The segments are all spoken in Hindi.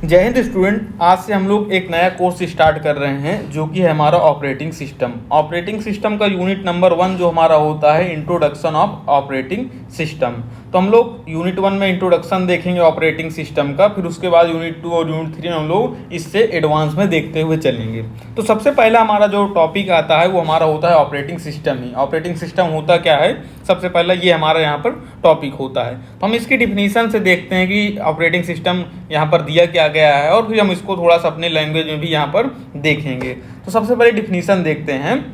जय हिंद स्टूडेंट। आज से हम लोग एक नया कोर्स स्टार्ट कर रहे हैं जो कि है हमारा ऑपरेटिंग सिस्टम। ऑपरेटिंग सिस्टम का यूनिट नंबर 1 जो हमारा होता है इंट्रोडक्शन ऑफ ऑपरेटिंग सिस्टम। तो हम लोग यूनिट 1 में इंट्रोडक्शन देखेंगे ऑपरेटिंग सिस्टम का, फिर उसके बाद यूनिट 2 और यूनिट 3 में हम लोग इससे एडवांस में देखते हुए चलेंगे। तो सबसे पहला हमारा जो टॉपिक आता है वो हमारा होता है ऑपरेटिंग सिस्टम ही। ऑपरेटिंग सिस्टम होता क्या है, सबसे पहला ये हमारा यहाँ पर टॉपिक होता है। तो हम इसकी डिफिनीशन से देखते हैं कि ऑपरेटिंग सिस्टम यहाँ पर दिया क्या गया है और फिर हम इसको थोड़ा सा अपने लैंग्वेज में भी यहाँ पर देखेंगे। तो सबसे पहले डिफिनीशन देखते हैं।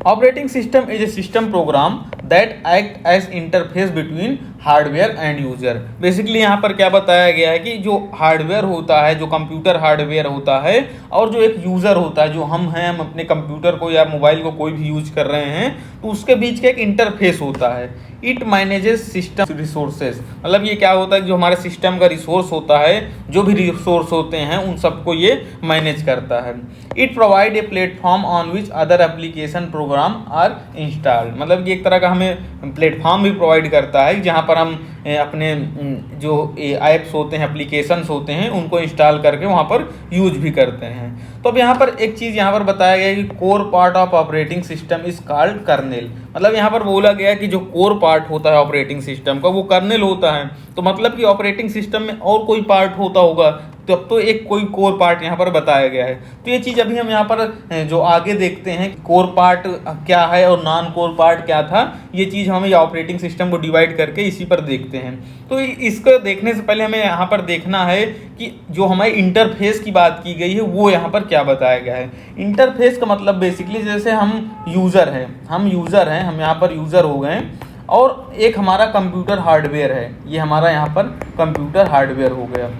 Operating system is a system program that act as interface between hardware and user. Basically यहाँ पर क्या बताया गया है कि जो हार्डवेयर होता है, जो कंप्यूटर हार्डवेयर होता है और जो एक यूज़र होता है, जो हम हैं, हम अपने कंप्यूटर को या मोबाइल को कोई भी यूज कर रहे हैं, तो उसके बीच का एक इंटरफेस होता है। इट मैनेजेस सिस्टम रिसोर्सेज, मतलब ये क्या होता है, जो हमारे सिस्टम का रिसोर्स होता है, जो भी रिसोर्स होते हैं उन सबको ये मैनेज करता है। It provide a platform on which other application program are installed, मतलब ये एक तरह का हमें प्लेटफॉर्म भी प्रोवाइड करता है जहाँ पर हम अपने जो ऐप्स होते हैं, एप्लीकेशंस होते हैं, उनको इंस्टॉल करके वहाँ पर यूज भी करते हैं। तो अब यहाँ पर एक चीज़ यहाँ पर बताया गया है कि core part of operating system is called kernel. मतलब यहाँ पर बोला गया है कि जो कोर पार्ट होता है ऑपरेटिंग सिस्टम का वो कर्नेल होता है। तो मतलब कि ऑपरेटिंग सिस्टम में और कोई पार्ट होता होगा तब तो एक कोई कोर पार्ट यहाँ पर बताया गया है। तो ये चीज़ अभी हम यहाँ पर जो आगे देखते हैं कोर पार्ट क्या है और नॉन कोर पार्ट क्या था, ये चीज़ हमें ऑपरेटिंग सिस्टम को डिवाइड करके इसी पर देखते हैं। तो इसको देखने से पहले हमें यहाँ पर देखना है कि जो हमारे इंटरफेस की बात की गई है वो यहाँ पर क्या बताया गया है। इंटरफेस का मतलब बेसिकली जैसे हम यूज़र हैं, हम यहाँ पर यूज़र हो गए और एक हमारा कंप्यूटर हार्डवेयर है, ये हमारा यहाँ पर कंप्यूटर हार्डवेयर हो गया।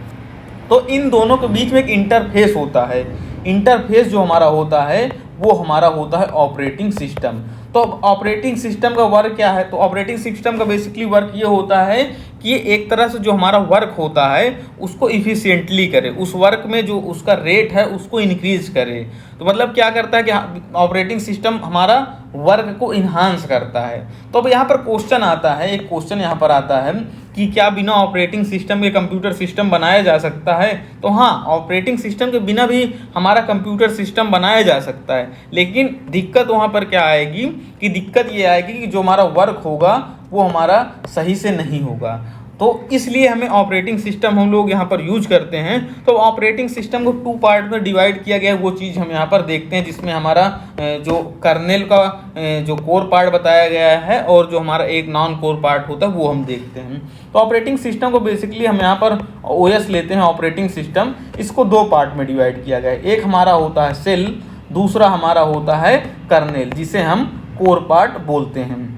तो इन दोनों के बीच में एक इंटरफेस होता है। इंटरफेस जो हमारा होता है वो हमारा होता है ऑपरेटिंग सिस्टम। तो ऑपरेटिंग सिस्टम का वर्क क्या है, तो ऑपरेटिंग सिस्टम का बेसिकली वर्क ये होता है कि ये एक तरह से जो हमारा वर्क होता है उसको इफ़िशिएंटली करे, उस वर्क में जो उसका रेट है उसको इंक्रीज करे। तो मतलब क्या करता है कि ऑपरेटिंग सिस्टम हमारा वर्क को इन्हांस करता है। तो अब यहाँ पर क्वेश्चन आता है, एक क्वेश्चन यहाँ पर आता है कि क्या बिना ऑपरेटिंग सिस्टम के कंप्यूटर सिस्टम बनाया जा सकता है। तो हाँ, ऑपरेटिंग सिस्टम के बिना भी हमारा कंप्यूटर सिस्टम बनाया जा सकता है, लेकिन दिक्कत वहाँ पर क्या आएगी कि दिक्कत ये आएगी कि जो हमारा वर्क होगा वो हमारा सही से नहीं होगा। तो इसलिए हमें ऑपरेटिंग सिस्टम हम लोग यहाँ पर यूज करते हैं। तो ऑपरेटिंग सिस्टम को 2 पार्ट में डिवाइड किया गया है, वो चीज़ हम यहाँ पर देखते हैं, जिसमें हमारा जो कर्नेल का जो कोर पार्ट बताया गया है और जो हमारा एक नॉन कोर पार्ट होता है वो हम देखते हैं। तो ऑपरेटिंग सिस्टम को बेसिकली हम यहाँ पर ओएस लेते हैं ऑपरेटिंग सिस्टम, इसको 2 पार्ट में डिवाइड किया गया है। एक हमारा होता है सेल, दूसरा हमारा होता है कर्नेल, जिसे हम कोर पार्ट बोलते हैं।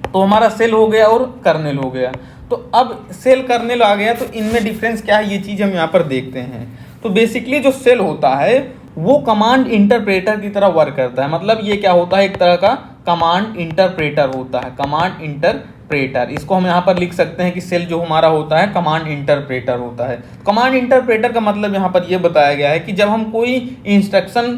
तो हमारा सेल हो गया और कर्नेल हो गया। तो अब सेल कर्नेल आ गया, तो इनमें डिफरेंस क्या है ये चीज़ हम यहाँ पर देखते हैं। तो बेसिकली जो सेल होता है वो कमांड इंटरप्रेटर की तरह वर्क करता है। मतलब ये क्या होता है, एक तरह का कमांड इंटरप्रेटर होता है, कमांड इंटरप्रेटर। इसको हम यहाँ पर लिख सकते हैं कि सेल जो हमारा होता है कमांड इंटरप्रेटर होता है। कमांड इंटरप्रेटर का मतलब यहाँ पर ये बताया गया है कि जब हम कोई इंस्ट्रक्शन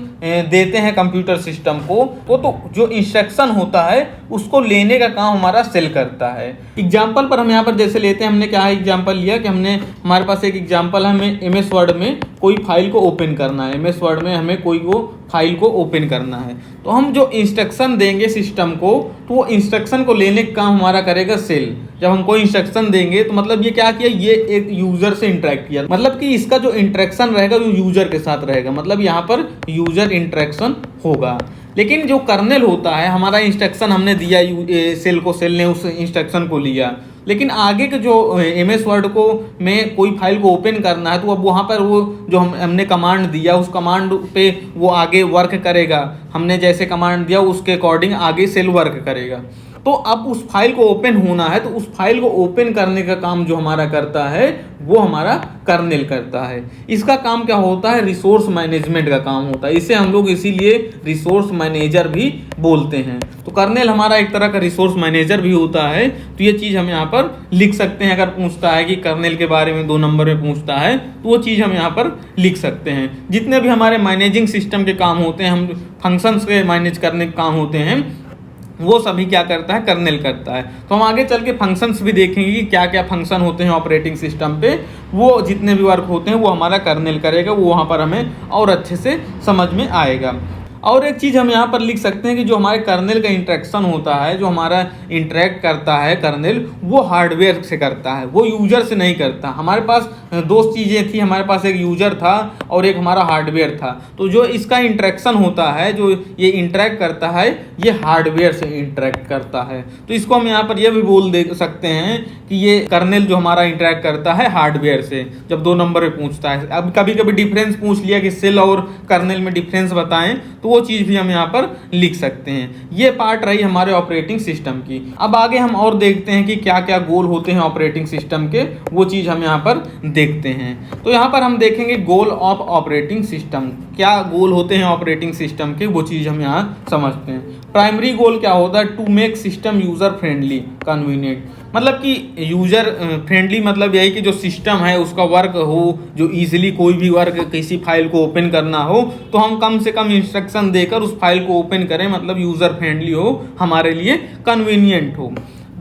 देते हैं कंप्यूटर सिस्टम को, तो जो इंस्ट्रक्शन होता है उसको लेने का काम हमारा सेल करता है। एग्जाम्पल पर हम यहाँ पर जैसे लेते हैं, हमने क्या एग्जाम्पल लिया कि हमारे पास एक एग्जाम्पल है, हमें MS वर्ड में कोई फाइल को ओपन करना है, MS वर्ड में हमें कोई वो फाइल को ओपन करना है। तो हम जो इंस्ट्रक्शन देंगे सिस्टम को, तो वो इंस्ट्रक्शन को लेने का काम हमारा करेगा सेल। जब हम कोई इंस्ट्रक्शन देंगे तो मतलब ये क्या किया, ये एक यूजर से इंटरेक्ट किया, मतलब कि इसका जो इंटरेक्शन रहेगा वो यूजर के साथ रहेगा, मतलब यहाँ पर यूजर इंटरेक्शन होगा। लेकिन जो कर्नेल होता है, हमारा इंस्ट्रक्शन हमने दिया सेल को, सेल ने उस इंस्ट्रक्शन को लिया, लेकिन आगे के जो MS वर्ड को में कोई फाइल को ओपन करना है, तो अब वहाँ पर वो जो हमने कमांड दिया उस कमांड पे वो आगे वर्क करेगा। हमने जैसे कमांड दिया उसके अकॉर्डिंग आगे सेल वर्क करेगा। तो अब उस फाइल को ओपन होना है, तो उस फाइल को ओपन करने का काम जो हमारा करता है वो हमारा कर्नेल करता है। इसका काम क्या होता है, रिसोर्स मैनेजमेंट का काम होता है। इसे हम लोग इसीलिए रिसोर्स मैनेजर भी बोलते हैं। तो कर्नेल हमारा एक तरह का रिसोर्स मैनेजर भी होता है। तो ये चीज़ हम यहाँ पर लिख सकते हैं। अगर पूछता है कि कर्नेल के बारे में 2 नंबर में पूछता है तो वो चीज़ हम यहाँ पर लिख सकते हैं। जितने भी हमारे मैनेजिंग सिस्टम के काम होते हैं, हम फंक्शंस के मैनेज करने के काम होते हैं, वो सभी क्या करता है, कर्नेल करता है। तो हम आगे चल के फंक्शंस भी देखेंगे कि क्या क्या फंक्शन होते हैं ऑपरेटिंग सिस्टम पे, वो जितने भी वर्क होते हैं वो हमारा कर्नेल करेगा, वो वहाँ पर हमें और अच्छे से समझ में आएगा। और एक चीज़ हम यहाँ पर लिख सकते हैं कि जो हमारे कर्नेल का इंटरेक्शन होता है, जो हमारा इंटरेक्ट करता है कर्नेल, वो हार्डवेयर से करता है, वो यूजर से नहीं करता। हमारे पास दो चीज़ें थी, हमारे पास एक यूजर था और एक हमारा हार्डवेयर था। तो जो इसका इंटरेक्शन होता है, जो ये इंटरेक्ट करता है, ये हार्डवेयर से इंटरेक्ट करता है। तो इसको हम यहाँ पर यह भी बोल दे सकते हैं कि ये कर्नेल जो हमारा इंटरेक्ट करता है हार्डवेयर से, जब 2 नंबर पे पूछता है। अब कभी कभी डिफरेंस पूछ लिया कि सेल और कर्नेल में डिफरेंस बताएं, तो वो चीज़ भी हम यहाँ पर लिख सकते हैं। ये पार्ट रही हमारे ऑपरेटिंग सिस्टम की। अब आगे हम और देखते हैं कि क्या क्या गोल होते हैं ऑपरेटिंग सिस्टम के, वो चीज़ हम यहाँ पर देखते हैं। तो यहाँ पर हम देखेंगे गोल ऑफ ऑपरेटिंग सिस्टम, क्या गोल होते हैं ऑपरेटिंग सिस्टम के, वो चीज़ हम यहाँ समझते हैं। प्राइमरी गोल क्या होता है, to make system user friendly convenient, मतलब कि यूज़र फ्रेंडली मतलब यही कि जो सिस्टम है उसका वर्क हो, जो इजीली कोई भी वर्क किसी फाइल को ओपन करना हो तो हम कम से कम इंस्ट्रक्शन देकर उस फाइल को ओपन करें, मतलब यूज़र फ्रेंडली हो, हमारे लिए कन्वीनियंट हो।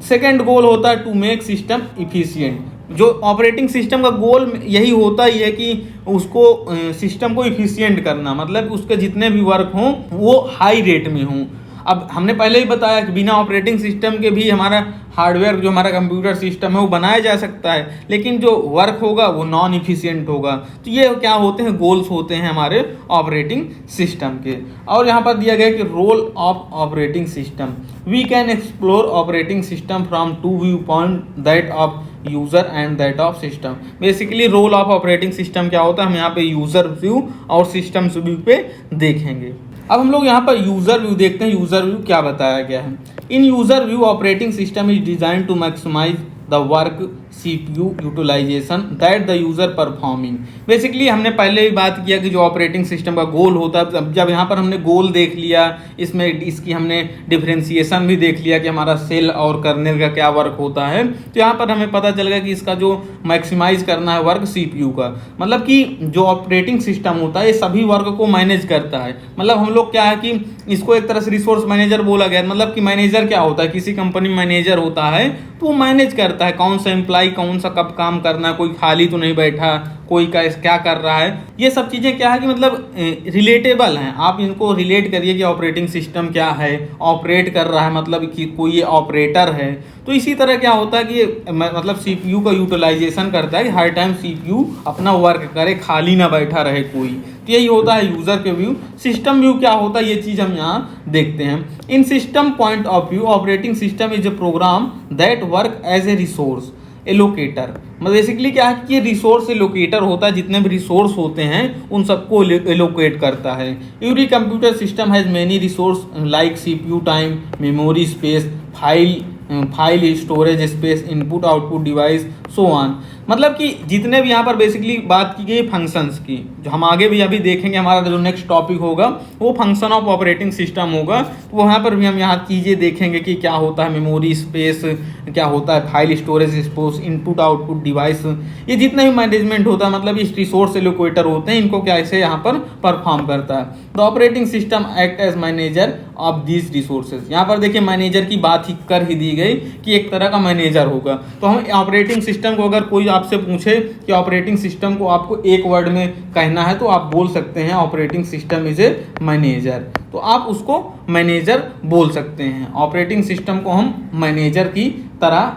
सेकेंड गोल होता है टू मेक सिस्टम इफिशियंट, जो ऑपरेटिंग सिस्टम का गोल यही होता ही है कि उसको सिस्टम को इफिशियंट करना, मतलब उसके जितने भी वर्क हों वो हाई रेट में हों। अब हमने पहले ही बताया कि बिना ऑपरेटिंग सिस्टम के भी हमारा हार्डवेयर, जो हमारा कंप्यूटर सिस्टम है, वो बनाया जा सकता है, लेकिन जो वर्क होगा वो नॉन इफिशियंट होगा। तो ये क्या होते हैं, गोल्स होते हैं हमारे ऑपरेटिंग सिस्टम के। और यहाँ पर दिया गया कि role of operating system, we can explore operating system from two view point, that of user and that of system. Basically role of operating system क्या होता है, हम यहाँ पे यूज़र व्यू और सिस्टम व्यू पे देखेंगे। अब हम लोग यहाँ पर यूज़र व्यू देखते हैं। यूज़र व्यू क्या बताया गया है, in user view operating system is design to maximize the work CPU utilization that the user performing. Basically हमने पहले ही बात किया कि जो ऑपरेटिंग सिस्टम का गोल होता है, जब यहाँ पर हमने गोल देख लिया, इसमें इसकी हमने डिफरेंशिएशन भी देख लिया कि हमारा सेल और कर्नेल का क्या वर्क होता है, तो यहाँ पर हमें पता चल गया कि इसका जो मैक्सिमाइज करना है वर्क CPU का, मतलब कि जो ऑपरेटिंग सिस्टम होता है ये सभी वर्क को मैनेज करता है। मतलब हम लोग क्या है कि इसको एक तरह से रिसोर्स मैनेजर बोला गया, मतलब कि मैनेजर क्या होता है, किसी कंपनी में मैनेजर होता है तो वो मैनेज करता है कौन सा एम्प्लॉय कौन सा कब काम करना है, कोई खाली तो नहीं बैठा, कोई का क्या कर रहा है। ये सब चीज़ें क्या है कि मतलब रिलेटेबल हैं, आप इनको रिलेट करिए कि ऑपरेटिंग सिस्टम क्या है, ऑपरेट कर रहा है, मतलब कि कोई ये ऑपरेटर है। तो इसी तरह क्या होता है कि ये मतलब CPU का यूटिलाइजेशन करता है कि हर टाइम CPU अपना वर्क करे, खाली ना बैठा रहे कोई। तो यही होता है यूज़र के व्यू। सिस्टम व्यू क्या होता है, ये चीज़ हम यहाँ देखते हैं। In system point of view operating system is a program that work as a resource allocator. मतलब बेसिकली क्या है कि ये रिसोर्स एलोकेटर होता है, जितने भी रिसोर्स होते हैं उन सबको एलोकेट करता है। Every computer system has many resource like CPU time, memory space, file storage space, input output device, so on. मतलब कि जितने भी यहाँ पर बेसिकली बात की गई फंक्शंस की, जो हम आगे भी अभी देखेंगे, हमारा जो नेक्स्ट टॉपिक होगा वो फंक्शन ऑफ ऑपरेटिंग सिस्टम होगा, तो वहाँ पर भी हम यहाँ चीज़ें देखेंगे कि क्या होता है मेमोरी स्पेस, क्या होता है file storage space, input output device, ये जितना भी मैनेजमेंट होता है, मतलब इस रिसोर्स एलोकेटर होते हैं, इनको कैसे यहाँ पर परफॉर्म करता है। The operating system act as manager of these resources. यहाँ पर देखिए मैनेजर की बात ही कर ही दी गई कि एक तरह का मैनेजर होगा। तो हम ऑपरेटिंग सिस्टम को, अगर कोई आपसे पूछे कि ऑपरेटिंग सिस्टम को आपको एक वर्ड में कहना है, तो आप बोल सकते हैं operating system is a manager. तो आप उसको मैनेजर बोल सकते हैं, ऑपरेटिंग सिस्टम को हम मैनेजर की तरह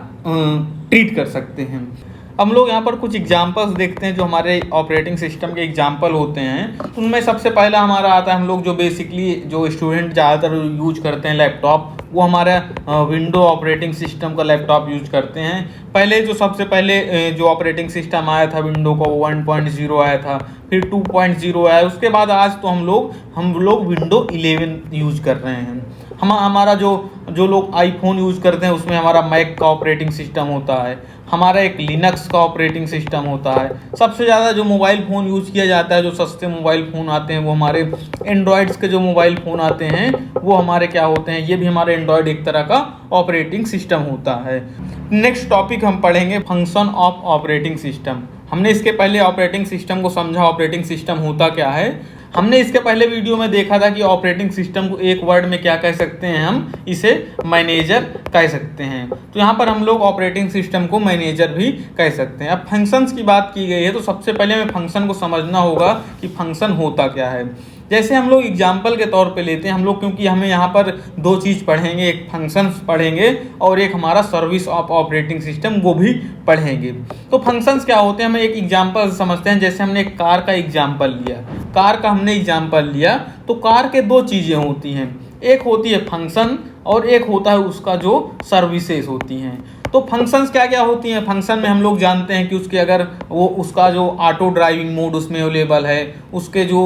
ट्रीट कर सकते हैं। हम लोग यहाँ पर कुछ एग्जांपल्स देखते हैं जो हमारे ऑपरेटिंग सिस्टम के एग्जांपल होते हैं। तो उनमें सबसे पहला हमारा आता है, हम लोग जो बेसिकली जो स्टूडेंट ज़्यादातर यूज करते हैं लैपटॉप, वो हमारा विंडो ऑपरेटिंग सिस्टम का लैपटॉप यूज करते हैं। पहले जो सबसे पहले जो ऑपरेटिंग सिस्टम आया था विंडो का, वो 1.0 आया था, फिर 2.0 आया, उसके बाद आज तो हम लोग विंडो 11 यूज कर रहे हैं। हमारा जो लोग आईफोन यूज करते हैं उसमें हमारा मैक का ऑपरेटिंग सिस्टम होता है, हमारा एक लिनक्स का ऑपरेटिंग सिस्टम होता है। सबसे ज़्यादा जो मोबाइल फ़ोन यूज़ किया जाता है, जो सस्ते मोबाइल फ़ोन आते हैं, वो हमारे एंड्रॉयड्स के जो मोबाइल फ़ोन आते हैं वो हमारे क्या होते हैं, ये भी हमारे एंड्रॉयड एक तरह का ऑपरेटिंग सिस्टम होता है। नेक्स्ट टॉपिक हम पढ़ेंगे फंक्शन ऑफ ऑपरेटिंग सिस्टम। हमने इसके पहले ऑपरेटिंग सिस्टम को समझा, ऑपरेटिंग सिस्टम होता क्या है। हमने इसके पहले वीडियो में देखा था कि ऑपरेटिंग सिस्टम को एक वर्ड में क्या कह सकते हैं, हम इसे मैनेजर कह सकते हैं। तो यहाँ पर हम लोग ऑपरेटिंग सिस्टम को मैनेजर भी कह सकते हैं। अब फंक्शंस की बात की गई है तो सबसे पहले हमें फंक्शन को समझना होगा कि फंक्शन होता क्या है। जैसे हम लोग एग्जाम्पल के तौर पे लेते हैं हम लोग, क्योंकि हमें यहाँ पर दो चीज़ पढ़ेंगे, एक फंक्शंस पढ़ेंगे और एक हमारा सर्विस ऑफ ऑपरेटिंग सिस्टम वो भी पढ़ेंगे। तो फंक्शंस क्या होते हैं, हमें एक एग्जाम्पल समझते हैं। जैसे हमने एक कार का एग्जाम्पल लिया, कार का हमने एग्जाम्पल लिया, तो कार के दो चीज़ें होती हैं, एक होती है फंक्शन और एक होता है उसका जो सर्विसेज होती हैं। तो फंक्शंस क्या क्या होती हैं, फंक्शन में हम लोग जानते हैं कि उसके अगर वो उसका जो ऑटो ड्राइविंग मोड उसमें अवेलेबल है, उसके जो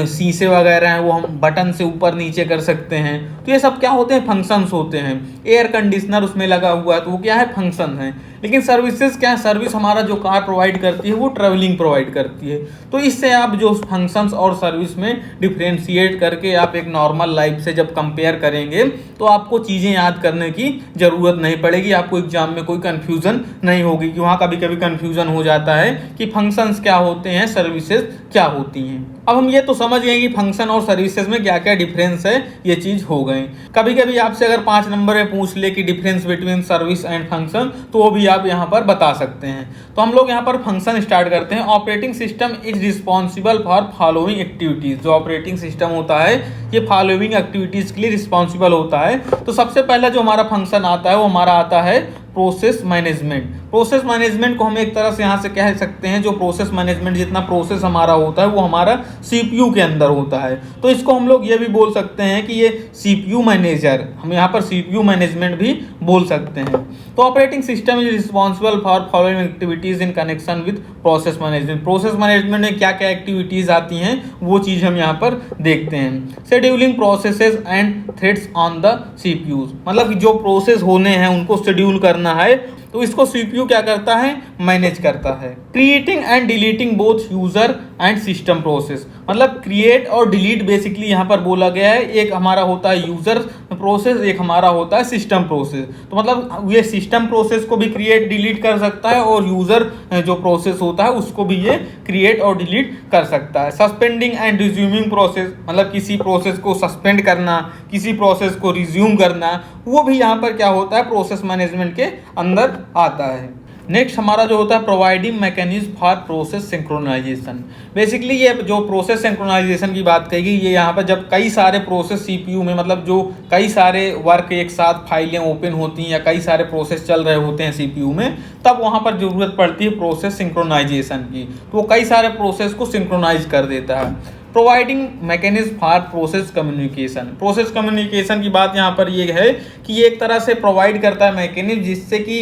शीशे वगैरह हैं वो हम बटन से ऊपर नीचे कर सकते हैं, तो ये सब क्या होते हैं, फंक्शंस होते हैं। एयर कंडीशनर उसमें लगा हुआ है तो वो क्या है, फंक्शन है। लेकिन सर्विसेज क्या है, सर्विस हमारा जो कार प्रोवाइड करती है वो ट्रैवलिंग प्रोवाइड करती है। तो इससे आप जो फंक्शंस और सर्विस में डिफ्रेंशिएट करके आप एक नॉर्मल लाइफ से जब कंपेयर करेंगे तो आपको चीज़ें याद करने की ज़रूरत नहीं पड़ेगी, आपको एग्जाम में कोई कन्फ्यूज़न नहीं होगी कि वहाँ कभी कभी कन्फ्यूज़न हो जाता है कि फंक्शंस क्या होते हैं, सर्विसेज क्या होती हैं। अब हम ये तो समझ गए कि फंक्शन और सर्विसेज में क्या क्या डिफरेंस है, ये चीज़ हो गई। कभी कभी आपसे अगर 5 नंबर में पूछ ले कि difference between service and function, तो वो भी आप यहाँ पर बता सकते हैं। तो हम लोग यहाँ पर फंक्शन स्टार्ट करते हैं। Operating system is responsible for following activities. जो ऑपरेटिंग सिस्टम होता है ये फॉलोइंग एक्टिविटीज़ के लिए रिस्पॉन्सिबल होता है। तो सबसे पहला जो हमारा फंक्शन आता है वो हमारा आता है प्रोसेस मैनेजमेंट। प्रोसेस मैनेजमेंट को हम एक तरह से यहाँ से कह सकते हैं, जो प्रोसेस मैनेजमेंट जितना प्रोसेस हमारा होता है वो हमारा सीपीयू के अंदर होता है। तो इसको हम लोग ये भी बोल सकते हैं कि ये सीपीयू मैनेजर, हम यहाँ पर सीपीयू मैनेजमेंट भी बोल सकते हैं। तो operating system is responsible for following activities in connection with process management. Process management में क्या क्या एक्टिविटीज आती हैं वो चीज़ हम यहाँ पर देखते हैं। Scheduling processes and threads on the CPUs, मतलब कि जो प्रोसेस होने हैं उनको शेड्यूल करना है तो इसको सीपीयू क्या करता है, मैनेज करता है। Creating and deleting both user and system process, मतलब क्रिएट और डिलीट बेसिकली यहाँ पर बोला गया है। एक हमारा होता है यूजर प्रोसेस, एक हमारा होता है सिस्टम प्रोसेस। तो मतलब ये सिस्टम प्रोसेस को भी क्रिएट डिलीट कर सकता है और यूजर जो प्रोसेस होता है उसको भी ये क्रिएट और डिलीट कर सकता है। सस्पेंडिंग एंड रिज्यूमिंग प्रोसेस, मतलब किसी प्रोसेस को सस्पेंड करना, किसी प्रोसेस को रिज्यूम करना, वो भी यहाँ पर क्या होता है, प्रोसेस मैनेजमेंट के अंदर आता है। नेक्स्ट हमारा जो होता है providing mechanism for process synchronisation. Basically ये जो प्रोसेस सिंक्रोनाइजेशन की बात कही गई, ये यहाँ पर जब कई सारे प्रोसेस सीपीयू में, मतलब जो कई सारे वर्क एक साथ फाइलें ओपन होती हैं या कई सारे प्रोसेस चल रहे होते हैं सीपीयू में, तब वहाँ पर ज़रूरत पड़ती है प्रोसेस सिंक्रोनाइजेशन की। तो वो कई सारे प्रोसेस को सिंक्रोनाइज कर देता है। Providing mechanism for process communication. Process communication की बात यहाँ पर ये है कि ये एक तरह से प्रोवाइड करता है मैकेनिज्म जिससे कि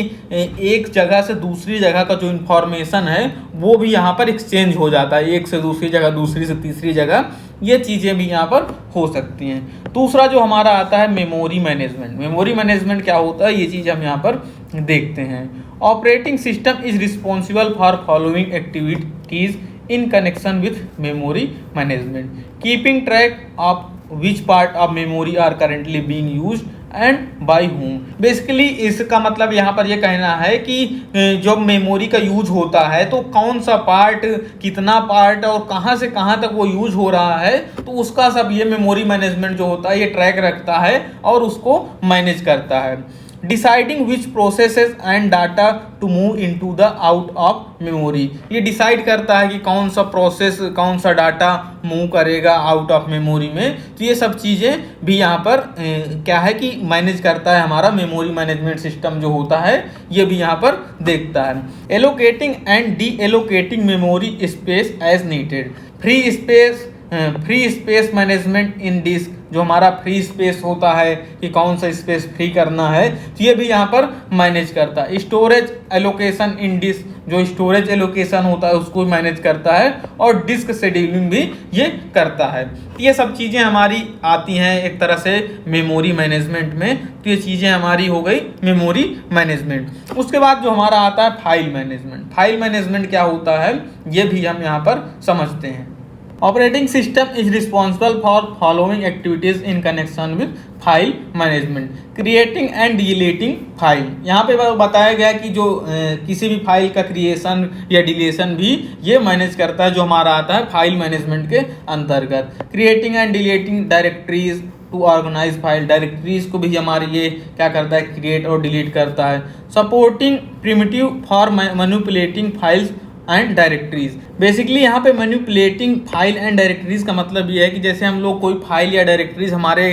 एक जगह से दूसरी जगह का जो इन्फॉर्मेशन है वो भी यहाँ पर एक्सचेंज हो जाता है, एक से दूसरी जगह, दूसरी से तीसरी जगह, ये चीज़ें भी यहाँ पर हो सकती हैं। दूसरा जो हमारा आता है मेमोरी मैनेजमेंट। मेमोरी मैनेजमेंट क्या होता है, ये चीज़ हम यहाँ पर देखते हैं। Operating system is responsible for following activities in connection with memory management, keeping track of which part of memory are currently being used and by whom। Basically इसका मतलब यहाँ पर ये कहना है कि जब मेमोरी का यूज होता है तो कौन सा पार्ट, कितना पार्ट और कहाँ से कहाँ तक वो यूज हो रहा है, तो उसका सब ये मेमोरी मैनेजमेंट जो होता है ये ट्रैक रखता है और उसको मैनेज करता है। Deciding which processes and data to move into the out of memory, ये डिसाइड करता है कि कौन सा प्रोसेस, कौन सा डाटा मूव करेगा आउट ऑफ मेमोरी में। तो ये सब चीज़ें भी यहाँ पर क्या है कि मैनेज करता है हमारा मेमोरी मैनेजमेंट सिस्टम जो होता है, ये भी यहाँ पर देखता है। Allocating and deallocating memory space as needed. Free space management in disk, जो हमारा फ्री स्पेस होता है कि कौन सा स्पेस फ्री करना है, तो ये भी यहाँ पर मैनेज करता है। स्टोरेज एलोकेशन इन डिस्क, जो स्टोरेज एलोकेशन होता है उसको मैनेज करता है और डिस्क शेड्यूलिंग भी ये करता है। ये सब चीज़ें हमारी आती हैं एक तरह से मेमोरी मैनेजमेंट में। तो ये चीज़ें हमारी हो गई मेमोरी मैनेजमेंट। उसके बाद जो हमारा आता है फाइल मैनेजमेंट। फाइल मैनेजमेंट क्या होता है ये भी हम यहाँ पर समझते हैं। Operating system is responsible for following activities in connection with file management, creating and deleting file. यहाँ पे बताया गया कि जो किसी भी फाइल का क्रिएशन या डिलीशन भी ये मैनेज करता है, जो हमारा आता है फाइल मैनेजमेंट के अंतर्गत। Creating and deleting directories to organise file, directories को भी हमारी ये क्या करता है, क्रिएट और डिलीट करता है। Supporting primitive for manipulating files and directories, basically यहाँ पे मैनिपुलेटिंग फाइल एंड डायरेक्टरीज का मतलब ये है कि जैसे हम लोग कोई फाइल या डायरेक्टरीज हमारे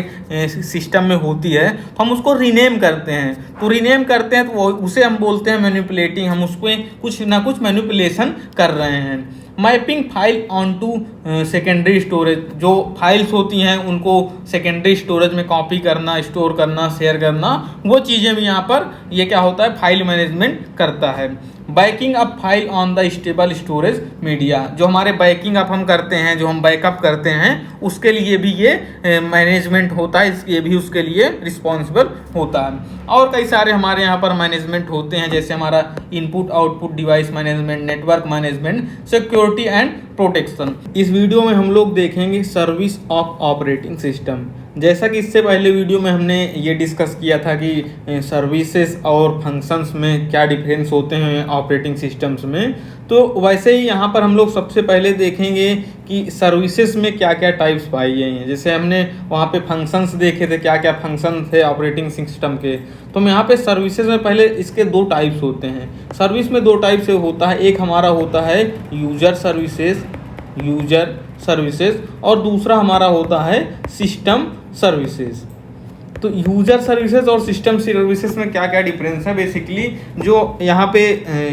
सिस्टम में होती है तो हम उसको रीनेम करते हैं, तो रीनेम करते हैं तो उसे हम बोलते हैं मैनिपुलेटिंग, हम उसको कुछ ना कुछ मैनिपुलेशन कर रहे हैं। Mapping file on to secondary storage, जो फाइल्स होती हैं उनको सेकेंडरी स्टोरेज में कॉपी करना, स्टोर करना, शेयर करना, वो चीज़ें भी यहाँ पर ये क्या होता है, फाइल मैनेजमेंट करता है। Banking up file on the stable storage media, जो हमारे बैकिंग अप हम करते हैं, जो हम बैकअप करते हैं, उसके लिए भी ये मैनेजमेंट होता है, इसके भी उसके लिए रिस्पॉन्सिबल होता है। और कई सारे हमारे यहाँ पर मैनेजमेंट होते हैं, जैसे हमारा input output device management, network management, security and protection. इस वीडियो में हम लोग देखेंगे सर्विस ऑफ ऑपरेटिंग सिस्टम। जैसा कि इससे पहले वीडियो में हमने ये डिस्कस किया था कि सर्विसेज और फंक्शंस में क्या डिफरेंस होते हैं ऑपरेटिंग सिस्टम्स में, तो वैसे ही यहाँ पर हम लोग सबसे पहले देखेंगे कि सर्विसेज में क्या क्या टाइप्स पाई गई हैं। जैसे हमने वहाँ पे फंक्शंस देखे थे, क्या क्या फंक्शन थे ऑपरेटिंग सिस्टम के, तो यहाँ पे सर्विसेज में पहले इसके दो टाइप्स होते हैं। सर्विस में दो टाइप से होता है, एक हमारा होता है यूजर सर्विसेज और दूसरा हमारा होता है सिस्टम सर्विसेज। तो यूजर सर्विसेज और सिस्टम सर्विसेज में क्या क्या डिफरेंस है, बेसिकली जो यहाँ पे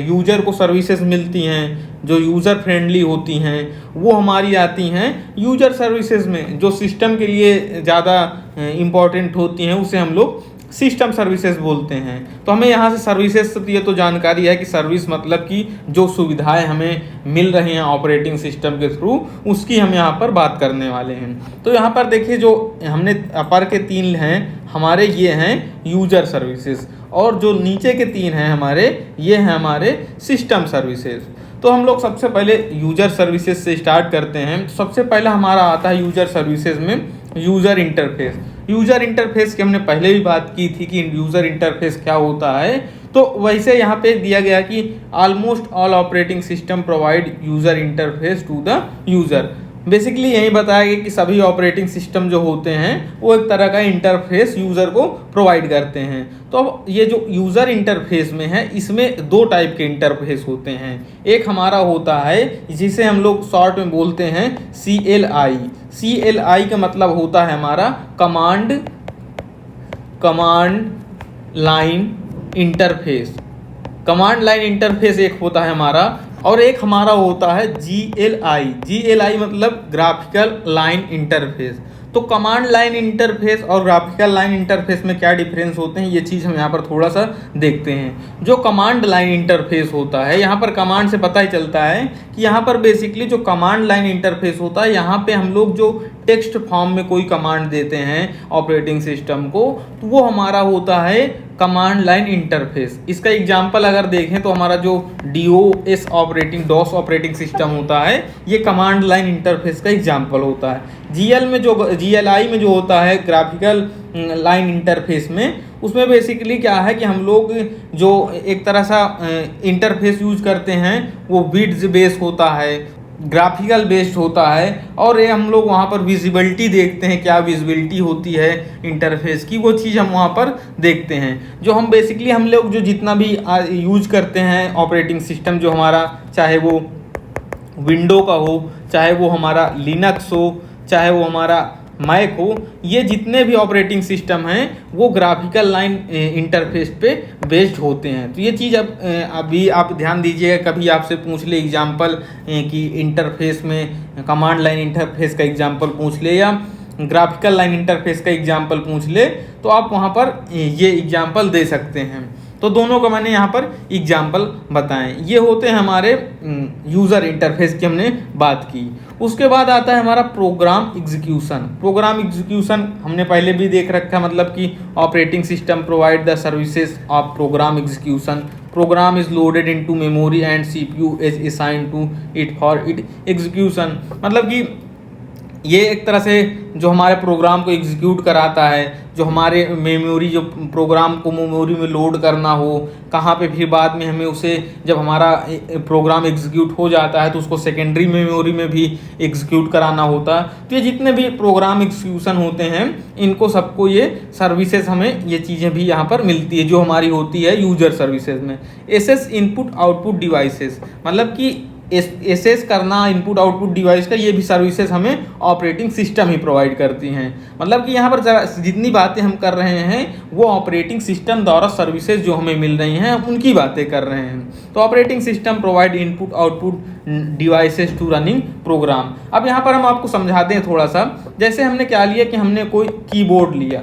यूजर को सर्विसेज मिलती हैं, जो यूज़र फ्रेंडली होती हैं, वो हमारी आती हैं यूजर सर्विसेज में। जो सिस्टम के लिए ज़्यादा इम्पॉर्टेंट होती हैं उसे हम लोग सिस्टम सर्विसेज बोलते हैं। तो हमें यहाँ से सर्विसेज से ये तो जानकारी है कि सर्विस मतलब कि जो सुविधाएं हमें मिल रही हैं ऑपरेटिंग सिस्टम के थ्रू, उसकी हम यहाँ पर बात करने वाले हैं। तो यहाँ पर देखिए, जो हमने अपर के 3 हैं हमारे, ये हैं यूजर सर्विसेज, और जो नीचे के 3 हैं हमारे, ये हैं हमारे सिस्टम सर्विसेज। तो हम लोग सबसे पहले यूजर सर्विसेज से स्टार्ट करते हैं। सबसे पहला हमारा आता है यूजर सर्विसेज में यूज़र इंटरफेस। यूज़र इंटरफेस की हमने पहले भी बात की थी कि यूज़र इंटरफेस क्या होता है, तो वैसे यहाँ पे दिया गया कि almost all operating system provide user interface to the user. Basically यही बताया गया कि सभी ऑपरेटिंग सिस्टम जो होते हैं वो एक तरह का इंटरफेस यूज़र को प्रोवाइड करते हैं। तो अब ये जो यूज़र इंटरफेस में है, इसमें 2 टाइप के इंटरफेस होते हैं। एक हमारा होता है जिसे हम लोग शॉर्ट में बोलते हैं CLI। CLI का मतलब होता है हमारा command line interface. Command line interface एक होता है हमारा, और एक हमारा होता है GLI मतलब ग्राफिकल लाइन इंटरफेस। तो कमांड लाइन इंटरफेस और ग्राफिकल लाइन इंटरफेस में क्या डिफरेंस होते हैं, ये चीज़ हम यहाँ पर थोड़ा सा देखते हैं। जो कमांड लाइन इंटरफेस होता है, यहाँ पर कमांड से पता ही चलता है कि यहाँ पर बेसिकली जो कमांड लाइन इंटरफेस होता है, यहाँ पे हम लोग जो टेक्स्ट फॉर्म में कोई कमांड देते हैं ऑपरेटिंग सिस्टम को, तो वो हमारा होता है कमांड लाइन इंटरफेस। इसका एग्जांपल अगर देखें तो हमारा जो DOS ऑपरेटिंग सिस्टम होता है, ये कमांड लाइन इंटरफेस का एग्जांपल होता है। GLI में जो होता है ग्राफिकल लाइन इंटरफेस में, उसमें बेसिकली क्या है कि हम लोग जो एक तरह सा इंटरफेस यूज करते हैं वो विड्थ बेस्ड होता है, ग्राफिकल बेस्ड होता है, और ये हम लोग वहाँ पर विजिबिलिटी देखते हैं, क्या विजिबिलिटी होती है इंटरफेस की, वो चीज़ हम वहाँ पर देखते हैं। जो हम बेसिकली हम लोग जो जितना भी यूज करते हैं ऑपरेटिंग सिस्टम, जो हमारा चाहे वो विंडो का हो, चाहे वो हमारा लिनक्स हो, चाहे वो हमारा मैक हो, ये जितने भी ऑपरेटिंग सिस्टम हैं वो ग्राफिकल लाइन इंटरफेस पे बेस्ड होते हैं। तो ये चीज़ अब अभी आप ध्यान दीजिएगा, कभी आपसे पूछ ले एग्जांपल कि इंटरफेस में कमांड लाइन इंटरफेस का एग्जांपल पूछ ले या ग्राफिकल लाइन इंटरफेस का एग्जांपल पूछ ले, तो आप वहाँ पर ये एग्जांपल दे सकते हैं। तो दोनों का मैंने यहाँ पर एग्जांपल बताएं। ये होते हैं हमारे यूज़र इंटरफेस की हमने बात की। उसके बाद आता है हमारा प्रोग्राम एग्जीक्यूशन। प्रोग्राम एग्जीक्यूशन हमने पहले भी देख रखा है, मतलब कि operating system provide the services of program execution. Program is loaded into memory and CPU is assigned to it for it execution. मतलब कि ये एक तरह से जो हमारे प्रोग्राम को एग्जीक्यूट कराता है, जो हमारे मेमोरी, जो प्रोग्राम को मेमोरी में लोड करना हो, कहाँ पे फिर बाद में हमें उसे, जब हमारा प्रोग्राम एग्जीक्यूट हो जाता है तो उसको सेकेंडरी मेमोरी में भी एग्जीक्यूट कराना होता है। तो ये जितने भी प्रोग्राम एग्जीक्यूशन होते हैं इनको सबको ये सर्विसेज, हमें ये चीज़ें भी यहाँ पर मिलती है जो हमारी होती है यूजर सर्विसेज में। एसएस इनपुट आउटपुट डिवाइसेस, मतलब कि एसेस करना इनपुट आउटपुट डिवाइस का, ये भी सर्विसेज हमें ऑपरेटिंग सिस्टम ही प्रोवाइड करती हैं। मतलब कि यहाँ पर जितनी बातें हम कर रहे हैं वो ऑपरेटिंग सिस्टम द्वारा सर्विसेज जो हमें मिल रही हैं उनकी बातें कर रहे हैं। तो operating system provide input output devices to running program. अब यहाँ पर हम आपको समझाते हैं थोड़ा सा। जैसे हमने क्या लिया कि हमने कोई कीबोर्ड लिया,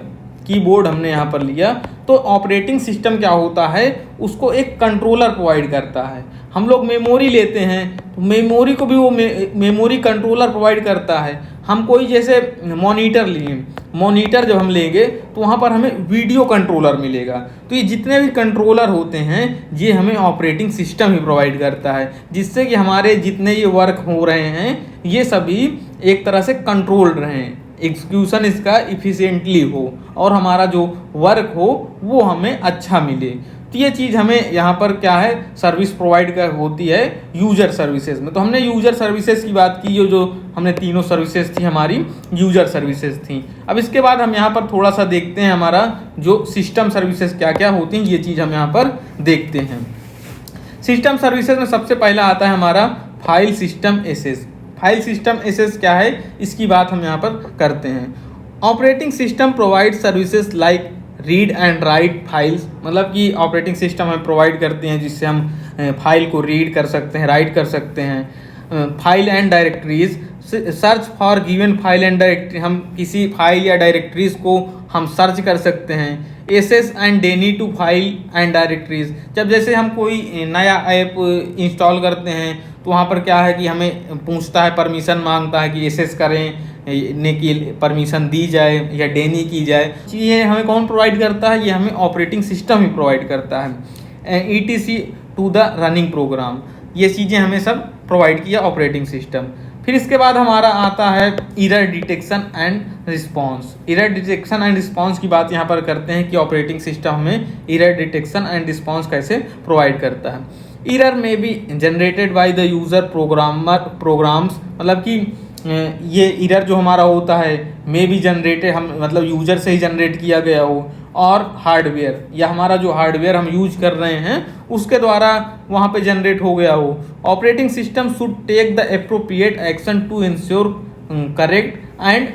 कीबोर्ड हमने यहाँ पर लिया, तो ऑपरेटिंग सिस्टम क्या होता है, उसको एक कंट्रोलर प्रोवाइड करता है। हम लोग मेमोरी लेते हैं तो मेमोरी को भी वो मेमोरी कंट्रोलर प्रोवाइड करता है। हम कोई जैसे मॉनिटर लिए, मॉनिटर जब हम लेंगे तो वहाँ पर हमें वीडियो कंट्रोलर मिलेगा। तो ये जितने भी कंट्रोलर होते हैं ये हमें ऑपरेटिंग सिस्टम ही प्रोवाइड करता है, जिससे कि हमारे जितने ये वर्क हो रहे हैं ये सभी एक तरह से कंट्रोल्ड रहें, एग्जीक्यूशन इसका इफ़िशिएंटली हो और हमारा जो वर्क हो वो हमें अच्छा मिले। तो ये चीज़ हमें यहाँ पर क्या है, सर्विस प्रोवाइड कर होती है यूजर सर्विसेज में। तो हमने यूजर सर्विसेज की बात की, जो हमने तीनों सर्विसेज थी हमारी यूजर सर्विसेज थी। अब इसके बाद हम यहाँ पर थोड़ा सा देखते हैं हमारा जो सिस्टम सर्विसेज क्या क्या होती हैं, ये चीज़ हम यहाँ पर देखते हैं। सिस्टम सर्विसेज में सबसे पहला आता है हमारा file system access. File system access क्या है, इसकी बात हम यहाँ पर करते हैं। Operating system provide services like read and write files, मतलब कि ऑपरेटिंग सिस्टम हमें प्रोवाइड करते हैं जिससे हम फाइल को रीड कर सकते हैं, राइट कर सकते हैं। File and directories, search for given file and directory, हम किसी फाइल या डायरेक्टरीज को हम सर्च कर सकते हैं। Access and deny to file and directories, जब जैसे हम कोई नया ऐप इंस्टॉल करते हैं तो वहाँ पर क्या है कि हमें पूछता है, परमिशन मांगता है कि एसेस करें ने की परमिशन दी जाए या डेनी की जाए। ये हमें कौन प्रोवाइड करता है, ये हमें ऑपरेटिंग सिस्टम ही प्रोवाइड करता है। ETC to the running program, ये चीज़ें हमें सब प्रोवाइड किया ऑपरेटिंग सिस्टम। फिर इसके बाद हमारा आता है error detection and response. Error detection and response की बात यहाँ पर करते हैं कि ऑपरेटिंग सिस्टम हमें एरर डिटेक्शन एंड रिस्पॉन्स कैसे प्रोवाइड करता है। Error may be generated by the user programs, मतलब कि ये एरर जो हमारा होता है मे बी जनरेटेड, हम मतलब यूजर से ही जनरेट किया गया हो, और हार्डवेयर या हमारा जो हार्डवेयर हम यूज कर रहे हैं उसके द्वारा वहाँ पे जनरेट हो गया हो। Operating system should take the appropriate action to ensure correct and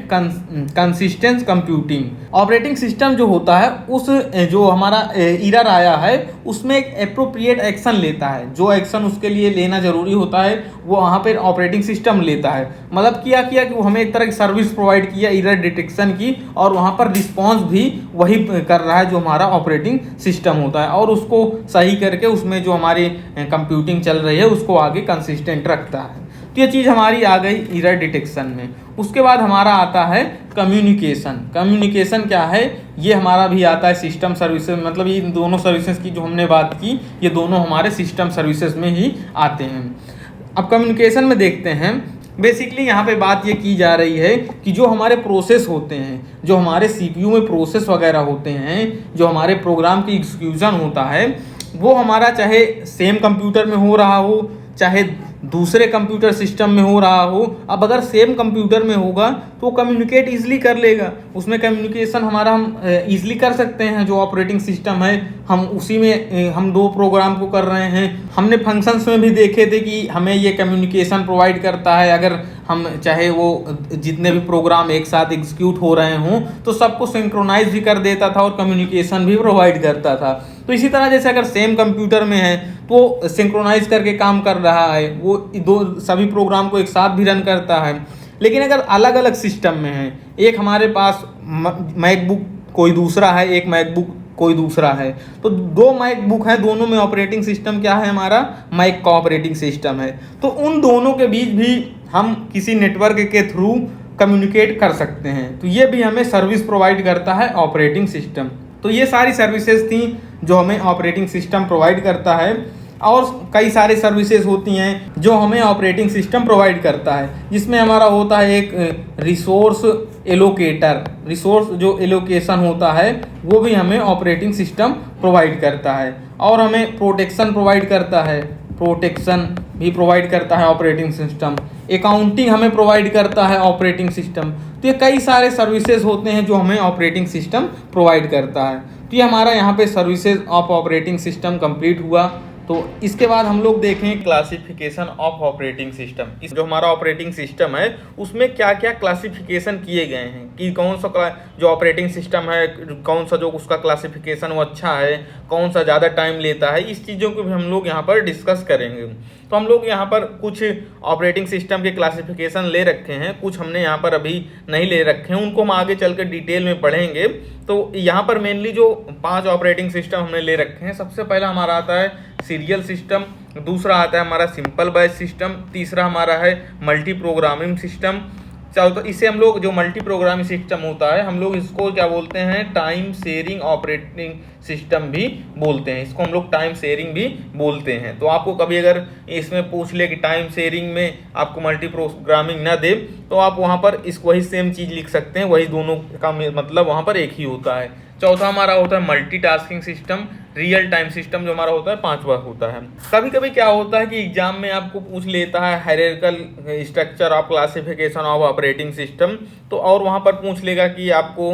consistent computing. Operating system जो होता है उस जो हमारा एरर आया है उसमें एक एप्रोप्रिएट एक्शन लेता है, जो एक्शन उसके लिए लेना जरूरी होता है वो वहाँ पर ऑपरेटिंग सिस्टम लेता है। मतलब किया कि वो हमें एक तरह की सर्विस प्रोवाइड किया एरर डिटेक्शन की, और वहाँ पर रिस्पॉन्स भी वही कर रहा है जो हमारा ऑपरेटिंग सिस्टम होता है, और उसको सही करके उसमें जो हमारी कंप्यूटिंग चल रही है उसको आगे कंसिस्टेंट रखता है। तो ये चीज़ हमारी आ गई एरर डिटेक्शन में। उसके बाद हमारा आता है कम्युनिकेशन। कम्युनिकेशन क्या है, ये हमारा भी आता है सिस्टम सर्विसेज, मतलब ये दोनों सर्विसेज की जो हमने बात की ये दोनों हमारे सिस्टम सर्विसेज में ही आते हैं। अब कम्युनिकेशन में देखते हैं, बेसिकली यहाँ पे बात ये की जा रही है कि जो हमारे प्रोसेस होते हैं, जो हमारे CPU में प्रोसेस वगैरह होते हैं, जो हमारे प्रोग्राम की एग्जीक्यूशन होता है वो हमारा चाहे सेम कंप्यूटर में हो रहा हो चाहे दूसरे कंप्यूटर सिस्टम में हो रहा हो। अब अगर सेम कंप्यूटर में होगा तो कम्युनिकेट ईजिली कर लेगा, उसमें कम्युनिकेशन हमारा हम ईजिली कर सकते हैं। जो ऑपरेटिंग सिस्टम है हम उसी में हम दो प्रोग्राम को कर रहे हैं। हमने फंक्शंस में भी देखे थे कि हमें ये कम्युनिकेशन प्रोवाइड करता है, अगर हम चाहे वो जितने भी प्रोग्राम एक साथ एग्जीक्यूट हो रहे हों तो सबको सिंक्रोनाइज भी कर देता था और कम्युनिकेशन भी प्रोवाइड करता था। तो इसी तरह जैसे अगर सेम कंप्यूटर में है तो सिंक्रोनाइज करके काम कर रहा है, वो दो सभी प्रोग्राम को एक साथ भी रन करता है। लेकिन अगर अलग अलग सिस्टम में है, एक हमारे पास मैकबुक कोई दूसरा है, एक मैकबुक कोई दूसरा है, तो दो मैकबुक हैं, दोनों में ऑपरेटिंग सिस्टम क्या है हमारा मैक का ऑपरेटिंग सिस्टम है। तो उन दोनों के बीच भी हम किसी नेटवर्क के थ्रू कम्युनिकेट कर सकते हैं। तो ये भी हमें सर्विस प्रोवाइड करता है ऑपरेटिंग सिस्टम। तो ये सारी सर्विसेज थी जो हमें ऑपरेटिंग सिस्टम प्रोवाइड करता है, और कई सारे सर्विसेज होती हैं जो हमें ऑपरेटिंग सिस्टम प्रोवाइड करता है, जिसमें हमारा होता है एक रिसोर्स एलोकेटर, रिसोर्स जो एलोकेशन होता है वो भी हमें ऑपरेटिंग सिस्टम प्रोवाइड करता है, और हमें प्रोटेक्शन प्रोवाइड करता है, प्रोटेक्शन भी प्रोवाइड करता है ऑपरेटिंग सिस्टम, अकाउंटिंग हमें प्रोवाइड करता है ऑपरेटिंग सिस्टम। तो ये कई सारे सर्विसेज होते हैं जो हमें ऑपरेटिंग सिस्टम प्रोवाइड करता है। तो ये हमारा यहाँ पे services of operating system complete हुआ। तो इसके बाद हम लोग देखें क्लासिफिकेशन ऑफ ऑपरेटिंग सिस्टम। इस जो हमारा ऑपरेटिंग सिस्टम है उसमें क्या क्या क्लासिफिकेशन किए गए हैं, कि कौन सा जो ऑपरेटिंग सिस्टम है कौन सा जो उसका क्लासिफिकेशन वो अच्छा है, कौन सा ज़्यादा टाइम लेता है, इस चीज़ों को भी हम लोग यहाँ पर डिस्कस करेंगे। तो हम लोग यहाँ पर कुछ ऑपरेटिंग सिस्टम के क्लासिफिकेशन ले रखे हैं, कुछ हमने यहाँ पर अभी नहीं ले रखे हैं, उनको हम आगे चलकर डिटेल में पढ़ेंगे। तो यहाँ पर मेनली जो 5 ऑपरेटिंग सिस्टम हमने ले रखे हैं, सबसे पहला हमारा आता है सीरियल सिस्टम, दूसरा आता है हमारा सिंपल बैच सिस्टम, तीसरा हमारा है मल्टी प्रोग्रामिंग सिस्टम। तो इसे हम लोग जो मल्टी प्रोग्रामिंग सिस्टम होता है हम लोग इसको क्या बोलते हैं, टाइम शेयरिंग ऑपरेटिंग सिस्टम भी बोलते हैं, इसको हम लोग टाइम शेयरिंग भी बोलते हैं। तो आपको कभी अगर इसमें पूछ ले कि टाइम शेयरिंग में आपको मल्टी प्रोग्रामिंग ना दे तो आप वहाँ पर इस वही सेम चीज़ लिख सकते हैं, वही दोनों का मतलब वहाँ पर एक ही होता है। चौथा हमारा होता है multitasking system, real time system जो हमारा होता है 5वां होता है। कभी कभी क्या होता है कि एग्जाम में आपको पूछ लेता है hierarchical structure of classification of operating system, तो और वहाँ पर पूछ लेगा कि आपको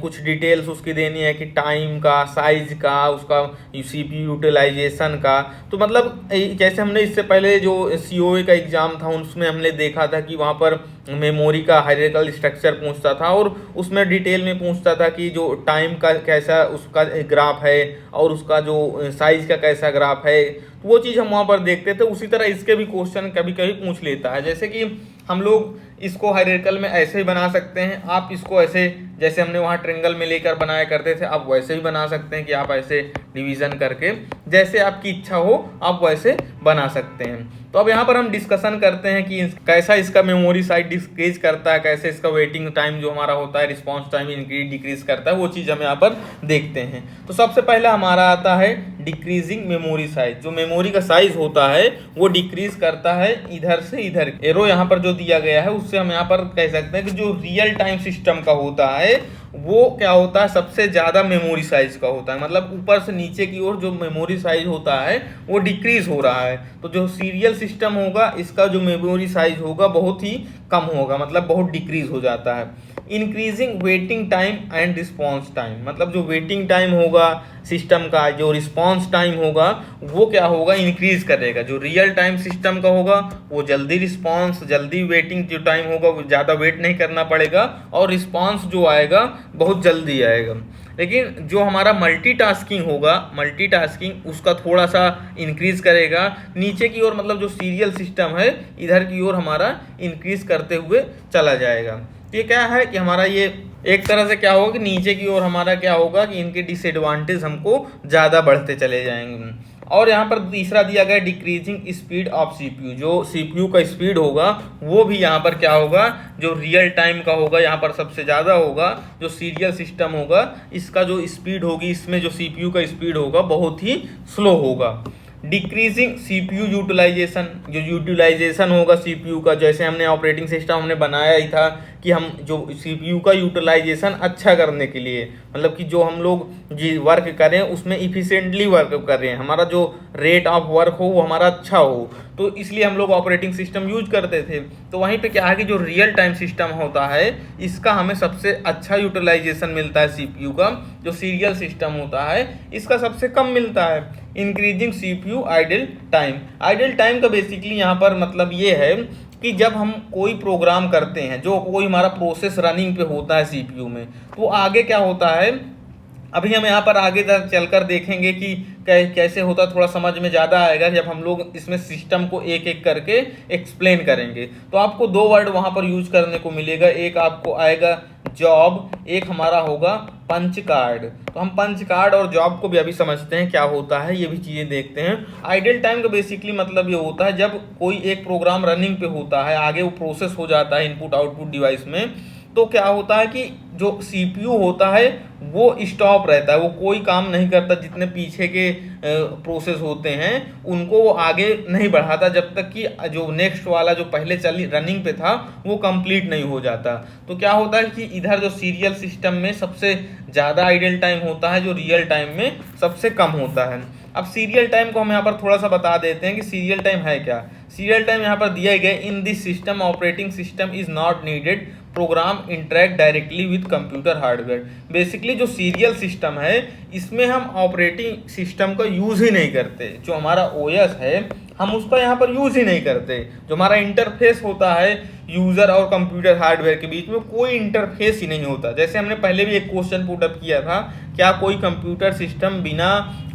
कुछ डिटेल्स उसकी देनी है कि टाइम का, साइज का, उसका सीपीयू यूटिलाइजेशन का। तो मतलब जैसे हमने इससे पहले जो सीओए का एग्ज़ाम था उसमें हमने देखा था कि वहाँ पर मेमोरी का हायरार्किकल स्ट्रक्चर पूछता था और उसमें डिटेल में पूछता था कि जो टाइम का कैसा उसका ग्राफ है और उसका जो साइज का कैसा ग्राफ है, तो वो चीज़ हम वहाँ पर देखते थे। उसी तरह इसके भी क्वेश्चन कभी कभी पूछ लेता है, जैसे कि हम लोग इसको हायरार्किकल में ऐसे ही बना सकते हैं, आप इसको ऐसे जैसे हमने वहाँ ट्रायंगल में लेकर बनाया करते थे आप वैसे ही बना सकते हैं कि आप ऐसे डिवीज़न करके जैसे आपकी इच्छा हो आप वैसे बना सकते हैं। तो अब यहाँ पर हम डिस्कशन करते हैं कि कैसा इसका मेमोरी साइज डिक्रीज करता है, कैसे इसका वेटिंग टाइम जो हमारा होता है रिस्पॉन्स टाइम इंक्रीज डिक्रीज करता है, वो चीज़ हम यहाँ पर देखते हैं। तो सबसे पहला हमारा आता है डिक्रीजिंग मेमोरी साइज। जो मेमोरी का साइज होता है वो डिक्रीज करता है इधर से इधर, एरो यहाँ पर जो दिया गया है उससे हम यहाँ पर कह सकते हैं कि जो रियल टाइम सिस्टम का होता है वो क्या होता है सबसे ज़्यादा मेमोरी साइज का होता है, मतलब ऊपर से नीचे की ओर जो मेमोरी साइज होता है वो डिक्रीज हो रहा है। तो जो सीरियल सिस्टम होगा इसका जो मेमोरी साइज होगा बहुत ही कम होगा, मतलब बहुत डिक्रीज हो जाता है। Increasing waiting time and response time, मतलब जो वेटिंग टाइम होगा सिस्टम का, जो रिस्पॉन्स टाइम होगा वो क्या होगा, इंक्रीज करेगा। जो रियल टाइम सिस्टम का होगा वो जल्दी रिस्पॉन्स, जल्दी वेटिंग जो टाइम होगा वो ज़्यादा वेट नहीं करना पड़ेगा और रिस्पॉन्स जो आएगा बहुत जल्दी आएगा। लेकिन जो हमारा मल्टीटास्किंग होगा, मल्टीटास्किंग उसका थोड़ा सा इंक्रीज करेगा नीचे की ओर, मतलब जो सीरियल सिस्टम है इधर की ओर हमारा इंक्रीज करते हुए चला जाएगा। ये क्या है कि हमारा ये एक तरह से क्या होगा कि नीचे की ओर हमारा क्या होगा कि इनके डिसएडवांटेज हमको ज़्यादा बढ़ते चले जाएंगे। और यहाँ पर तीसरा दिया गया डिक्रीजिंग स्पीड ऑफ सीपीयू, जो सीपीयू का स्पीड होगा वो भी यहाँ पर क्या होगा, जो रियल टाइम का होगा यहाँ पर सबसे ज़्यादा होगा। जो सीरियल सिस्टम होगा इसका जो स्पीड होगी, इसमें जो सीपीयू का स्पीड होगा बहुत ही स्लो होगा। डिक्रीजिंग सीपीयू यूटिलाइजेशन, जो यूटिलाइजेशन होगा सीपीयू का, जैसे हमने ऑपरेटिंग सिस्टम हमने बनाया ही था कि हम जो सीपीयू का यूटिलाइजेशन अच्छा करने के लिए, मतलब कि जो हम लोग जी वर्क करें उसमें इफ़िशिएंटली वर्क कर रहे हैं, हमारा जो रेट ऑफ वर्क हो वो हमारा अच्छा हो, तो इसलिए हम लोग ऑपरेटिंग सिस्टम यूज करते थे। तो वहीं पे क्या है कि जो रियल टाइम सिस्टम होता है इसका हमें सबसे अच्छा यूटिलाइजेशन मिलता है सीपीयू का। जो सीरियल सिस्टम होता है इसका सबसे कम मिलता है। Increasing CPU idle time, idle time का बेसिकली यहाँ पर मतलब ये है कि जब हम कोई प्रोग्राम करते हैं, जो कोई हमारा प्रोसेस रनिंग पे होता है सीपीयू में, तो आगे क्या होता है, अभी हम यहाँ पर आगे चलकर देखेंगे कि कैसे होता, थोड़ा समझ में ज़्यादा आएगा जब हम लोग इसमें सिस्टम को एक एक करके एक्सप्लेन करेंगे। तो आपको 2 वर्ड वहाँ पर यूज करने को मिलेगा, एक आपको आएगा जॉब, एक हमारा होगा पंच कार्ड। तो हम पंच कार्ड और जॉब को भी अभी समझते हैं क्या होता है, ये भी चीज़ें देखते हैं। आइडल टाइम का बेसिकली मतलब ये होता है जब कोई एक प्रोग्राम रनिंग पे होता है, आगे वो प्रोसेस हो जाता है इनपुट आउटपुट डिवाइस में, तो क्या होता है कि जो CPU होता है वो स्टॉप रहता है, वो कोई काम नहीं करता, जितने पीछे के प्रोसेस होते हैं उनको वो आगे नहीं बढ़ाता जब तक कि जो नेक्स्ट वाला जो पहले चली रनिंग पे था वो कंप्लीट नहीं हो जाता। तो क्या होता है कि इधर जो सीरियल सिस्टम में सबसे ज़्यादा आइडल टाइम होता है, जो रियल टाइम में सबसे कम होता है। अब सीरियल टाइम को हम यहाँ पर थोड़ा सा बता देते हैं कि सीरियल टाइम है क्या। सीरियल टाइम यहाँ पर दिया गया, in this system operating system is not needed program interact directly with computer hardware. Basically जो सीरियल सिस्टम है इसमें हम ऑपरेटिंग सिस्टम का यूज़ ही नहीं करते, जो हमारा ओएस है हम उसका यहाँ पर यूज़ ही नहीं करते। जो हमारा इंटरफेस होता है यूज़र और कंप्यूटर हार्डवेयर के बीच में कोई इंटरफेस ही नहीं होता। जैसे हमने पहले भी एक क्वेश्चन पुट अप किया था, क्या कोई कंप्यूटर सिस्टम बिना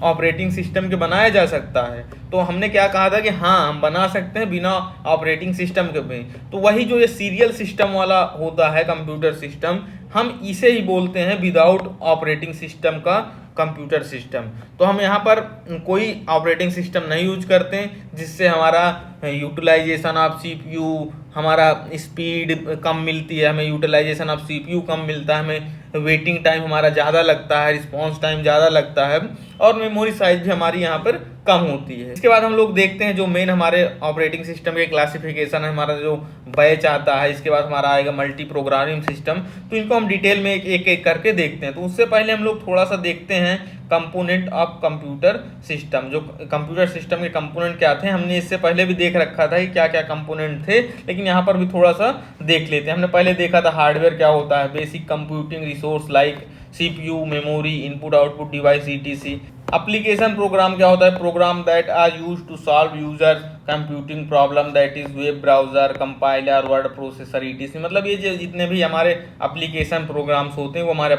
ऑपरेटिंग सिस्टम के बनाया जा सकता है, तो हमने क्या कहा था कि हाँ हम बना सकते हैं बिना ऑपरेटिंग सिस्टम के भी। तो वही जो ये सीरियल सिस्टम वाला होता है कंप्यूटर सिस्टम, हम इसे ही बोलते हैं विदाउट ऑपरेटिंग सिस्टम का कंप्यूटर सिस्टम। तो हम यहाँ पर कोई ऑपरेटिंग सिस्टम नहीं यूज करते जिससे हमारा यूटिलाइजेशन ऑफ CPU, हमारा स्पीड कम मिलती है, हमें यूटिलाइजेशन ऑफ CPU कम मिलता है, हमें वेटिंग टाइम हमारा ज़्यादा लगता है, रिस्पॉन्स टाइम ज़्यादा लगता है और मेमोरी साइज भी हमारी यहाँ पर कम होती है। इसके बाद हम लोग देखते हैं जो मेन हमारे ऑपरेटिंग सिस्टम के क्लासिफिकेशन है, हमारा जो बैच आता है, इसके बाद हमारा आएगा मल्टी प्रोग्रामिंग सिस्टम। तो इनको हम डिटेल में एक एक करके देखते हैं। तो उससे पहले हम लोग थोड़ा सा देखते हैं कंपोनेंट ऑफ कंप्यूटर सिस्टम। जो कंप्यूटर सिस्टम के कंपोनेंट क्या थे, हमने इससे पहले भी देख रखा था कि क्या क्या कंपोनेंट थे, लेकिन यहाँ पर भी थोड़ा सा देख लेते हैं। हमने पहले देखा था हार्डवेयर क्या होता है, basic computing resource like CPU, memory, input output device ETC। Application program क्या होता है, program that are use to solve user computing problem, that is web browser, compiler, word processor ETC। मतलब ये जो जितने भी हमारे एप्लीकेशन प्रोग्राम्स होते हैं वो हमारे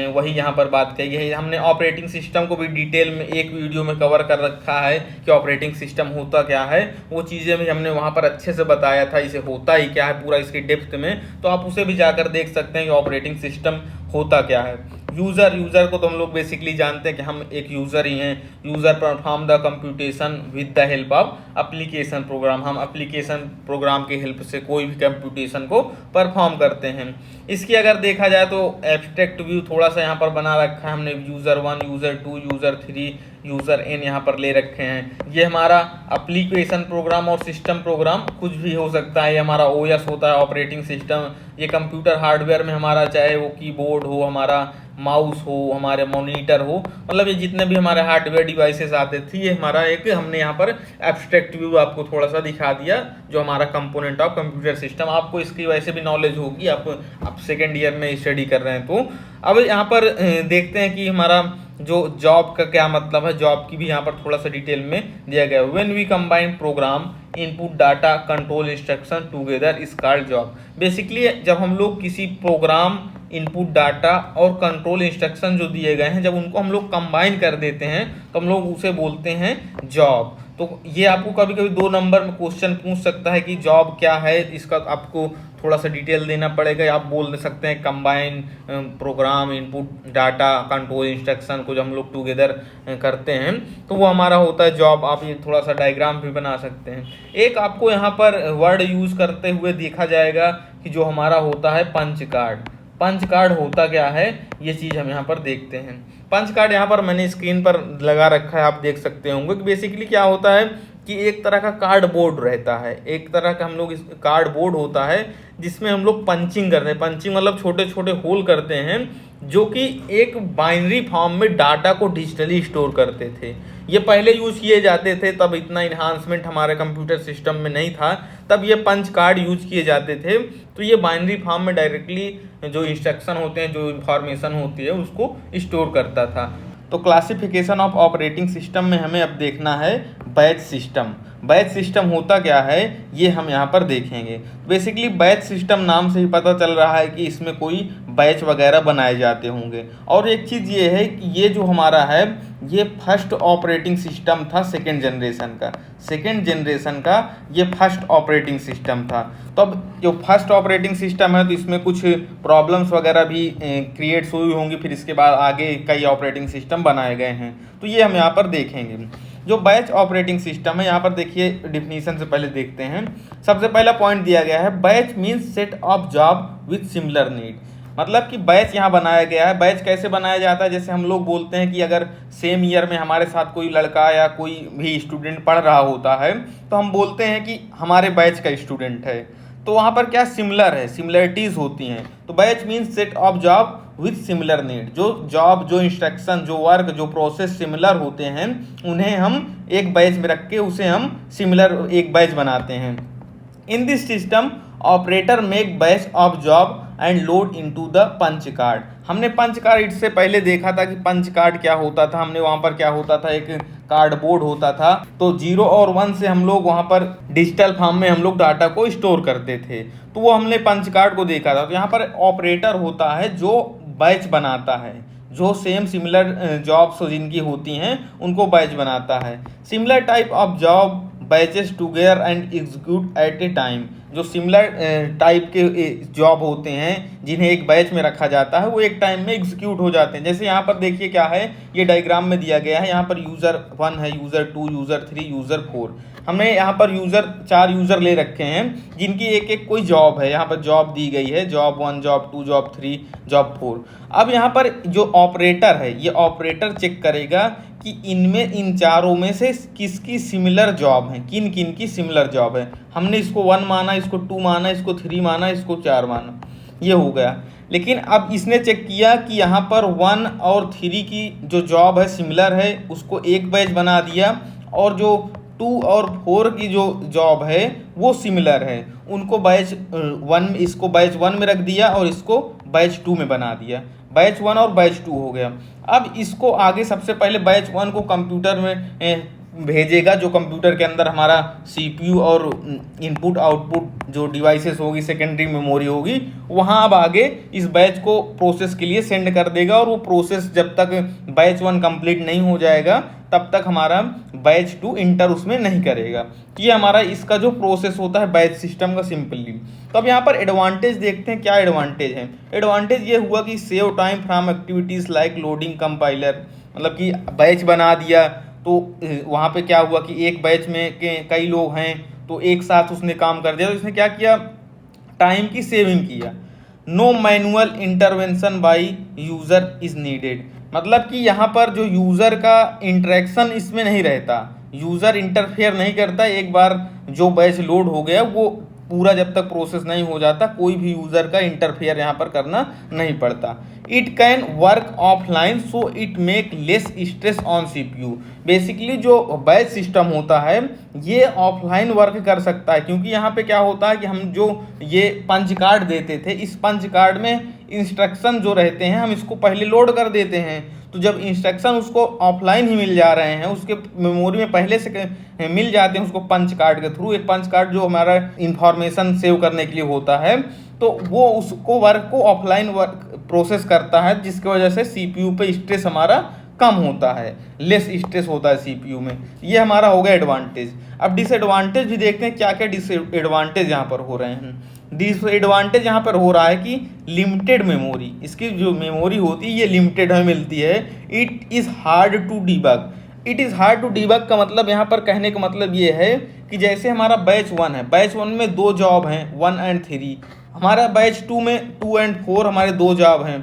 वही यहाँ पर बात कही है। हमने ऑपरेटिंग सिस्टम को भी डिटेल में एक वीडियो में कवर कर रखा है कि ऑपरेटिंग सिस्टम होता क्या है, वो चीज़ें भी हमने वहाँ पर अच्छे से बताया था, इसे होता ही क्या है पूरा इसकी डेप्थ में। तो आप उसे भी जाकर देख सकते हैं कि ऑपरेटिंग सिस्टम होता क्या है। यूज़र को तो हम लोग बेसिकली जानते हैं कि हम एक यूज़र ही हैं। User perform the computation with the help of application program. हम एप्लीकेशन प्रोग्राम की हेल्प से कोई भी कंप्यूटेशन को परफॉर्म करते हैं। इसकी अगर देखा जाए तो एब्स्ट्रैक्ट व्यू थोड़ा सा यहाँ पर बना रखा है हमने, user 1, user 2, user 3, user N यहाँ पर ले रखे हैं। ये हमारा एप्लीकेशन प्रोग्राम और सिस्टम प्रोग्राम कुछ भी हो सकता है। ये हमारा OS होता है ऑपरेटिंग सिस्टम। ये कंप्यूटर हार्डवेयर में हमारा चाहे वो कीबोर्ड हो, हमारा माउस हो, हमारे मॉनिटर हो, मतलब ये जितने भी हमारे हार्डवेयर डिवाइसेस आते थे, ये हमारा एक हमने यहाँ पर एब्स्ट्रैक्ट व्यू आपको थोड़ा सा दिखा दिया जो हमारा कंपोनेंट ऑफ कंप्यूटर सिस्टम। आपको इसकी वैसे भी नॉलेज होगी, आप सेकेंड ईयर में स्टडी कर रहे हैं। तो अब यहाँ पर देखते हैं कि हमारा जो जॉब का क्या मतलब है, जॉब की भी यहाँ पर थोड़ा सा डिटेल में दिया गया है। When we combine program input data control instruction together is called job. Basically जब हम लोग किसी प्रोग्राम इनपुट डाटा और कंट्रोल इंस्ट्रक्शन जो दिए गए हैं, जब उनको हम लोग कंबाइन कर देते हैं तो हम लोग उसे बोलते हैं जॉब। तो ये आपको कभी कभी 2 नंबर में क्वेश्चन पूछ सकता है कि जॉब क्या है, इसका आपको थोड़ा सा डिटेल देना पड़ेगा। आप बोल सकते हैं combine program input data control instruction को जब हम लोग टुगेदर करते हैं तो वो हमारा होता है जॉब। आप ये थोड़ा सा डायग्राम भी बना सकते हैं। एक आपको यहाँ पर वर्ड यूज़ करते हुए देखा जाएगा कि जो हमारा होता है पंच कार्ड। पंच कार्ड होता क्या है, ये चीज़ हम यहाँ पर देखते हैं। पंच कार्ड यहाँ पर मैंने स्क्रीन पर लगा रखा है, आप देख सकते होंगे कि बेसिकली क्या होता है कि एक तरह का कार्ड बोर्ड रहता है, एक तरह का हम लोग इस कार्ड बोर्ड होता है जिसमें हम लोग पंचिंग करते हैं। पंचिंग मतलब छोटे छोटे होल करते हैं जो कि एक बाइनरी फॉर्म में डाटा को डिजिटली स्टोर करते थे। ये पहले यूज़ किए जाते थे, तब इतना इन्हांसमेंट हमारे कंप्यूटर सिस्टम में नहीं था, तब ये पंच कार्ड यूज किए जाते थे। तो ये बाइनरी फॉर्म में डायरेक्टली जो इंस्ट्रक्शन होते हैं, जो इंफॉर्मेशन होती है, उसको स्टोर करता था। तो क्लासिफिकेशन ऑफ ऑपरेटिंग सिस्टम में हमें अब देखना है बैच सिस्टम। बैच सिस्टम होता क्या है ये हम यहाँ पर देखेंगे। बेसिकली बैच सिस्टम नाम से ही पता चल रहा है कि इसमें कोई बैच वगैरह बनाए जाते होंगे। और एक चीज़ ये है कि ये जो हमारा है ये फर्स्ट ऑपरेटिंग सिस्टम था सेकेंड जनरेशन का ये फर्स्ट ऑपरेटिंग सिस्टम था। तो अब जो फर्स्ट ऑपरेटिंग सिस्टम है तो इसमें कुछ प्रॉब्लम्स वगैरह भी क्रिएट्स हुई होंगी, फिर इसके बाद आगे कई ऑपरेटिंग सिस्टम बनाए गए हैं। तो ये हम यहाँ पर देखेंगे। जो बैच ऑपरेटिंग सिस्टम है, यहाँ पर देखिए डिफिनीशन से पहले देखते हैं। सबसे पहला पॉइंट दिया गया है batch means set of job with similar need. मतलब कि बैच यहाँ बनाया गया है। बैच कैसे बनाया जाता है, जैसे हम लोग बोलते हैं कि अगर सेम ईयर में हमारे साथ कोई लड़का या कोई भी स्टूडेंट पढ़ रहा होता है तो हम बोलते हैं कि हमारे बैच का स्टूडेंट है। तो वहाँ पर क्या सिमिलर है, सिमिलरिटीज़ होती हैं। तो batch means set of job with similar need, जो जॉब, जो इंस्ट्रक्शन, जो वर्क, जो प्रोसेस सिमिलर होते हैं उन्हें हम एक बैच में रख के उसे हम सिमिलर एक बैच बनाते हैं। In this system operator make batch of job and load into the punch card. हमने पंच कार्ड इससे पहले देखा था कि पंच कार्ड क्या होता था। हमने वहाँ पर क्या होता था, एक कार्डबोर्ड होता था। तो 0 और 1 से हम लोग वहाँ पर डिजिटल फॉर्म में हम लोग डाटा को स्टोर करते थे। तो वो हमने पंच कार्ड को देखा था। तो यहाँ पर ऑपरेटर होता है जो बैच बनाता है, जो सेम सिमिलर जॉब्स जिनकी होती हैं उनको बैच बनाता है। Similar type of job batches together and execute at a time. जो सिमिलर टाइप के जॉब होते हैं जिन्हें एक बैच में रखा जाता है वो एक टाइम में एग्जीक्यूट हो जाते हैं। जैसे यहाँ पर देखिए क्या है, ये डायग्राम में दिया गया है। यहाँ पर यूज़र 1 है, यूज़र 2, यूज़र 3, यूज़र 4। हमने यहाँ पर चार यूज़र ले रखे हैं जिनकी एक एक कोई जॉब है। यहाँ पर जॉब दी गई है, जॉब 1, जॉब 2, जॉब 3, जॉब 4। अब यहाँ पर जो ऑपरेटर है, ये ऑपरेटर चेक करेगा कि इनमें, इन चारों में से किसकी सिमिलर जॉब है, किन किन की सिमिलर जॉब है। हमने इसको 1 माना, इसको 2 माना, इसको 3 माना, इसको 4 माना, ये हो गया। लेकिन अब इसने चेक किया कि यहाँ पर 1 और 3 की जो जॉब है सिमिलर है, उसको एक बैच बना दिया, और जो 2 और 4 की जो जॉब है वो सिमिलर है, उनको बैच 1, इसको बैच 1 में रख दिया और इसको बैच 2 में बना दिया। बैच 1 और बैच 2 हो गया। अब इसको आगे सबसे पहले बैच 1 को कंप्यूटर में भेजेगा, जो कंप्यूटर के अंदर हमारा CPU और इनपुट आउटपुट जो डिवाइसेस होगी, सेकेंडरी मेमोरी होगी, वहाँ अब आगे इस बैच को प्रोसेस के लिए सेंड कर देगा। और वो प्रोसेस जब तक बैच 1 कंप्लीट नहीं हो जाएगा तब तक हमारा बैच 2 इंटर उसमें नहीं करेगा। ये हमारा इसका जो प्रोसेस होता है बैच सिस्टम का सिंपली। तो अब यहाँ पर एडवांटेज देखते हैं, क्या एडवांटेज है। एडवांटेज ये हुआ कि save time from activities like loading compiler. मतलब कि बैच बना दिया तो वहाँ पे क्या हुआ कि एक बैच में कई लोग हैं तो एक साथ उसने काम कर दिया। तो इसने क्या किया, टाइम की सेविंग किया। No manual intervention by user is needed. मतलब कि यहाँ पर जो यूज़र का इंटरेक्शन इसमें नहीं रहता, यूज़र इंटरफेयर नहीं करता। एक बार जो बैच लोड हो गया वो पूरा जब तक प्रोसेस नहीं हो जाता कोई भी यूज़र का इंटरफेयर यहाँ पर करना नहीं पड़ता। It can work offline so it make less stress on CPU। Basically जो बैच सिस्टम होता है ये ऑफलाइन वर्क कर सकता है, क्योंकि यहाँ पे क्या होता है कि हम जो ये पंच कार्ड देते थे, इस पंच कार्ड में इंस्ट्रक्शन जो रहते हैं हम इसको पहले लोड कर देते हैं। तो जब इंस्ट्रक्शन उसको ऑफलाइन ही मिल जा रहे हैं, उसके मेमोरी में पहले से मिल जाते हैं उसको पंच कार्ड के थ्रू। एक पंच कार्ड जो हमारा इंफॉर्मेशन सेव करने के लिए होता है, तो वो उसको वर्क को ऑफलाइन वर्क प्रोसेस करता है, जिसकी वजह से CPU पे स्ट्रेस हमारा कम होता है, लेस स्ट्रेस होता है CPU में। ये हमारा हो गया एडवांटेज। अब डिसएडवांटेज भी देखते हैं क्या क्या डिसएडवांटेज यहाँ पर हो रहे हैं। डिसएडवांटेज यहाँ पर हो रहा है कि लिमिटेड मेमोरी, इसकी जो मेमोरी होती है ये लिमिटेड हमें मिलती है। It is hard to debug. It is hard to debug का मतलब यहाँ पर कहने का मतलब ये है कि जैसे हमारा बैच 1 है, बैच 1 में 2 जॉब हैं 1 और 3। हमारा बैच 2 में 2 और 4 हमारे 2 जॉब हैं।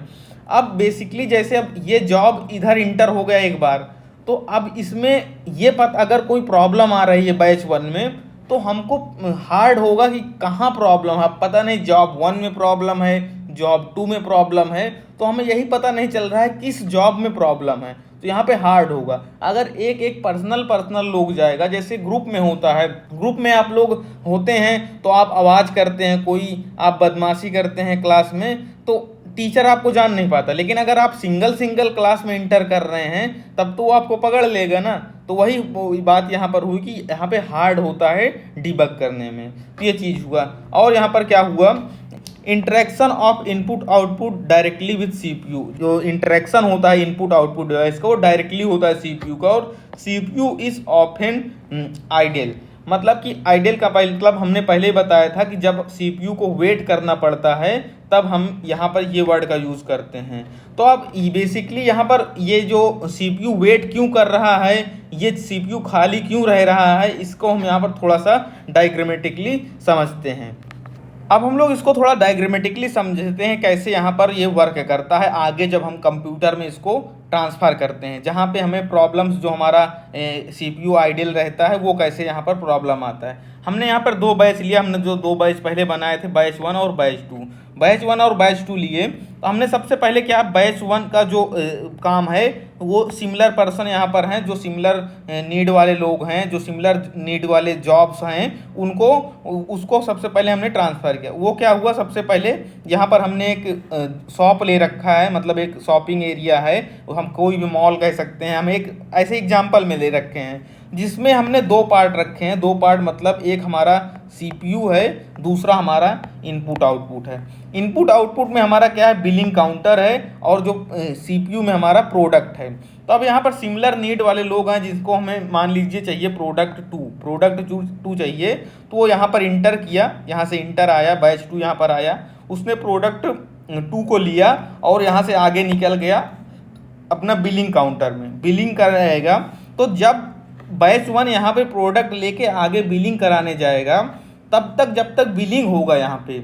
अब बेसिकली जैसे अब ये जॉब इधर इंटर हो गया एक बार, तो अब इसमें ये पता अगर कोई प्रॉब्लम आ रही है बैच 1 में तो हमको हार्ड होगा कि कहाँ प्रॉब्लम है। पता नहीं जॉब 1 में प्रॉब्लम है, जॉब 2 में प्रॉब्लम है, तो हमें यही पता नहीं चल रहा है किस जॉब में प्रॉब्लम है। तो यहाँ पे हार्ड होगा। अगर एक एक पर्सनल लोग जाएगा, जैसे ग्रुप में होता है, ग्रुप में आप लोग होते हैं तो आप आवाज़ करते हैं, कोई आप बदमाशी करते हैं क्लास में, तो टीचर आपको जान नहीं पाता। लेकिन अगर आप सिंगल क्लास में इंटर कर रहे हैं तब तो वो आपको पकड़ लेगा ना। तो वही बात यहाँ पर हुई कि यहाँ पे हार्ड होता है डिबग करने में। तो ये चीज़ हुआ। और यहाँ पर क्या हुआ, interaction of input output directly with CPU। जो इंटरेक्शन होता है इनपुट आउटपुट डिवाइस का वो डायरेक्टली होता है CPU का। और CPU इज़ ऑफन आइडियल। मतलब कि आइडियल का मतलब हमने पहले ही बताया था कि जब CPU को वेट करना पड़ता है तब हम यहाँ पर ये वर्ड का यूज़ करते हैं। तो अब बेसिकली यहाँ पर ये जो CPU वेट क्यों कर रहा है, ये CPU खाली क्यों रह रहा है, इसको हम यहाँ पर थोड़ा सा डायग्रामेटिकली समझते हैं। अब हम लोग इसको थोड़ा डायग्रामेटिकली समझते हैं कैसे यहाँ पर ये वर्क करता है आगे जब हम कंप्यूटर में इसको ट्रांसफ़र करते हैं, जहाँ पे हमें प्रॉब्लम्स जो हमारा सीपीयू आइडियल रहता है वो कैसे यहाँ पर प्रॉब्लम आता है। हमने यहाँ पर दो बैच लिया, हमने जो दो बैच पहले बनाए थे, बैच 1 और बैच 2। बैच 1 और बैच 2 लिए तो हमने सबसे पहले क्या, बैच 1 का जो काम है वो सिमिलर पर्सन यहाँ पर हैं, जो सिमिलर नीड वाले लोग हैं, जो सिमिलर नीड वाले जॉब्स हैं, उनको उसको सबसे पहले हमने ट्रांसफ़र किया। वो क्या हुआ, सबसे पहले यहाँ पर हमने एक शॉप ले रखा है, मतलब एक शॉपिंग एरिया है, हम कोई भी मॉल कह सकते हैं, हम एक ऐसे एग्जाम्पल में ले रखे हैं जिसमें हमने दो पार्ट रखे हैं। दो पार्ट मतलब एक हमारा सीपीयू है, दूसरा हमारा इनपुट आउटपुट है। इनपुट आउटपुट में हमारा क्या है, बिलिंग काउंटर है, और जो सीपीयू में हमारा प्रोडक्ट है। तो अब यहाँ पर सिमिलर नीड वाले लोग हैं जिसको हमें मान लीजिए चाहिए प्रोडक्ट टू चाहिए, तो वो यहाँ पर इंटर किया, यहाँ से इंटर आया, बैच 2 यहाँ पर आया, उसने प्रोडक्ट 2 को लिया और यहाँ से आगे निकल गया अपना बिलिंग काउंटर में, बिलिंग कर रहेगा। तो जब बैच 1 यहाँ पे प्रोडक्ट लेके आगे बिलिंग कराने जाएगा, तब तक जब तक बिलिंग होगा यहाँ पे,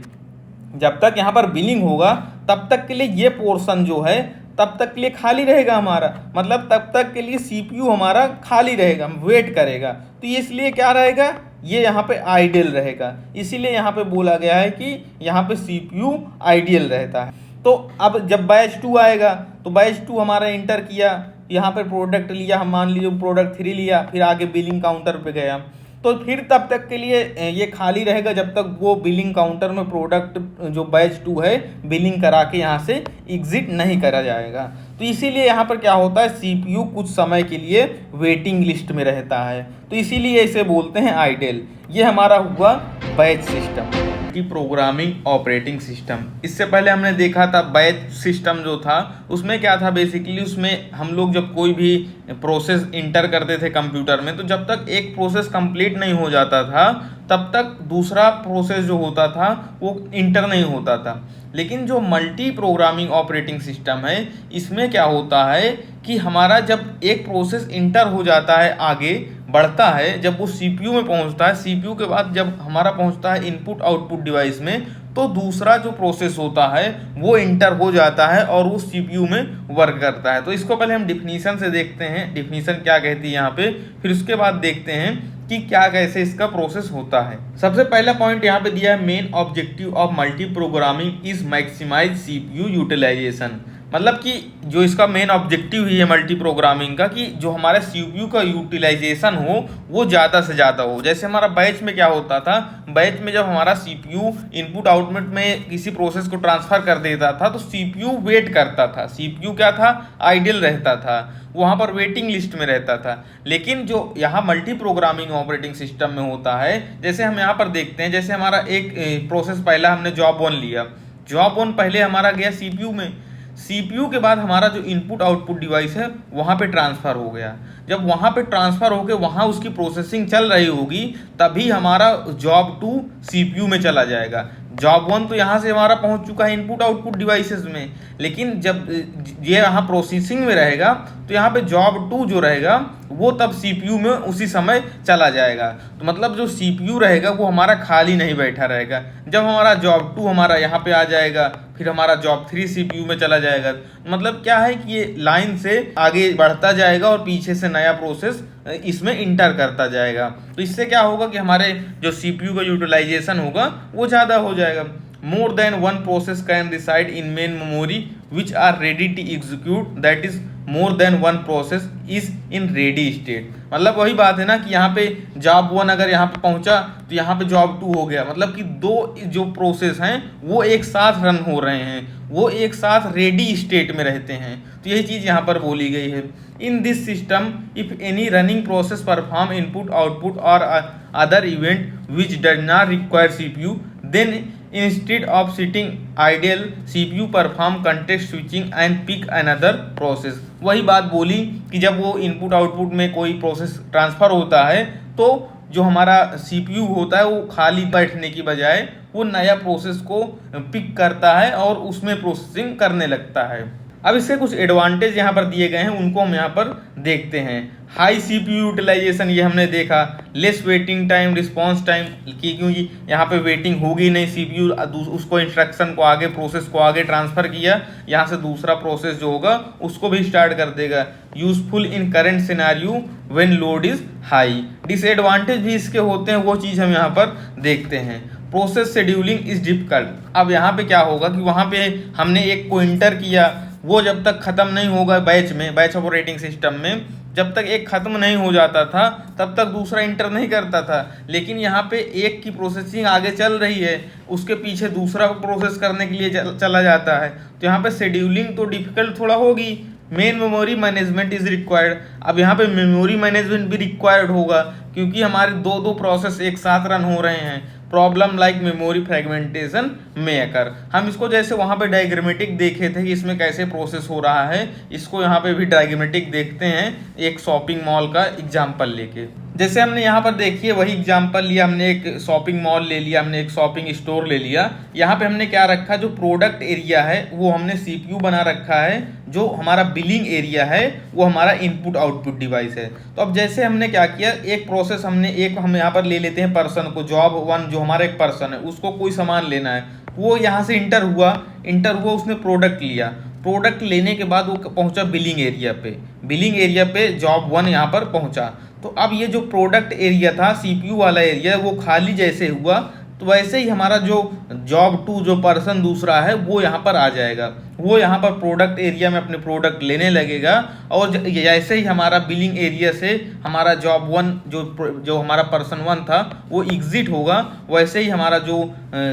जब तक यहाँ पर बिलिंग होगा तब तक के लिए ये पोर्शन जो है तब तक के लिए खाली रहेगा हमारा, मतलब तब तक के लिए सीपीयू हमारा खाली रहेगा, वेट करेगा। तो ये इसलिए क्या रहेगा, ये यहाँ पे आइडियल रहेगा, इसीलिए यहाँ पे बोला गया है कि यहाँ पे सीपीयू आइडियल रहता है। तो अब जब बैच 2 आएगा तो बैच 2 हमारा इंटर किया, यहाँ पर प्रोडक्ट लिया, हम मान लीजिए प्रोडक्ट 3 लिया, फिर आगे बिलिंग काउंटर पे गया, तो फिर तब तक के लिए ये खाली रहेगा जब तक वो बिलिंग काउंटर में प्रोडक्ट जो बैच 2 है बिलिंग करा के यहाँ से एग्जिट नहीं करा जाएगा। तो इसीलिए यहाँ पर क्या होता है, सीपीयू कुछ समय के लिए वेटिंग लिस्ट में रहता है, तो इसीलिए इसे बोलते हैं आइडल। ये हमारा हुआ बैच सिस्टम की प्रोग्रामिंग ऑपरेटिंग सिस्टम। इससे पहले हमने देखा था बैच सिस्टम जो था उसमें क्या था, बेसिकली उसमें हम लोग जब कोई भी प्रोसेस इंटर करते थे कंप्यूटर में, तो जब तक एक प्रोसेस कंप्लीट नहीं हो जाता था तब तक दूसरा प्रोसेस जो होता था वो इंटर नहीं होता था। लेकिन जो मल्टी प्रोग्रामिंग ऑपरेटिंग सिस्टम है, इसमें क्या होता है कि हमारा जब एक प्रोसेस इंटर हो जाता है, आगे बढ़ता है, जब वो सीपीयू में पहुंचता है, सीपीयू के बाद जब हमारा पहुंचता है इनपुट आउटपुट डिवाइस में, तो दूसरा जो प्रोसेस होता है वो इंटर हो जाता है और वो सीपीयू में वर्क करता है। तो इसको पहले हम डिफिनीशन से देखते हैं, डिफिनीशन क्या कहती है यहाँ पे, फिर उसके बाद देखते हैं कि क्या कैसे इसका प्रोसेस होता है। सबसे पहला पॉइंट यहाँ पे दिया है, main objective of multi programming is maximize CPU utilization. मतलब कि जो इसका मेन ऑब्जेक्टिव ही है मल्टी प्रोग्रामिंग का, कि जो हमारा सीपीयू का यूटिलाइजेशन हो वो ज़्यादा से ज़्यादा हो। जैसे हमारा बैच में क्या होता था, बैच में जब हमारा सीपीयू इनपुट आउटपुट में किसी प्रोसेस को ट्रांसफ़र कर देता था तो सीपीयू वेट करता था, सीपीयू क्या था, आइडियल रहता था, वहाँ पर वेटिंग लिस्ट में रहता था। लेकिन जो यहाँ मल्टी प्रोग्रामिंग ऑपरेटिंग सिस्टम में होता है, जैसे हम यहाँ पर देखते हैं, जैसे हमारा एक प्रोसेस पहला हमने जॉब 1 लिया, जॉब 1 पहले हमारा गया सीपीयू में, सीपीयू के बाद हमारा जो इनपुट आउटपुट डिवाइस है वहाँ पे ट्रांसफ़र हो गया। जब वहाँ पे ट्रांसफ़र होकर वहाँ उसकी प्रोसेसिंग चल रही होगी तभी हमारा जॉब 2 सीपीयू में चला जाएगा। जॉब 1 तो यहाँ से हमारा पहुँच चुका है इनपुट आउटपुट डिवाइसेस में, लेकिन जब ये यहाँ प्रोसेसिंग में रहेगा तो यहाँ पे जॉब 2 जो रहेगा वो तब सीपीयू में उसी समय चला जाएगा। तो मतलब जो सीपीयू रहेगा वो हमारा खाली नहीं बैठा रहेगा। जब हमारा जॉब 2 हमारा यहाँ पे आ जाएगा, फिर हमारा जॉब 3 सीपीयू में चला जाएगा। मतलब क्या है कि ये लाइन से आगे बढ़ता जाएगा और पीछे से नया प्रोसेस इसमें इंटर करता जाएगा। तो इससे क्या होगा कि हमारे जो सीपीयू का यूटिलाइजेशन होगा वो ज़्यादा हो जाएगा। More than one process can reside in main memory which are ready to execute, that is more than one process is in ready state. मतलब वही बात है ना कि यहाँ पे जॉब 1 अगर यहाँ पे पहुँचा तो यहाँ पे जॉब 2 हो गया, मतलब कि दो जो प्रोसेस हैं वो एक साथ रन हो रहे हैं, वो एक साथ रेडी स्टेट में रहते हैं। तो यही चीज़ यहाँ पर बोली गई है। In this system if any running process perform input output और other event which does not require CPU, then instead of sitting idle CPU perform context switching and pick another process। वही बात बोली कि जब वो इनपुट आउटपुट में कोई प्रोसेस ट्रांसफ़र होता है तो जो हमारा CPU होता है वो खाली बैठने की बजाय वो नया प्रोसेस को पिक करता है और उसमें प्रोसेसिंग करने लगता है। अब इसके कुछ एडवांटेज यहाँ पर दिए गए हैं, उनको हम यहाँ पर देखते हैं। हाई सीपीयू यूटिलाइजेशन, ये हमने देखा। Less waiting time, response time, क्योंकि यहाँ पे वेटिंग होगी नहीं, सीपीयू उसको इंस्ट्रक्शन को आगे, प्रोसेस को आगे ट्रांसफर किया, यहाँ से दूसरा प्रोसेस जो होगा उसको भी स्टार्ट कर देगा। Useful in current scenario when load is high. Disadvantage भी इसके होते हैं, वो चीज़ हम यहाँ पर देखते हैं। Process scheduling is difficult. अब यहाँ पे क्या होगा कि वहाँ पे हमने एक को इंटर किया, वो जब तक ख़त्म नहीं होगा बैच ऑपरेटिंग सिस्टम में जब तक एक ख़त्म नहीं हो जाता था तब तक दूसरा इंटर नहीं करता था। लेकिन यहाँ पे एक की प्रोसेसिंग आगे चल रही है, उसके पीछे दूसरा प्रोसेस करने के लिए चला जाता है, तो यहाँ पे शेड्यूलिंग तो डिफिकल्ट थोड़ा होगी। Main memory management is required. अब यहाँ पे मेमोरी मैनेजमेंट भी रिक्वायर्ड होगा, क्योंकि हमारे दो प्रोसेस एक साथ रन हो रहे हैं। प्रॉब्लम लाइक मेमोरी फ्रेगमेंटेशन में अकर। हम इसको जैसे वहाँ पे डायग्रामेटिक देखे थे कि इसमें कैसे प्रोसेस हो रहा है, इसको यहाँ पे भी डायग्रामेटिक देखते हैं एक शॉपिंग मॉल का एग्जाम्पल लेके। जैसे हमने यहाँ पर देखिए वही एग्जाम्पल लिया, हमने एक शॉपिंग मॉल ले लिया, हमने एक शॉपिंग स्टोर ले लिया। यहाँ पे हमने क्या रखा, जो प्रोडक्ट एरिया है वो हमने सीपीयू बना रखा है, जो हमारा बिलिंग एरिया है वो हमारा इनपुट आउटपुट डिवाइस है। तो अब जैसे हमने क्या किया, एक प्रोसेस हम यहाँ पर ले लेते हैं पर्सन को, जॉब 1 जो हमारा एक पर्सन है, उसको कोई सामान लेना है, वो यहाँ से इंटर हुआ, उसने प्रोडक्ट लिया। प्रोडक्ट लेने के बाद वो पहुँचा बिलिंग एरिया पे जॉब 1 यहाँ पर पहुँचा। तो अब ये जो प्रोडक्ट एरिया था, सीपीयू वाला एरिया, वो खाली जैसे हुआ, तो वैसे ही हमारा जो जॉब 2 जो पर्सन दूसरा है वो यहाँ पर आ जाएगा। वो यहाँ पर प्रोडक्ट एरिया में अपने प्रोडक्ट लेने लगेगा, और जैसे ही हमारा बिलिंग एरिया से हमारा जॉब 1 जो हमारा पर्सन 1 था वो एग्जिट होगा, वैसे ही हमारा जो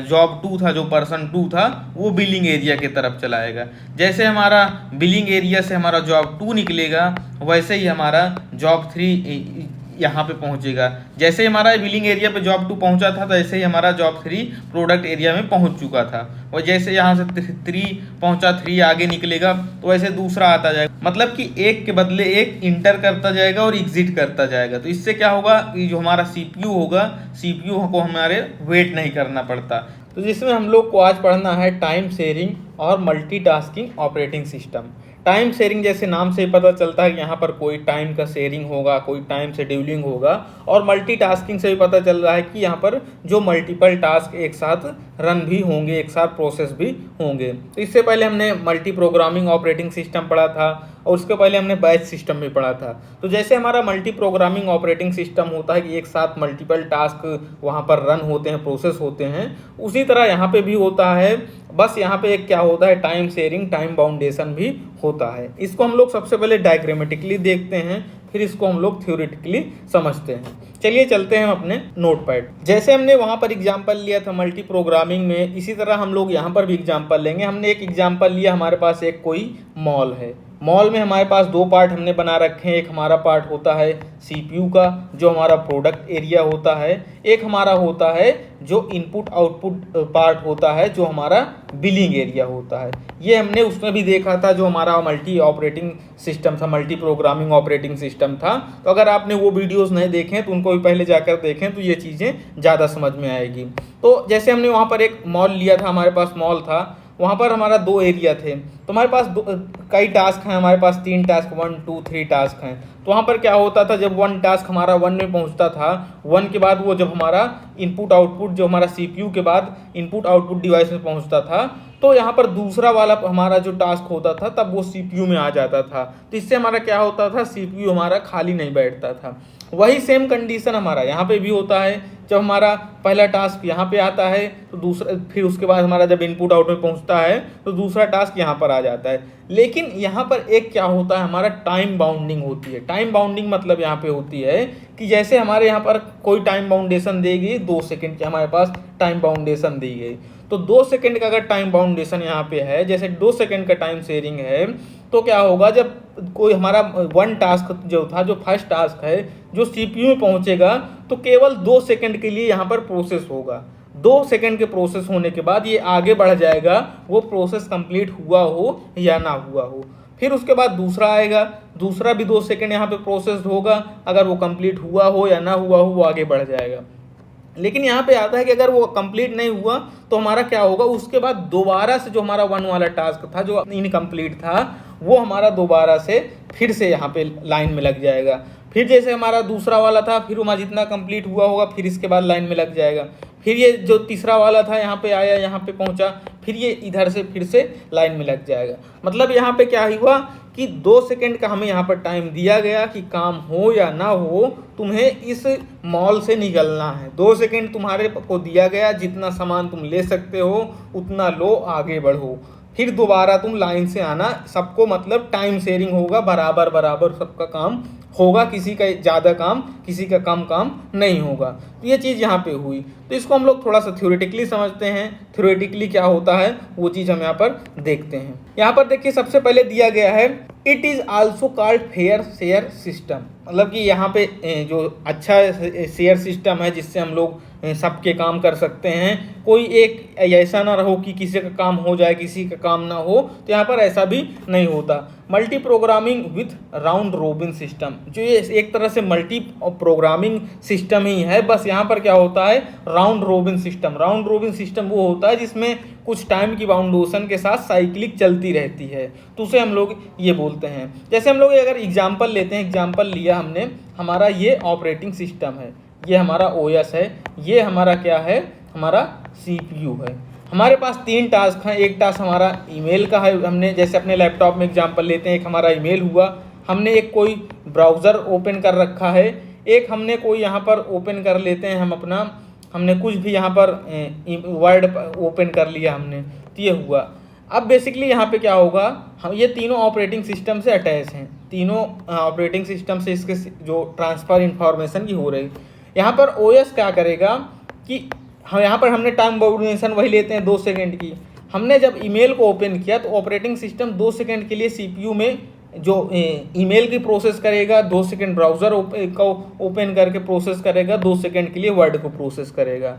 जॉब 2 था, जो पर्सन 2 था, वो बिलिंग एरिया की तरफ चलाएगा। जैसे हमारा बिलिंग एरिया से हमारा जॉब 2 निकलेगा, वैसे ही हमारा जॉब 3 यहाँ पे पहुँचेगा। जैसे ही हमारा बिलिंग एरिया पे जॉब 2 पहुँचा था, तो ऐसे ही हमारा जॉब 3 प्रोडक्ट एरिया में पहुँच चुका था। और जैसे यहाँ से 3 पहुँचा, 3 आगे निकलेगा, तो ऐसे दूसरा आता जाएगा। मतलब कि एक के बदले एक इंटर करता जाएगा और एग्जिट करता जाएगा। तो इससे क्या होगा कि जो हमारा सीपीयू होगा, सीपीयू को हमारे वेट नहीं करना पड़ता। तो जिसमें हम लोग को आज पढ़ना है टाइम शेयरिंग और multitasking operating system. Time sharing जैसे नाम से ही पता चलता है कि यहाँ पर कोई टाइम का शेयरिंग होगा, कोई टाइम शेड्यूलिंग होगा। और मल्टीटास्किंग से भी पता चल रहा है कि यहाँ पर जो मल्टीपल टास्क एक साथ रन भी होंगे, एक साथ प्रोसेस भी होंगे। तो इससे पहले हमने मल्टी प्रोग्रामिंग ऑपरेटिंग सिस्टम पढ़ा था, और उसके पहले हमने बैच सिस्टम भी पढ़ा था। तो जैसे हमारा मल्टी प्रोग्रामिंग ऑपरेटिंग सिस्टम होता है कि एक साथ मल्टीपल टास्क वहाँ पर रन होते हैं, प्रोसेस होते हैं, उसी तरह यहाँ पे भी होता है। बस यहाँ पे एक क्या होता है, टाइम शेयरिंग, टाइम बाउंडेशन भी होता है। इसको हम लोग सबसे पहले डायग्रामेटिकली देखते हैं, फिर इसको हम लोग थ्योरेटिकली समझते हैं। चलिए चलते हैं हम अपने नोटपैड। जैसे हमने वहाँ पर एग्जाम्पल लिया था मल्टी प्रोग्रामिंग में, इसी तरह हम लोग यहाँ पर भी एग्जाम्पल लेंगे। हमने एक एग्जाम्पल लिया, हमारे पास एक कोई मॉल है। मॉल में हमारे पास 2 पार्ट हमने बना रखे हैं। एक हमारा पार्ट होता है सीपीयू का, जो हमारा प्रोडक्ट एरिया होता है। एक हमारा होता है जो इनपुट आउटपुट पार्ट होता है, जो हमारा बिलिंग एरिया होता है। ये हमने उसमें भी देखा था, जो हमारा मल्टी ऑपरेटिंग सिस्टम था, मल्टी प्रोग्रामिंग ऑपरेटिंग सिस्टम था। तो अगर आपने वो वीडियोस नहीं देखे तो उनको भी पहले जाकर देखें, तो ये चीज़ें ज़्यादा समझ में आएगी। तो जैसे हमने वहाँ पर एक मॉल लिया था, हमारे पास मॉल था, वहाँ पर हमारा 2 एरिया थे। तो हमारे पास कई टास्क हैं, हमारे पास 3 टास्क, 1 2 3 टास्क हैं। तो वहाँ पर क्या होता था, जब 1 टास्क हमारा 1 में पहुँचता था, 1 के बाद वो जब हमारा इनपुट आउटपुट, जो हमारा सीपीयू के बाद इनपुट आउटपुट डिवाइस में पहुँचता था, तो यहाँ पर दूसरा वाला हमारा जो टास्क होता था, तब वो सीपीयू में आ जाता था। तो इससे हमारा क्या होता था, सीपीयू हमारा खाली नहीं बैठता था। वही सेम कंडीशन हमारा यहाँ पे भी होता है। जब हमारा पहला टास्क यहाँ पे आता है, तो दूसरा, फिर उसके बाद हमारा जब इनपुट आउट में पहुँचता है, तो दूसरा टास्क यहाँ पर आ जाता है। लेकिन यहाँ पर एक क्या होता है, हमारा टाइम बाउंडिंग होती है। टाइम बाउंडिंग मतलब यहाँ पे होती है कि जैसे हमारे यहाँ पर कोई टाइम बाउंडेशन दी गई, 2 सेकंड की हमारे पास टाइम बाउंडेशन दी गई। तो 2 सेकंड का अगर टाइम बाउंडेशन यहाँ पे है, जैसे 2 सेकंड का टाइम शेयरिंग है, तो क्या होगा, जब कोई हमारा 1 टास्क जो था, जो फर्स्ट टास्क है, जो सीपीयू में पहुँचेगा, तो केवल 2 सेकंड के लिए यहाँ पर प्रोसेस होगा। 2 सेकंड के प्रोसेस होने के बाद ये आगे बढ़ जाएगा, वो प्रोसेस कंप्लीट हुआ हो या ना हुआ हो। फिर उसके बाद दूसरा आएगा, दूसरा भी 2 सेकंड यहाँ पे प्रोसेस होगा, अगर वो कंप्लीट हुआ हो या ना हुआ हो, वो आगे बढ़ जाएगा। लेकिन यहाँ पे आता है कि अगर वो कंप्लीट नहीं हुआ तो हमारा क्या होगा, उसके बाद दोबारा से जो हमारा 1 वाला टास्क था जो इनकम्प्लीट था वो हमारा दोबारा से फिर से यहाँ पे लाइन में लग जाएगा। फिर जैसे हमारा दूसरा वाला था, फिर हमारा जितना कंप्लीट हुआ होगा फिर इसके बाद लाइन में लग जाएगा। फिर ये जो तीसरा वाला था यहाँ पे आया, यहाँ पे पहुँचा, फिर ये इधर से फिर से लाइन में लग जाएगा। मतलब यहाँ पे क्या हुआ कि 2 सेकंड का हमें यहाँ पर टाइम दिया गया कि काम हो या ना हो तुम्हें इस मॉल से निकलना है। 2 सेकंड तुम्हारे को दिया गया, जितना सामान तुम ले सकते हो उतना लो, आगे बढ़ो, फिर दोबारा तुम लाइन से आना। सबको मतलब टाइम शेयरिंग होगा, बराबर बराबर सबका काम होगा, किसी का ज़्यादा काम किसी का कम काम नहीं होगा। तो ये चीज़ यहाँ पे हुई। तो इसको हम लोग थोड़ा सा थ्योरेटिकली समझते हैं, थ्योरेटिकली क्या होता है वो चीज़ हम यहाँ पर देखते हैं। यहाँ पर देखिए सबसे पहले दिया गया है it is also called fair share system. मतलब कि यहाँ पे जो अच्छा शेयर सिस्टम है जिससे हम लोग सबके काम कर सकते हैं, कोई एक ऐसा ना रहो कि किसी का काम हो जाए किसी का काम ना हो, तो यहाँ पर ऐसा भी नहीं होता। Multi programming with round robin system, जो ये एक तरह से मल्टी प्रोग्रामिंग सिस्टम ही है, बस यहाँ पर क्या होता है round robin system. Round robin system वो होता है जिसमें कुछ टाइम की बाउंडेशन के साथ साइक्लिक चलती रहती है, तो उसे हम लोग ये बोलते हैं। जैसे हम लोग अगर एग्जाम्पल लेते हैं, एग्जाम्पल लिया हमने, हमारा ये ऑपरेटिंग सिस्टम है, ये हमारा ओएस है, ये हमारा क्या है हमारा सीपीयू है। हमारे पास 3 टास्क हैं। एक टास्क हमारा ईमेल का है, हमने जैसे अपने लैपटॉप में एग्जांपल लेते हैं, एक हमारा ईमेल हुआ, हमने एक कोई ब्राउज़र ओपन कर रखा है, एक हमने कोई यहाँ पर ओपन कर लेते हैं हम अपना, हमने कुछ भी यहाँ पर वर्ड ओपन कर लिया हमने, तो ये हुआ। अब बेसिकली यहाँ पे क्या होगा, हम ये तीनों ऑपरेटिंग सिस्टम से अटैच हैं, तीनों ऑपरेटिंग सिस्टम से इसके जो ट्रांसफ़र इंफॉर्मेशन की हो रही। यहाँ पर ओएस क्या करेगा कि हम यहाँ पर हमने टाइम बाउंडेशन वही लेते हैं 2 सेकंड की। हमने जब ईमेल को ओपन किया तो ऑपरेटिंग सिस्टम 2 सेकंड के लिए सीपीयू में जो ईमेल की प्रोसेस करेगा, 2 सेकंड ब्राउज़र को ओपन करके प्रोसेस करेगा, 2 सेकंड के लिए वर्ड को प्रोसेस करेगा।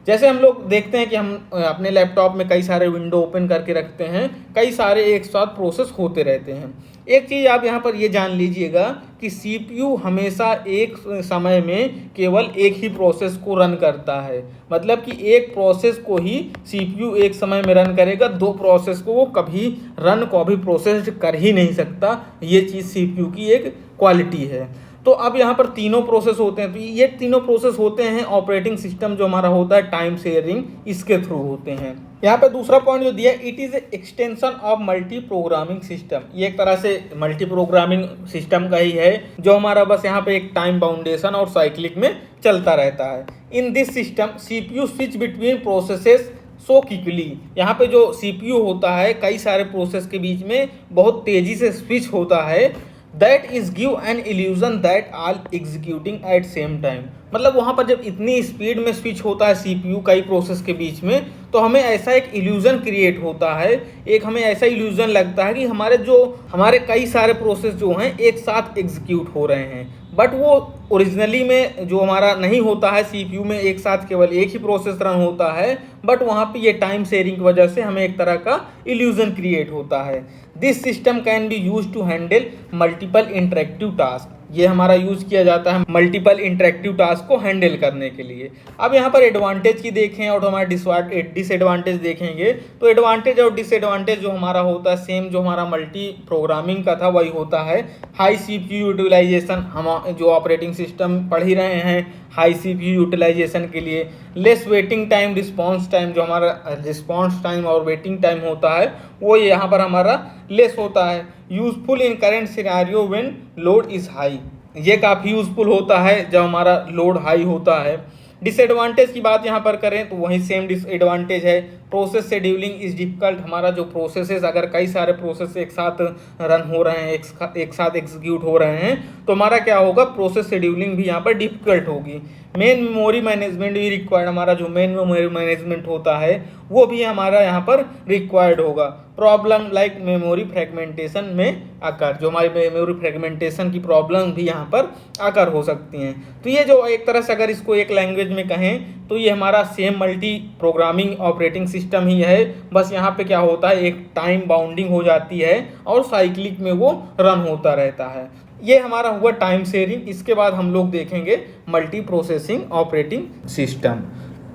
जैसे हम लोग देखते हैं कि हम अपने लैपटॉप में कई सारे विंडो ओपन करके रखते हैं, कई सारे एक साथ प्रोसेस होते रहते हैं। एक चीज़ आप यहाँ पर ये जान लीजिएगा कि सीपीयू हमेशा एक समय में केवल एक ही प्रोसेस को रन करता है। मतलब कि एक प्रोसेस को ही सीपीयू एक समय में रन करेगा, 2 प्रोसेस को वो कभी रन को भी प्रोसेस कर ही नहीं सकता। ये चीज़ सीपीयू की एक क्वालिटी है। तो अब यहाँ पर तीनों प्रोसेस होते हैं, तो ये तीनों प्रोसेस होते हैं ऑपरेटिंग सिस्टम जो हमारा होता है टाइम शेयरिंग, इसके थ्रू होते हैं। यहाँ पे दूसरा पॉइंट जो दिया, it is extension of multi programming system. ये एक तरह से मल्टी प्रोग्रामिंग सिस्टम का ही है जो हमारा बस यहाँ पे एक टाइम बाउंडेशन और साइक्लिक में चलता रहता है। In this system CPU switch between processes so quickly. यहाँ पे जो सीपीयू होता है कई सारे प्रोसेस के बीच में बहुत तेज़ी से स्विच होता है, that is give an illusion that all executing at same time. मतलब वहाँ पर जब इतनी स्पीड में स्विच होता है सीपीयू कई प्रोसेस के बीच में, तो हमें ऐसा एक इल्यूजन क्रिएट होता है, एक हमें ऐसा इल्यूजन लगता है कि हमारे कई सारे प्रोसेस जो हैं एक साथ एग्जीक्यूट हो रहे हैं। बट वो ओरिजिनली में जो हमारा नहीं होता है, सीपीयू में एक साथ केवल एक ही प्रोसेस रन होता है, बट वहाँ पे ये टाइम शेयरिंग की वजह से हमें एक तरह का इल्यूजन क्रिएट होता है। This system can be use to handle multiple interactive task. ये हमारा यूज़ किया जाता है मल्टीपल इंटरेक्टिव टास्क को हैंडल करने के लिए। अब यहाँ पर एडवांटेज की देखें और हमारा डिसएडवांटेज देखेंगे, तो एडवांटेज और डिसएडवांटेज जो हमारा होता है सेम जो हमारा मल्टी प्रोग्रामिंग का था वही होता है। हाई सीपीयू यूटिलाइजेशन, हम जो ऑपरेटिंग सिस्टम पढ़ ही रहे हैं हाई सीपीयू यूटिलाइजेशन के लिए। Less waiting time, response time, जो हमारा रिस्पॉन्स टाइम और वेटिंग टाइम होता है वो यहाँ पर हमारा लेस होता है। Useful in current scenario when load is high, ये काफ़ी यूजफुल होता है जब हमारा लोड हाई होता है। डिसएडवांटेज की बात यहाँ पर करें तो वही सेम डिसएडवांटेज है। प्रोसेस शेड्यूलिंग इज डिफिकल्ट, हमारा जो प्रोसेसेस अगर कई सारे प्रोसेस एक साथ रन हो रहे हैं, एक साथ एग्जीक्यूट हो रहे हैं, तो हमारा क्या होगा प्रोसेस शेड्यूलिंग भी यहाँ पर डिफिकल्ट होगी। मेन मेमोरी मैनेजमेंट भी रिक्वायर्ड, हमारा जो मेन मेमोरी मैनेजमेंट होता है वो भी हमारा यहाँ पर रिक्वायर्ड होगा। प्रॉब्लम लाइक मेमोरी फ्रेगमेंटेशन में आकर, जो हमारी मेमोरी फ्रेगमेंटेशन की प्रॉब्लम भी यहाँ पर आकर हो सकती हैं। तो ये जो एक तरह से अगर इसको एक लैंग्वेज में कहें तो ये हमारा same multi programming operating system ही है, बस यहाँ पे क्या होता है एक टाइम बाउंडिंग हो जाती है और साइक्लिक में वो रन होता रहता है। ये हमारा हुआ टाइम शेयरिंग। इसके बाद हम लोग देखेंगे multi processing operating system.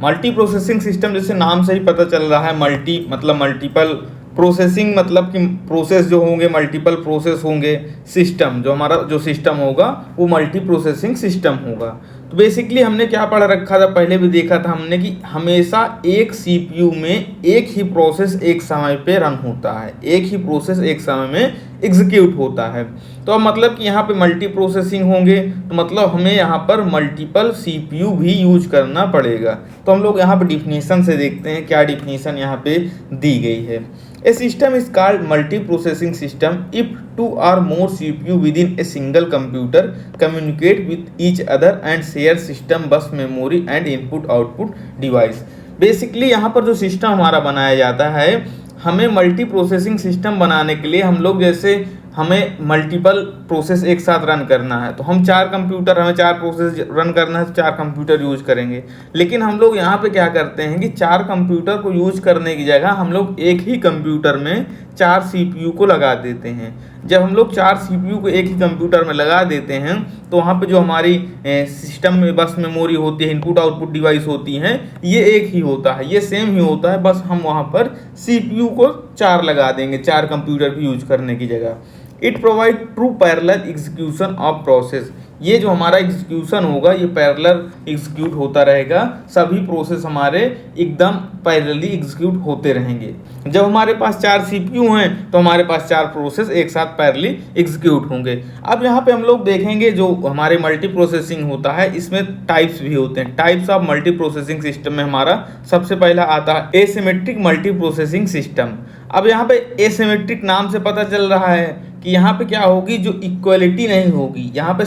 Multi processing system जैसे नाम से ही पता चल रहा है, मल्टी मतलब मल्टीपल, प्रोसेसिंग मतलब कि प्रोसेस जो होंगे मल्टीपल प्रोसेस होंगे, सिस्टम जो हमारा जो सिस्टम होगा वो मल्टी प्रोसेसिंग सिस्टम होगा। तो बेसिकली हमने क्या पढ़ रखा था, पहले भी देखा था हमने कि हमेशा एक सीपीयू में एक ही प्रोसेस एक समय पे रन होता है, एक ही प्रोसेस एक समय में एग्जीक्यूट होता है। तो अब मतलब कि यहाँ पे मल्टी प्रोसेसिंग होंगे तो मतलब हमें यहाँ पर मल्टीपल सीपीयू भी यूज करना पड़ेगा। तो हम लोग यहाँ पे डिफिनीशन से देखते हैं क्या डिफिनीशन यहाँ पे दी गई है। A system is called multi-processing system if two or more CPU within a single computer communicate with each other and share system bus memory and input-output device। Basically यहाँ पर जो सिस्टम हमारा बनाया जाता है, हमें मल्टी प्रोसेसिंग सिस्टम बनाने के लिए हम लोग जैसे हमें मल्टीपल प्रोसेस एक साथ रन करना है तो हम चार कंप्यूटर, हमें चार प्रोसेस रन करना है तो चार कंप्यूटर यूज करेंगे। लेकिन हम लोग यहाँ पे क्या करते हैं कि चार कंप्यूटर को यूज करने की जगह हम लोग एक ही कंप्यूटर में चार सीपीयू को लगा देते हैं। जब हम लोग चार सीपीयू को एक ही कंप्यूटर में लगा देते हैं तो वहाँ पे जो हमारी सिस्टम में बस मेमोरी होती है, इनपुट आउटपुट डिवाइस होती हैं, ये एक ही होता है, ये सेम ही होता है, बस हम वहाँ पर सीपीयू को चार लगा देंगे चार कंप्यूटर की यूज करने की जगह। It provide true parallel execution of process. ये जो हमारा एग्जीक्यूशन होगा ये पैरेलल एग्जीक्यूट होता रहेगा, सभी प्रोसेस हमारे एकदम पैरेलली एग्जीक्यूट होते रहेंगे। जब हमारे पास चार सीपीयू हैं तो हमारे पास चार प्रोसेस एक साथ पैरेलली एग्जीक्यूट होंगे। अब यहाँ पे हम लोग देखेंगे जो हमारे मल्टी प्रोसेसिंग होता है इसमें टाइप्स भी होते हैं। Types of multi processing system में हमारा सबसे पहला आता है एसिमेट्रिक मल्टी प्रोसेसिंग सिस्टम। अब यहाँ पे एसिमेट्रिक नाम से पता चल रहा है कि यहाँ पे क्या होगी, जो इक्वलिटी नहीं होगी, यहाँ पे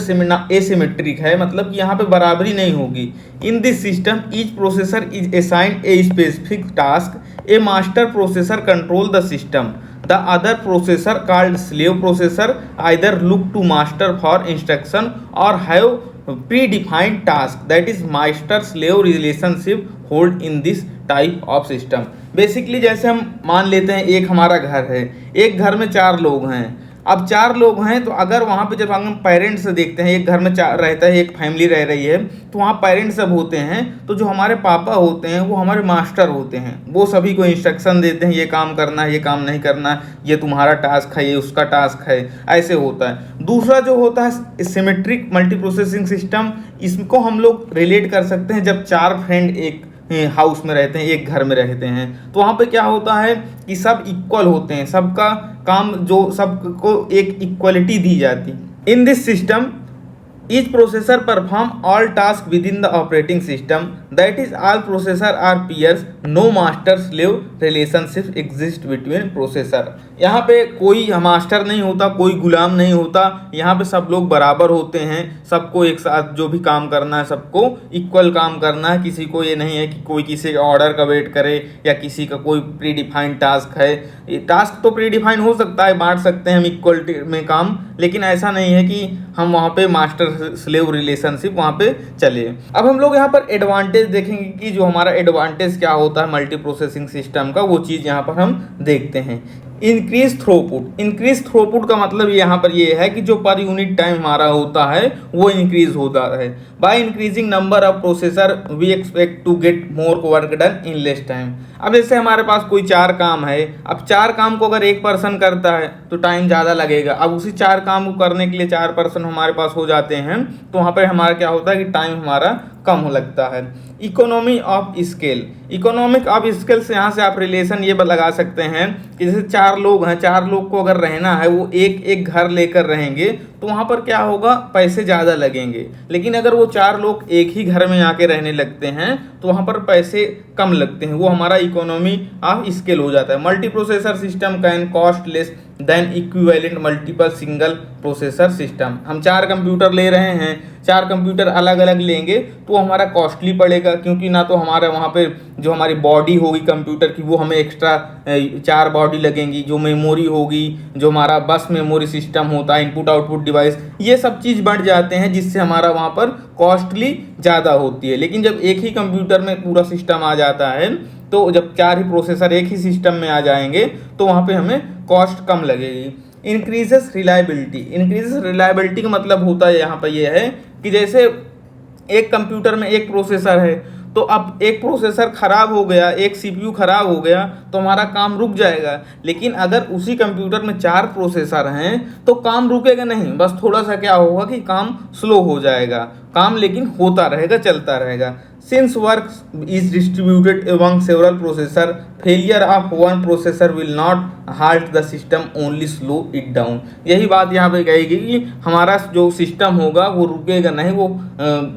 एसिमेट्रिक है मतलब कि यहाँ पे बराबरी नहीं होगी। In this system each processor is assigned a specific task, a master processor control the system, the other processor called slave processor either look to master for instruction और have predefined task that is master slave relationship hold in this type of system. Basically जैसे हम मान लेते हैं एक हमारा घर है, एक घर में चार लोग हैं। अब चार लोग हैं तो अगर वहाँ पे जब हम पेरेंट्स से देखते हैं, एक घर में चार रहता है, एक फैमिली रह रही है, तो वहाँ पेरेंट्स सब होते हैं, तो जो हमारे पापा होते हैं वो हमारे मास्टर होते हैं, वो सभी को इंस्ट्रक्शन देते हैं, ये काम करना है, ये काम नहीं करना है, ये तुम्हारा टास्क है, ये उसका टास्क है, ऐसे होता है। दूसरा जो होता है सिमेट्रिक मल्टी प्रोसेसिंग सिस्टम, इसको हम लोग रिलेट कर सकते हैं जब चार फ्रेंड एक हाउस में रहते हैं, एक घर में रहते हैं, तो वहाँ पे क्या होता है कि सब इक्वल होते हैं, सबका काम जो सबको एक इक्वलिटी दी जाती है। In this system each processor perform all task within the operating system, that is all processor are peers, no master slave relationship exist between processor. यहाँ पे कोई मास्टर नहीं होता, कोई गुलाम नहीं होता, यहाँ पे सब लोग बराबर होते हैं, सबको एक साथ जो भी काम करना है सबको इक्वल काम करना है। किसी को ये नहीं है कि कोई किसी के ऑर्डर का वेट करे या किसी का कोई प्री डिफाइंड टास्क है। टास्क तो प्री डिफाइंड हो सकता है, बांट सकते हैं हम इक्वलिटी में काम, लेकिन ऐसा नहीं है कि हम वहाँ पे मास्टर स्लेव रिलेशनशिप वहाँ पे चले। अब हम लोग यहाँ पर एडवांटेज देखेंगे कि जो हमारा एडवांटेज क्या होता है मल्टी प्रोसेसिंग सिस्टम का, वो चीज़ यहाँ पर हम देखते हैं। Increase throughput. इंक्रीज थ्रोपुट का मतलब यहाँ पर ये है कि जो पर यूनिट टाइम हमारा होता है वो इंक्रीज होता है। By increasing number of processor we expect to get more work done in less time. अब जैसे हमारे पास कोई चार काम है, अब चार काम को अगर एक पर्सन करता है तो टाइम ज़्यादा लगेगा। अब उसी चार काम को करने के लिए चार पर्सन हमारे पास हो जाते हैं तो वहाँ पर हमारा क्या होता है कि टाइम हमारा कम हो लगता है। Economy of scale. Economic of scale से यहाँ से आप रिलेशन ये लगा सकते हैं कि जैसे चार लोग हैं, चार लोग को अगर रहना है वो एक एक घर लेकर रहेंगे तो वहाँ पर क्या होगा, पैसे ज़्यादा लगेंगे। लेकिन अगर वो चार लोग एक ही घर में आके रहने लगते हैं तो वहाँ पर पैसे कम लगते हैं, वो हमारा इकोनॉमी ऑफ स्केल हो जाता है। Multi processor system can cost less than equivalent multiple single processor system. हम चार कंप्यूटर ले रहे हैं, चार कंप्यूटर अलग अलग लेंगे तो हमारा कॉस्टली पड़ेगा, क्योंकि ना तो हमारा वहाँ पे जो हमारी बॉडी होगी कंप्यूटर की वो हमें एक्स्ट्रा चार बॉडी लगेंगी, जो मेमोरी होगी, जो हमारा बस मेमोरी सिस्टम होता है, इनपुट आउटपुट डिवाइस, ये सब चीज़ बढ़ जाते हैं जिससे हमारा वहाँ पर कॉस्टली ज़्यादा होती है। लेकिन जब एक ही कंप्यूटर में पूरा सिस्टम आ जाता है तो जब चार ही प्रोसेसर एक ही सिस्टम में आ जाएंगे तो वहाँ पे हमें कॉस्ट कम लगेगी। इंक्रीजेस रिलायबिलिटी का मतलब होता है यहाँ पर ये है कि जैसे एक कंप्यूटर में एक प्रोसेसर है, तो अब एक प्रोसेसर खराब हो गया, एक सीपीयू खराब हो गया तो हमारा काम रुक जाएगा। लेकिन अगर उसी कंप्यूटर में 4 प्रोसेसर हैं तो काम रुकेगा नहीं, बस थोड़ा सा क्या होगा कि काम स्लो हो जाएगा, काम लेकिन होता रहेगा, चलता रहेगा। Since work is distributed among several processor, failure of one processor will not halt the system, only slow it down. यही बात यहाँ पे कहेगी कि हमारा जो सिस्टम होगा वो रुकेगा नहीं, वो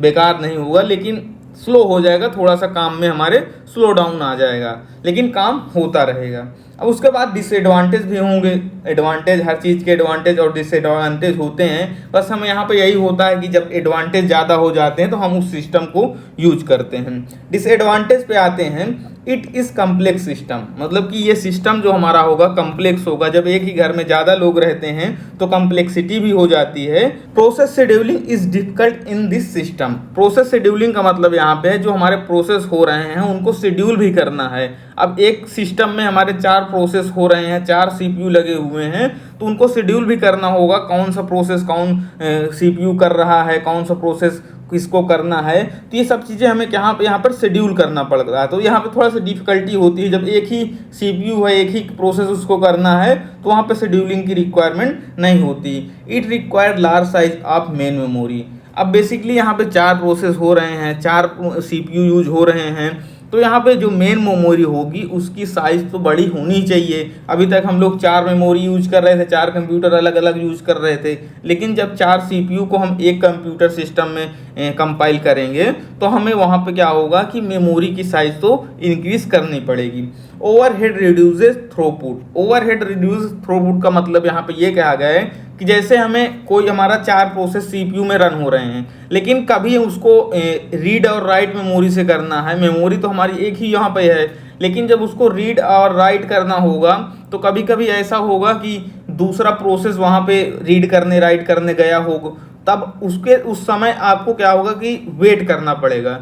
बेकार नहीं होगा, लेकिन स्लो हो जाएगा, थोड़ा सा काम में हमारे स्लो डाउन आ जाएगा, लेकिन काम होता रहेगा। अब उसके बाद डिसएडवांटेज भी होंगे। एडवांटेज, हर चीज़ के एडवांटेज और डिसएडवांटेज होते हैं, बस हमें यहाँ पे यही होता है कि जब एडवांटेज ज़्यादा हो जाते हैं तो हम उस सिस्टम को यूज करते हैं। डिसएडवांटेज पे आते हैं। इट इज़ कम्प्लेक्स सिस्टम, मतलब कि ये सिस्टम जो हमारा होगा कम्प्लेक्स होगा। जब एक ही घर में ज़्यादा लोग रहते हैं तो कम्प्लेक्सिटी भी हो जाती है। Process scheduling is difficult in this system. Process scheduling का मतलब यहाँ पे है जो हमारे प्रोसेस हो रहे हैं उनको शेड्यूल भी करना है। अब एक सिस्टम में हमारे 4 प्रोसेस हो रहे हैं, 4 सीपीयू लगे हुए हैं, तो उनको शेड्यूल भी करना होगा, कौन सा प्रोसेस कौन सीपीयू कर रहा है, कौन सा प्रोसेस किसको करना है। तो ये सब चीज़ें हमें यहाँ पर शेड्यूल करना पड़ रहा है। तो यहाँ पे थोड़ा सा डिफिकल्टी होती है, जब एक ही सीपीयू है, एक ही प्रोसेस उसको करना है, तो वहाँ पे शेड्यूलिंग की रिक्वायरमेंट नहीं होती। It required large size of main memory. अब बेसिकली यहाँ पे 4 प्रोसेस हो रहे हैं, 4 सीपीयू यूज हो रहे हैं, तो यहाँ पे जो मेन मेमोरी होगी उसकी साइज़ तो बड़ी होनी चाहिए। अभी तक हम लोग 4 मेमोरी यूज कर रहे थे, 4 कंप्यूटर अलग अलग यूज कर रहे थे, लेकिन जब 4 सीपीयू को हम एक कंप्यूटर सिस्टम में कंपाइल करेंगे तो हमें वहाँ पे क्या होगा कि मेमोरी की साइज़ तो इंक्रीज करनी पड़ेगी। Overhead reduces throughput. Overhead reduce throughput का मतलब यहाँ पे ये कहा गया है कि जैसे हमें कोई हमारा 4 प्रोसेस सीपीयू में रन हो रहे हैं, लेकिन कभी उसको रीड और राइट मेमोरी से करना है। मेमोरी तो हमारी एक ही यहाँ पे है, लेकिन जब उसको रीड और राइट करना होगा तो कभी कभी ऐसा होगा कि दूसरा प्रोसेस वहाँ पे रीड करने राइट करने गया होगा, तब उस समय आपको क्या होगा कि वेट करना पड़ेगा।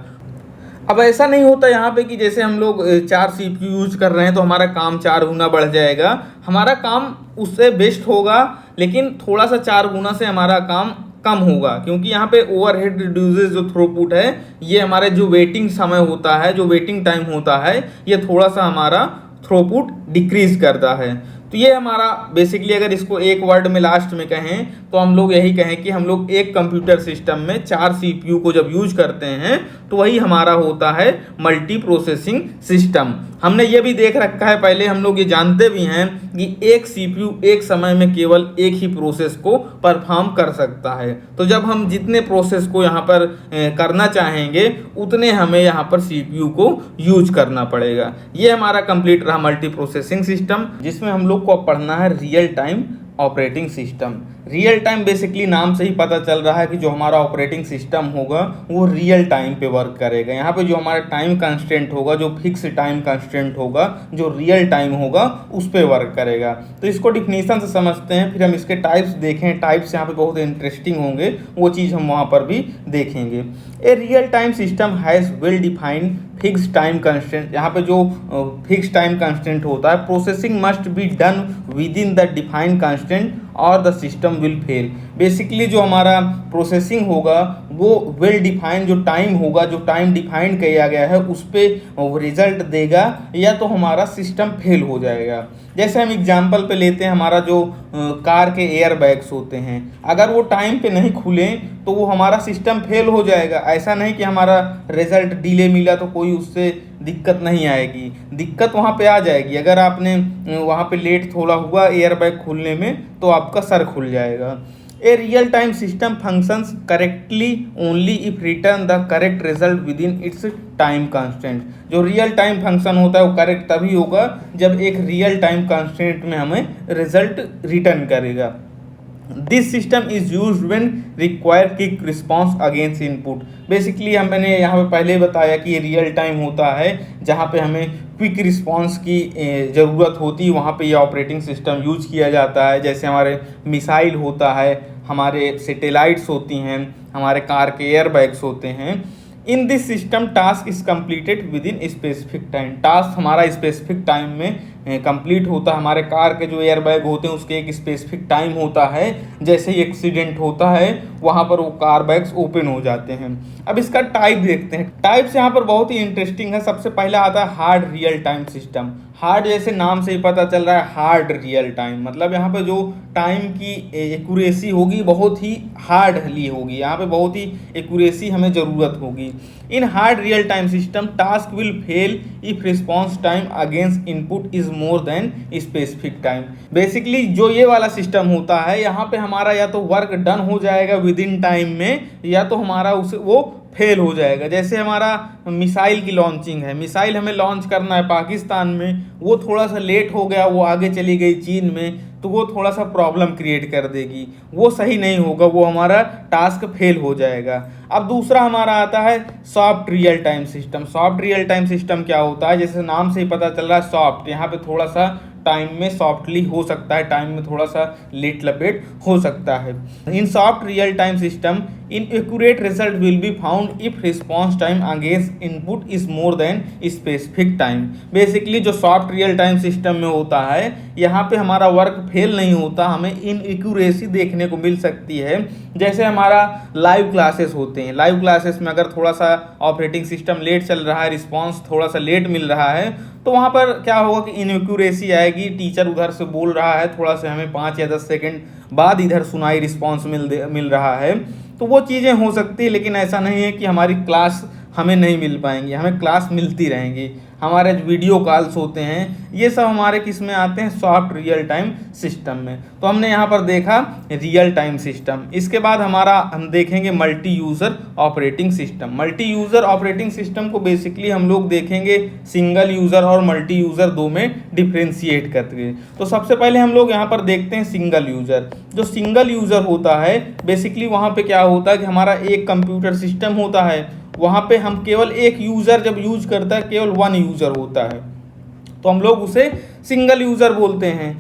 अब ऐसा नहीं होता यहाँ पे कि जैसे हम लोग 4 सीपीयू यूज कर रहे हैं तो हमारा काम 4 गुना बढ़ जाएगा। हमारा काम उससे बेस्ट होगा, लेकिन थोड़ा सा 4 गुना से हमारा काम कम होगा, क्योंकि यहाँ पे ओवरहेड रिड्यूसेस जो थ्रूपुट है, ये हमारे जो वेटिंग समय होता है, जो वेटिंग टाइम होता है, ये थोड़ा सा हमारा थ्रूपुट डिक्रीज करता है। तो ये हमारा बेसिकली अगर इसको एक वर्ड में लास्ट में कहें तो हम लोग यही कहें कि हम लोग एक कंप्यूटर सिस्टम में 4 सीपीयू को जब यूज करते हैं तो वही हमारा होता है मल्टी प्रोसेसिंग सिस्टम। हमने ये भी देख रखा है, पहले हम लोग ये जानते भी हैं कि एक सीपीयू एक समय में केवल एक ही प्रोसेस को परफॉर्म कर सकता है। तो जब हम जितने प्रोसेस को यहाँ पर करना चाहेंगे उतने हमें यहाँ पर सीपीयू को यूज करना पड़ेगा। ये हमारा कंप्लीट रहा मल्टी प्रोसेसिंग सिस्टम, जिसमें हम लोग को पढ़ना है real time operating system. Real time basically नाम से ही पता चल रहा है कि जो हमारा ऑपरेटिंग सिस्टम होगा वो रियल टाइम पे वर्क करेगा। यहाँ पे जो हमारा टाइम कंस्टेंट होगा, जो फिक्स टाइम कंस्टेंट होगा, जो रियल टाइम होगा, उस पे वर्क करेगा। तो इसको डिफिनीशन से समझते हैं, फिर हम इसके टाइप्स देखें। टाइप्स यहाँ पे बहुत इंटरेस्टिंग होंगे, वो चीज़ हम वहाँ पर भी देखेंगे। A real time system has well defined fix time constant. यहाँ पे जो फिक्स टाइम कंस्टेंट होता है, processing must be done within the defined constant और the system will fail. Basically जो हमारा प्रोसेसिंग होगा वो वेल डिफाइंड जो टाइम होगा, जो टाइम डिफाइंड किया गया है, उस पर रिजल्ट देगा या तो हमारा सिस्टम फेल हो जाएगा। जैसे हम एग्जांपल पे लेते हैं, हमारा जो कार के एयर बैग्स होते हैं, अगर वो टाइम पे नहीं खुलें तो वो हमारा सिस्टम फेल हो जाएगा। ऐसा नहीं कि हमारा रिजल्ट डिले मिला तो कोई उससे दिक्कत नहीं आएगी, दिक्कत वहाँ पे आ जाएगी। अगर आपने वहाँ पे लेट थोड़ा हुआ एयर बैग खुलने में तो आपका सर खुल जाएगा। ए real time system functions correctly only if return the correct result with in its time constant. जो रियल टाइम फंक्शन होता है वो करेक्ट तभी होगा जब एक रियल टाइम कांस्टेंट में हमें रिजल्ट रिटर्न करेगा। This system is use when require quick response against input. Basically मैंने यहाँ पे पहले बताया कि ये रियल टाइम होता है जहाँ पे हमें क्विक रिस्पॉन्स की ज़रूरत होती है, वहाँ पे ये ऑपरेटिंग सिस्टम यूज किया जाता है। जैसे हमारे मिसाइल होता है, हमारे सैटेलाइट्स होती हैं, हमारे कार के एयर बैग्स होते हैं। In this system task is completed with in specific time. Task हमारा स्पेसिफिक टाइम में कंप्लीट होता है, हमारे कार के जो एयर बैग होते हैं उसके एक स्पेसिफिक टाइम होता है, जैसे ही एक्सीडेंट होता है वहाँ पर वो कार बैग्स ओपन हो जाते हैं। अब इसका टाइप देखते हैं। टाइप्स यहाँ पर बहुत ही इंटरेस्टिंग है। सबसे पहला आता है hard real time system. Hard जैसे नाम से ही पता चल रहा है, हार्ड रियल टाइम मतलब यहाँ पे जो टाइम की एक्यूरेसी होगी बहुत ही हार्डली होगी, यहाँ पे बहुत ही एक्यूरेसी हमें ज़रूरत होगी। In hard real time system task will fail if response time against input is more than specific time. Basically जो ये वाला सिस्टम होता है यहाँ पे हमारा या तो वर्क डन हो जाएगा विद इन टाइम में, या तो हमारा उसे वो फेल हो जाएगा। जैसे हमारा मिसाइल की लॉन्चिंग है, मिसाइल हमें लॉन्च करना है पाकिस्तान में, वो थोड़ा सा लेट हो गया, वो आगे चली गई चीन में, तो वो थोड़ा सा प्रॉब्लम क्रिएट कर देगी, वो सही नहीं होगा, वो हमारा टास्क फेल हो जाएगा। अब दूसरा हमारा आता है soft real time system. Soft real time system क्या होता है, जैसे नाम से ही पता चल रहा है सॉफ्ट, यहाँ पे थोड़ा सा टाइम में सॉफ्टली हो सकता है, टाइम में थोड़ा सा लेट लपेट हो सकता है। In soft real time system inaccurate result will be found if response time against input is more than specific time. Basically जो सॉफ्ट रियल टाइम सिस्टम में होता है यहाँ पे हमारा वर्क फेल नहीं होता, हमें इन एक्यूरेसी देखने को मिल सकती है। जैसे हमारा लाइव क्लासेस होते हैं, लाइव क्लासेस में अगर थोड़ा सा ऑपरेटिंग सिस्टम लेट चल रहा है, रिस्पॉन्स थोड़ा सा लेट मिल रहा है, तो वहाँ पर क्या होगा कि इनएक्यूरेसी आएगी। टीचर उधर से बोल रहा है, थोड़ा सा हमें 5 या 10 सेकंड बाद इधर सुनाई रिस्पॉन्स मिल रहा है, तो वो चीज़ें हो सकती है। लेकिन ऐसा नहीं है कि हमारी क्लास हमें नहीं मिल पाएंगी, हमें क्लास मिलती रहेंगी। हमारे वीडियो कॉल्स होते हैं, ये सब हमारे किस में आते हैं, सॉफ्ट रियल टाइम सिस्टम में। तो हमने यहाँ पर देखा रियल टाइम सिस्टम। इसके बाद हम देखेंगे multi user operating system. Multi user operating system को बेसिकली हम लोग देखेंगे सिंगल यूज़र और मल्टी यूज़र दो में डिफ्रेंशिएट करके। तो सबसे पहले हम लोग यहाँ पर देखते हैं सिंगल यूज़र। जो सिंगल यूज़र होता है बेसिकली वहाँ पे क्या होता है कि हमारा एक कंप्यूटर सिस्टम होता है, वहाँ पे हम केवल एक यूज़र जब यूज करता है, केवल वन यूज़र होता है, तो हम लोग उसे सिंगल यूज़र बोलते हैं।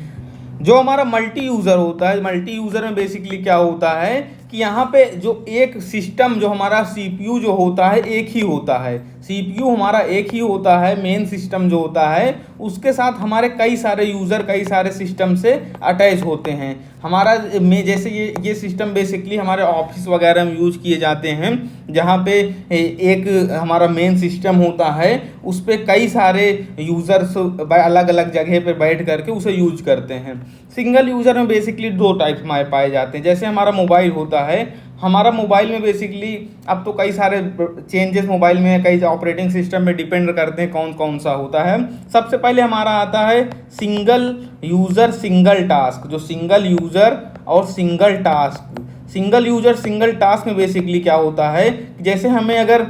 जो हमारा मल्टी यूज़र होता है, मल्टी यूज़र में बेसिकली क्या होता है कि यहाँ पे जो एक सिस्टम जो हमारा सीपीयू जो होता है एक ही होता है, सीपीयू हमारा एक ही होता है, मेन सिस्टम जो होता है उसके साथ हमारे कई सारे यूज़र कई सारे सिस्टम से अटैच होते हैं। हमारा में जैसे ये सिस्टम बेसिकली हमारे ऑफिस वगैरह में यूज किए जाते हैं, जहाँ पे एक हमारा मेन सिस्टम होता है उस पर कई सारे यूज़र्स अलग अलग जगह पे बैठ करके उसे यूज करते हैं। सिंगल यूज़र में बेसिकली दो टाइप्स में पाए जाते हैं। जैसे हमारा मोबाइल होता है, हमारा मोबाइल में बेसिकली अब तो कई सारे चेंजेस मोबाइल में कई ऑपरेटिंग सिस्टम में डिपेंड करते हैं कौन कौन सा होता है। सबसे पहले हमारा आता है सिंगल यूज़र सिंगल टास्क। जो सिंगल यूज़र और single task, single user single task में बेसिकली क्या होता है, जैसे हमें अगर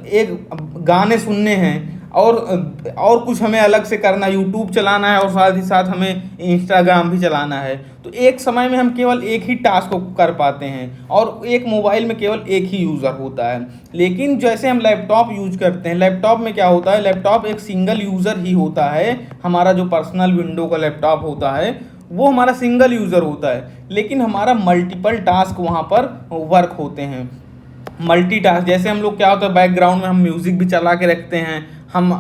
एक गाने सुनने हैं और कुछ हमें अलग से करना, यूट्यूब चलाना है और साथ ही साथ हमें इंस्टाग्राम भी चलाना है, तो एक समय में हम केवल एक ही टास्क को कर पाते हैं और एक मोबाइल में केवल एक ही यूज़र होता है। लेकिन जैसे हम लैपटॉप यूज करते हैं, लैपटॉप में क्या होता है, लैपटॉप एक सिंगल यूज़र ही होता है। हमारा जो पर्सनल विंडो का लैपटॉप होता है वो हमारा सिंगल यूज़र होता है, लेकिन हमारा मल्टीपल टास्क वहाँ पर वर्क होते हैं। मल्टीटास्क जैसे हम लोग क्या होता है, बैकग्राउंड में हम म्यूज़िक भी चला के रखते हैं, हम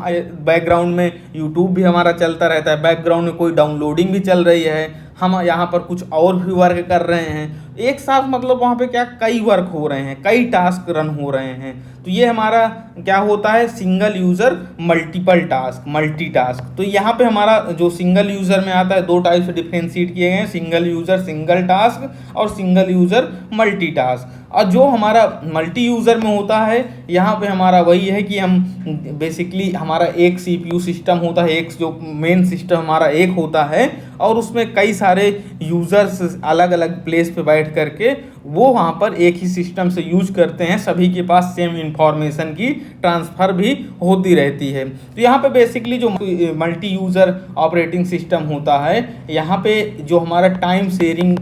बैकग्राउंड में यूट्यूब भी हमारा चलता रहता है, बैकग्राउंड में कोई डाउनलोडिंग भी चल रही है, हम यहाँ पर कुछ और भी वर्क कर रहे हैं, एक साथ मतलब वहाँ पे क्या कई वर्क हो रहे हैं, कई टास्क रन हो रहे हैं। तो ये हमारा क्या होता है, single user multiple task, multitask. तो यहाँ पे हमारा जो सिंगल यूज़र में आता है दो टाइप से डिफ्रेंशिएट किए गए हैं, सिंगल यूज़र सिंगल टास्क और सिंगल यूज़र मल्टीटास्क। और जो हमारा मल्टी यूज़र में होता है यहाँ पे हमारा वही है कि हम बेसिकली हमारा एक सीपीयू सिस्टम होता है, एक जो मेन सिस्टम हमारा एक होता है और उसमें कई सारे यूज़र्स अलग अलग प्लेस पे बैठ करके वो वहाँ पर एक ही सिस्टम से यूज करते हैं, सभी के पास सेम इंफॉर्मेशन की ट्रांसफ़र भी होती रहती है। तो यहाँ पे बेसिकली जो मल्टी यूज़र ऑपरेटिंग सिस्टम होता है, यहाँ पे जो हमारा टाइम शेयरिंग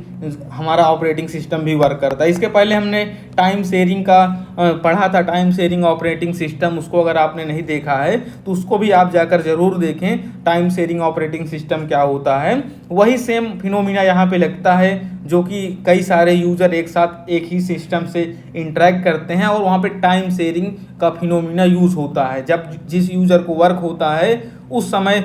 हमारा ऑपरेटिंग सिस्टम भी वर्क करता है। इसके पहले हमने हमने टाइम शेयरिंग का पढ़ा था, टाइम शेयरिंग ऑपरेटिंग सिस्टम, उसको अगर आपने नहीं देखा है तो उसको भी आप जाकर ज़रूर देखें। टाइम शेयरिंग ऑपरेटिंग सिस्टम क्या होता है, वही सेम फिनोमिना यहाँ पे लगता है, जो कि कई सारे यूज़र एक साथ एक ही सिस्टम से इंटरेक्ट करते हैं और वहाँ पे टाइम शेयरिंग का फिनोमिना यूज़ होता है। जब जिस यूज़र को वर्क होता है उस समय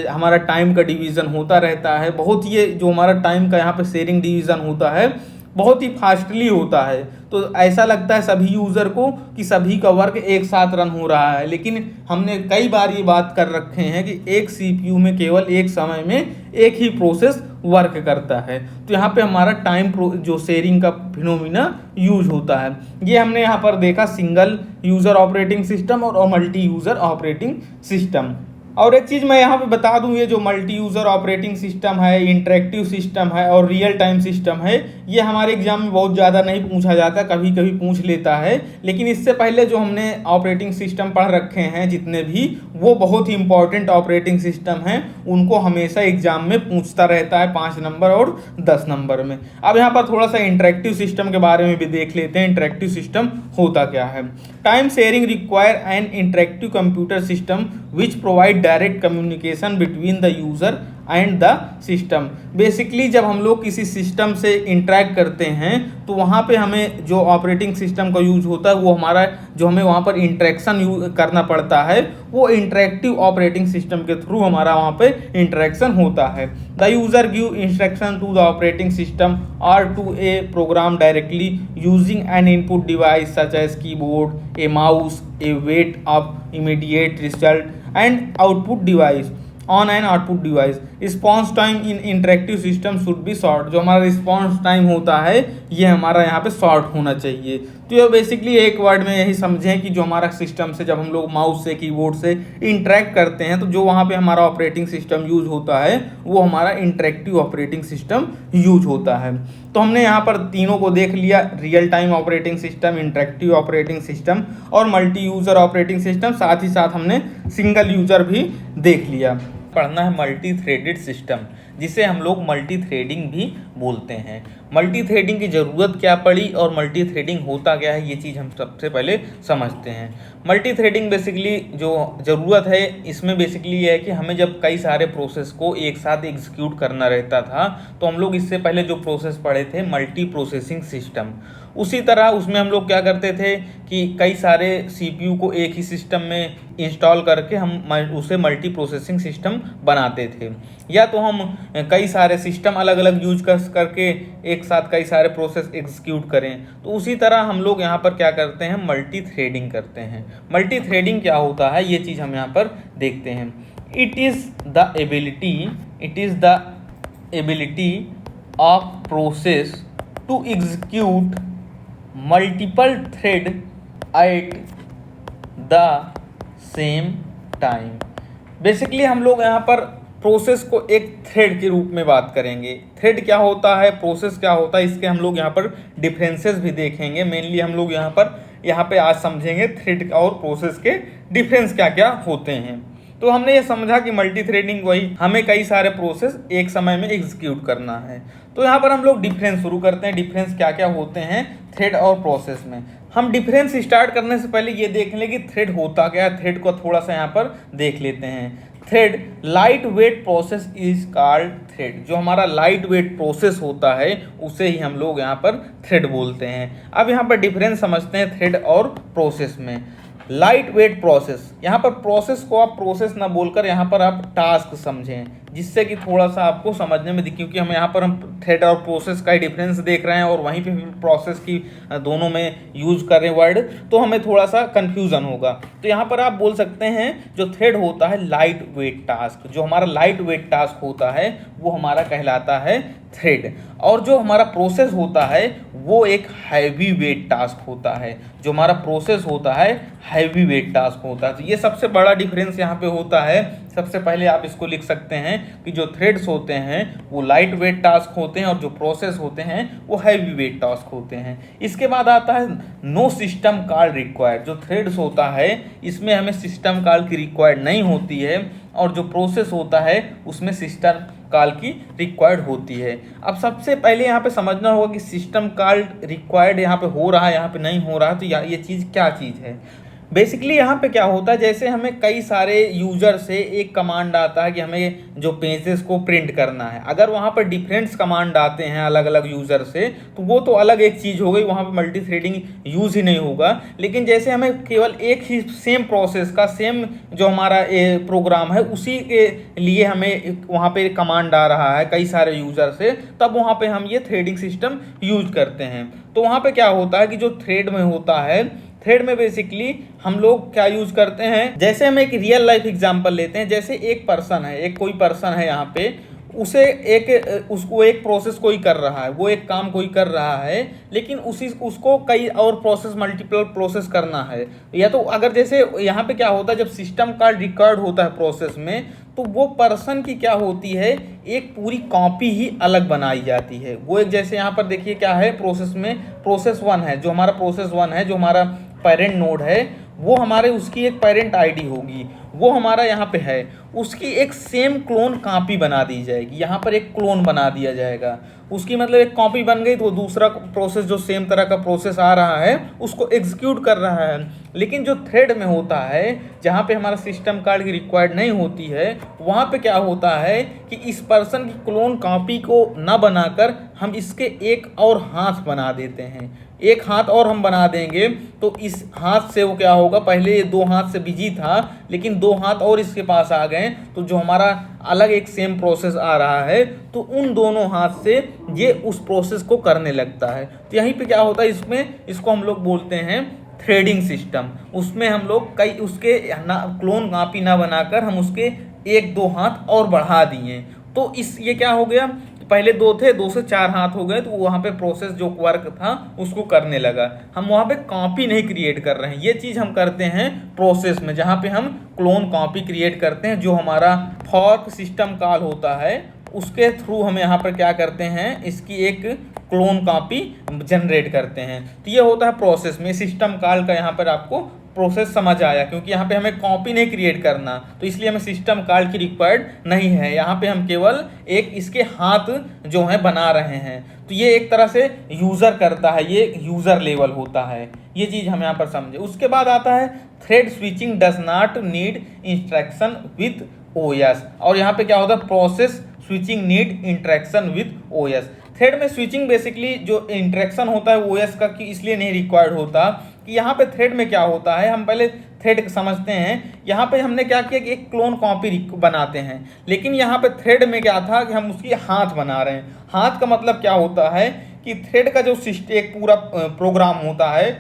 हमारा टाइम का डिवीज़न होता रहता है। बहुत ये जो हमारा टाइम का यहाँ पे शेयरिंग डिवीज़न होता है बहुत ही फास्टली होता है, तो ऐसा लगता है सभी यूज़र को कि सभी का वर्क एक साथ रन हो रहा है। लेकिन हमने कई बार ये बात कर रखे हैं कि एक सीपीयू में केवल एक समय में एक ही प्रोसेस वर्क करता है। तो यहाँ पे हमारा टाइम जो शेयरिंग का फिनोमिना यूज होता है, ये हमने यहाँ पर देखा सिंगल यूज़र ऑपरेटिंग सिस्टम और मल्टी यूज़र ऑपरेटिंग सिस्टम। और एक चीज़ मैं यहाँ पे बता दूँ, ये जो मल्टी यूज़र ऑपरेटिंग सिस्टम है, इंटरेक्टिव सिस्टम है और रियल टाइम सिस्टम है, ये हमारे एग्जाम में बहुत ज़्यादा नहीं पूछा जाता, कभी कभी पूछ लेता है। लेकिन इससे पहले जो हमने ऑपरेटिंग सिस्टम पढ़ रखे हैं जितने भी, वो बहुत ही इंपॉर्टेंट ऑपरेटिंग सिस्टम हैं, उनको हमेशा एग्जाम में पूछता रहता है 5 नंबर और 10 नंबर में। अब यहाँ पर थोड़ा सा इंटरेक्टिव सिस्टम के बारे में भी देख लेते हैं। इंटरेक्टिव सिस्टम होता क्या है। Time sharing require an interactive computer system which provide direct communication between the user and the system. Basically जब हम लोग किसी सिस्टम से इंटरेक्ट करते हैं तो वहाँ पे हमें जो ऑपरेटिंग सिस्टम का यूज होता है, वो हमारा जो हमें वहाँ पर इंटरेक्शन करना पड़ता है, वो इंटरेक्टिव ऑपरेटिंग सिस्टम के थ्रू हमारा वहाँ पे इंटरेक्शन होता है। The user give instruction to the operating system और to a program directly using an input device such as keyboard, a mouse, a wait of immediate result and output device on an output device. Response time in interactive system should be short. जो हमारा रिस्पॉन्स टाइम होता है ये हमारा यहाँ पे शॉर्ट होना चाहिए। तो ये बेसिकली एक वर्ड में यही समझें कि जो हमारा सिस्टम से जब हम लोग माउस से कीबोर्ड से इंटरेक्ट करते हैं तो जो वहाँ पे हमारा ऑपरेटिंग सिस्टम यूज होता है वो हमारा इंटरेक्टिव ऑपरेटिंग सिस्टम यूज होता है। तो हमने यहाँ पर तीनों को देख लिया, real time operating system, interactive operating system और मल्टी यूज़र ऑपरेटिंग सिस्टम। साथ ही साथ हमने सिंगल यूज़र भी देख लिया। पढ़ना है मल्टी थ्रेडेड सिस्टम, जिसे हम लोग मल्टी थ्रेडिंग भी बोलते हैं। मल्टी थ्रेडिंग की ज़रूरत क्या पड़ी और मल्टी थ्रेडिंग होता क्या है, ये चीज़ हम सबसे पहले समझते हैं। मल्टी थ्रेडिंग बेसिकली जो ज़रूरत है इसमें बेसिकली ये है कि हमें जब कई सारे प्रोसेस को एक साथ एग्जीक्यूट करना रहता था तो हम लोग इससे पहले जो प्रोसेस पढ़े थे मल्टी प्रोसेसिंग सिस्टम, उसी तरह उसमें हम लोग क्या करते थे कि कई सारे सीपीयू को एक ही सिस्टम में इंस्टॉल करके हम उसे मल्टी प्रोसेसिंग सिस्टम बनाते थे, या तो हम कई सारे सिस्टम अलग अलग यूज करके एक साथ कई सारे प्रोसेस एग्जीक्यूट करें। तो उसी तरह हम लोग यहाँ पर क्या करते हैं, मल्टी थ्रेडिंग करते हैं। मल्टी थ्रेडिंग क्या होता है ये चीज़ हम यहाँ पर देखते हैं। It is the ability of process to execute multiple thread at the same time. Basically हम लोग यहाँ पर प्रोसेस को एक थ्रेड के रूप में बात करेंगे। थ्रेड क्या होता है, प्रोसेस क्या होता है, इसके हम लोग यहाँ पर डिफरेंसेस भी देखेंगे। मेनली हम लोग यहाँ पे आज समझेंगे थ्रेड और प्रोसेस के डिफरेंस क्या क्या होते हैं। तो हमने ये समझा कि मल्टी थ्रेडिंग वही हमें कई सारे प्रोसेस एक समय में एग्जीक्यूट करना है। तो यहाँ पर हम लोग डिफरेंस शुरू करते हैं। डिफरेंस क्या क्या होते हैं थ्रेड और प्रोसेस में। हम डिफरेंस स्टार्ट करने से पहले ये देख लें कि थ्रेड होता क्या है। थ्रेड को थोड़ा सा यहाँ पर देख लेते हैं। Thread light weight process is called thread. जो हमारा लाइट वेट प्रोसेस होता है उसे ही हम लोग यहाँ पर थ्रेड बोलते हैं। अब यहाँ पर डिफरेंस समझते हैं थ्रेड और प्रोसेस में। लाइट वेट प्रोसेस, यहाँ पर प्रोसेस को आप प्रोसेस ना बोलकर यहाँ पर आप टास्क समझें, जिससे कि थोड़ा सा आपको समझने में क्योंकि हम यहाँ पर हम थ्रेड और प्रोसेस का ही डिफरेंस देख रहे हैं और वहीं पे प्रोसेस की दोनों में यूज कर रहे हैं वर्ड, तो हमें थोड़ा सा कन्फ्यूज़न होगा। तो यहाँ पर आप बोल सकते हैं जो थ्रेड होता है लाइट वेट टास्क, जो हमारा लाइट वेट टास्क होता है वो हमारा कहलाता है थ्रेड। और जो हमारा प्रोसेस होता है वो एक हैवी वेट टास्क होता है। जो हमारा प्रोसेस होता है हैवी वेट टास्क होता है। तो ये सबसे बड़ा डिफरेंस यहाँ पे होता है। सबसे पहले आप इसको लिख सकते हैं कि जो थ्रेड्स होते हैं वो लाइट वेट टास्क होते हैं और जो प्रोसेस होते हैं वो हैवी वेट टास्क होते हैं। इसके बाद आता है नो सिस्टम कॉल रिक्वायर्ड। जो थ्रेड्स होता है इसमें हमें सिस्टम कॉल की रिक्वायर्ड नहीं होती है और जो प्रोसेस होता है उसमें सिस्टम कॉल की रिक्वायर्ड होती है। अब सबसे पहले यहाँ पे समझना होगा कि सिस्टम कॉल रिक्वायर्ड यहाँ पे हो रहा है, यहाँ पे नहीं हो रहा है, तो ये चीज़ क्या चीज़ है। बेसिकली यहाँ पे क्या होता है, जैसे हमें कई सारे यूजर से एक कमांड आता है कि हमें जो पेजेस को प्रिंट करना है, अगर वहाँ पर डिफरेंट कमांड आते हैं अलग अलग यूजर से, तो वो तो अलग एक चीज़ हो गई, वहाँ पे मल्टी थ्रेडिंग यूज ही नहीं होगा। लेकिन जैसे हमें केवल एक ही सेम प्रोसेस का सेम जो हमारा प्रोग्राम है उसी के लिए हमें वहाँ पे कमांड आ रहा है कई सारे यूजर से, तब वहाँ पे हम ये थ्रेडिंग सिस्टम यूज करते हैं। तो वहाँ पे क्या होता है कि जो थ्रेड में होता है, थ्रेड में बेसिकली हम लोग क्या यूज करते हैं, जैसे हम एक रियल लाइफ एग्जांपल लेते हैं, जैसे एक पर्सन है, एक कोई पर्सन है यहाँ पे, उसे उसको एक प्रोसेस कोई कर रहा है, वो एक काम कोई कर रहा है, लेकिन उसको कई और प्रोसेस मल्टीपल प्रोसेस करना है। या तो अगर जैसे यहाँ पे क्या होता है, जब सिस्टम का रिकॉर्ड होता है प्रोसेस में, तो वो पर्सन की क्या होती है, एक पूरी कॉपी ही अलग बनाई जाती है। वो एक जैसे यहाँ पर देखिए क्या है, प्रोसेस में प्रोसेस 1 है, जो हमारा प्रोसेस 1 है, जो हमारा पेरेंट नोड है, वो हमारे उसकी एक पेरेंट आईडी होगी, वो हमारा यहाँ पे है, उसकी एक सेम क्लोन कॉपी बना दी जाएगी। यहाँ पर एक क्लोन बना दिया जाएगा, उसकी मतलब एक कॉपी बन गई, तो दूसरा प्रोसेस जो सेम तरह का प्रोसेस आ रहा है उसको एग्जीक्यूट कर रहा है। लेकिन जो थ्रेड में होता है, जहाँ पे हमारा सिस्टम कॉल की रिक्वायर्ड नहीं होती है, वहाँ पे क्या होता है कि इस पर्सन की क्लोन कॉपी को ना बनाकर हम इसके एक और हाथ बना देते हैं। एक हाथ और हम बना देंगे, तो इस हाथ से वो क्या होगा, पहले ये 2 हाथ से बिजी था, लेकिन 2 हाथ और इसके पास आ गए, तो जो हमारा अलग एक सेम प्रोसेस आ रहा है, तो उन दोनों हाथ से ये उस प्रोसेस को करने लगता है। तो यहीं पे क्या होता है, इसको हम लोग बोलते हैं थ्रेडिंग सिस्टम। उसमें हम लोग कई उसके क्लोन कॉपी ना बनाकर हम उसके 1-2 हाथ और बढ़ा दिए, तो ये क्या हो गया, पहले 2 थे, 2 से 4 हाथ हो गए, तो वहाँ पे प्रोसेस जो वर्क था उसको करने लगा। हम वहाँ पे कॉपी नहीं क्रिएट कर रहे हैं, ये चीज़ हम करते हैं प्रोसेस में, जहाँ पे हम क्लोन कॉपी क्रिएट करते हैं। जो हमारा फॉर्क सिस्टम कॉल होता है, उसके थ्रू हम यहाँ पर क्या करते हैं, इसकी एक क्लोन कॉपी जनरेट करते हैं। तो ये होता है प्रोसेस में। सिस्टम कॉल का यहाँ पर आपको प्रोसेस समझ आया, क्योंकि यहाँ पे हमें कॉपी नहीं क्रिएट करना, तो इसलिए हमें सिस्टम कॉल की रिक्वायर्ड नहीं है। यहाँ पे हम केवल एक इसके हाथ जो है बना रहे हैं, तो ये एक तरह से यूज़र करता है, ये यूज़र लेवल होता है। ये चीज़ हम यहाँ पर समझे। उसके बाद आता है thread switching does not need instruction with OS, और यहाँ पे क्या होता है, process switching need interaction with OS. Thread में स्विचिंग बेसिकली जो इंटरेक्शन होता है ओएस का, कि इसलिए नहीं रिक्वायर्ड होता कि यहाँ पे थ्रेड में क्या होता है, हम पहले थ्रेड समझते हैं। यहाँ पे हमने क्या किया कि एक क्लोन कॉपी बनाते हैं, लेकिन यहाँ पे थ्रेड में क्या था कि हम उसकी हाथ बना रहे हैं। हाथ का मतलब क्या होता है कि थ्रेड का जो सिस्टम एक पूरा प्रोग्राम होता है,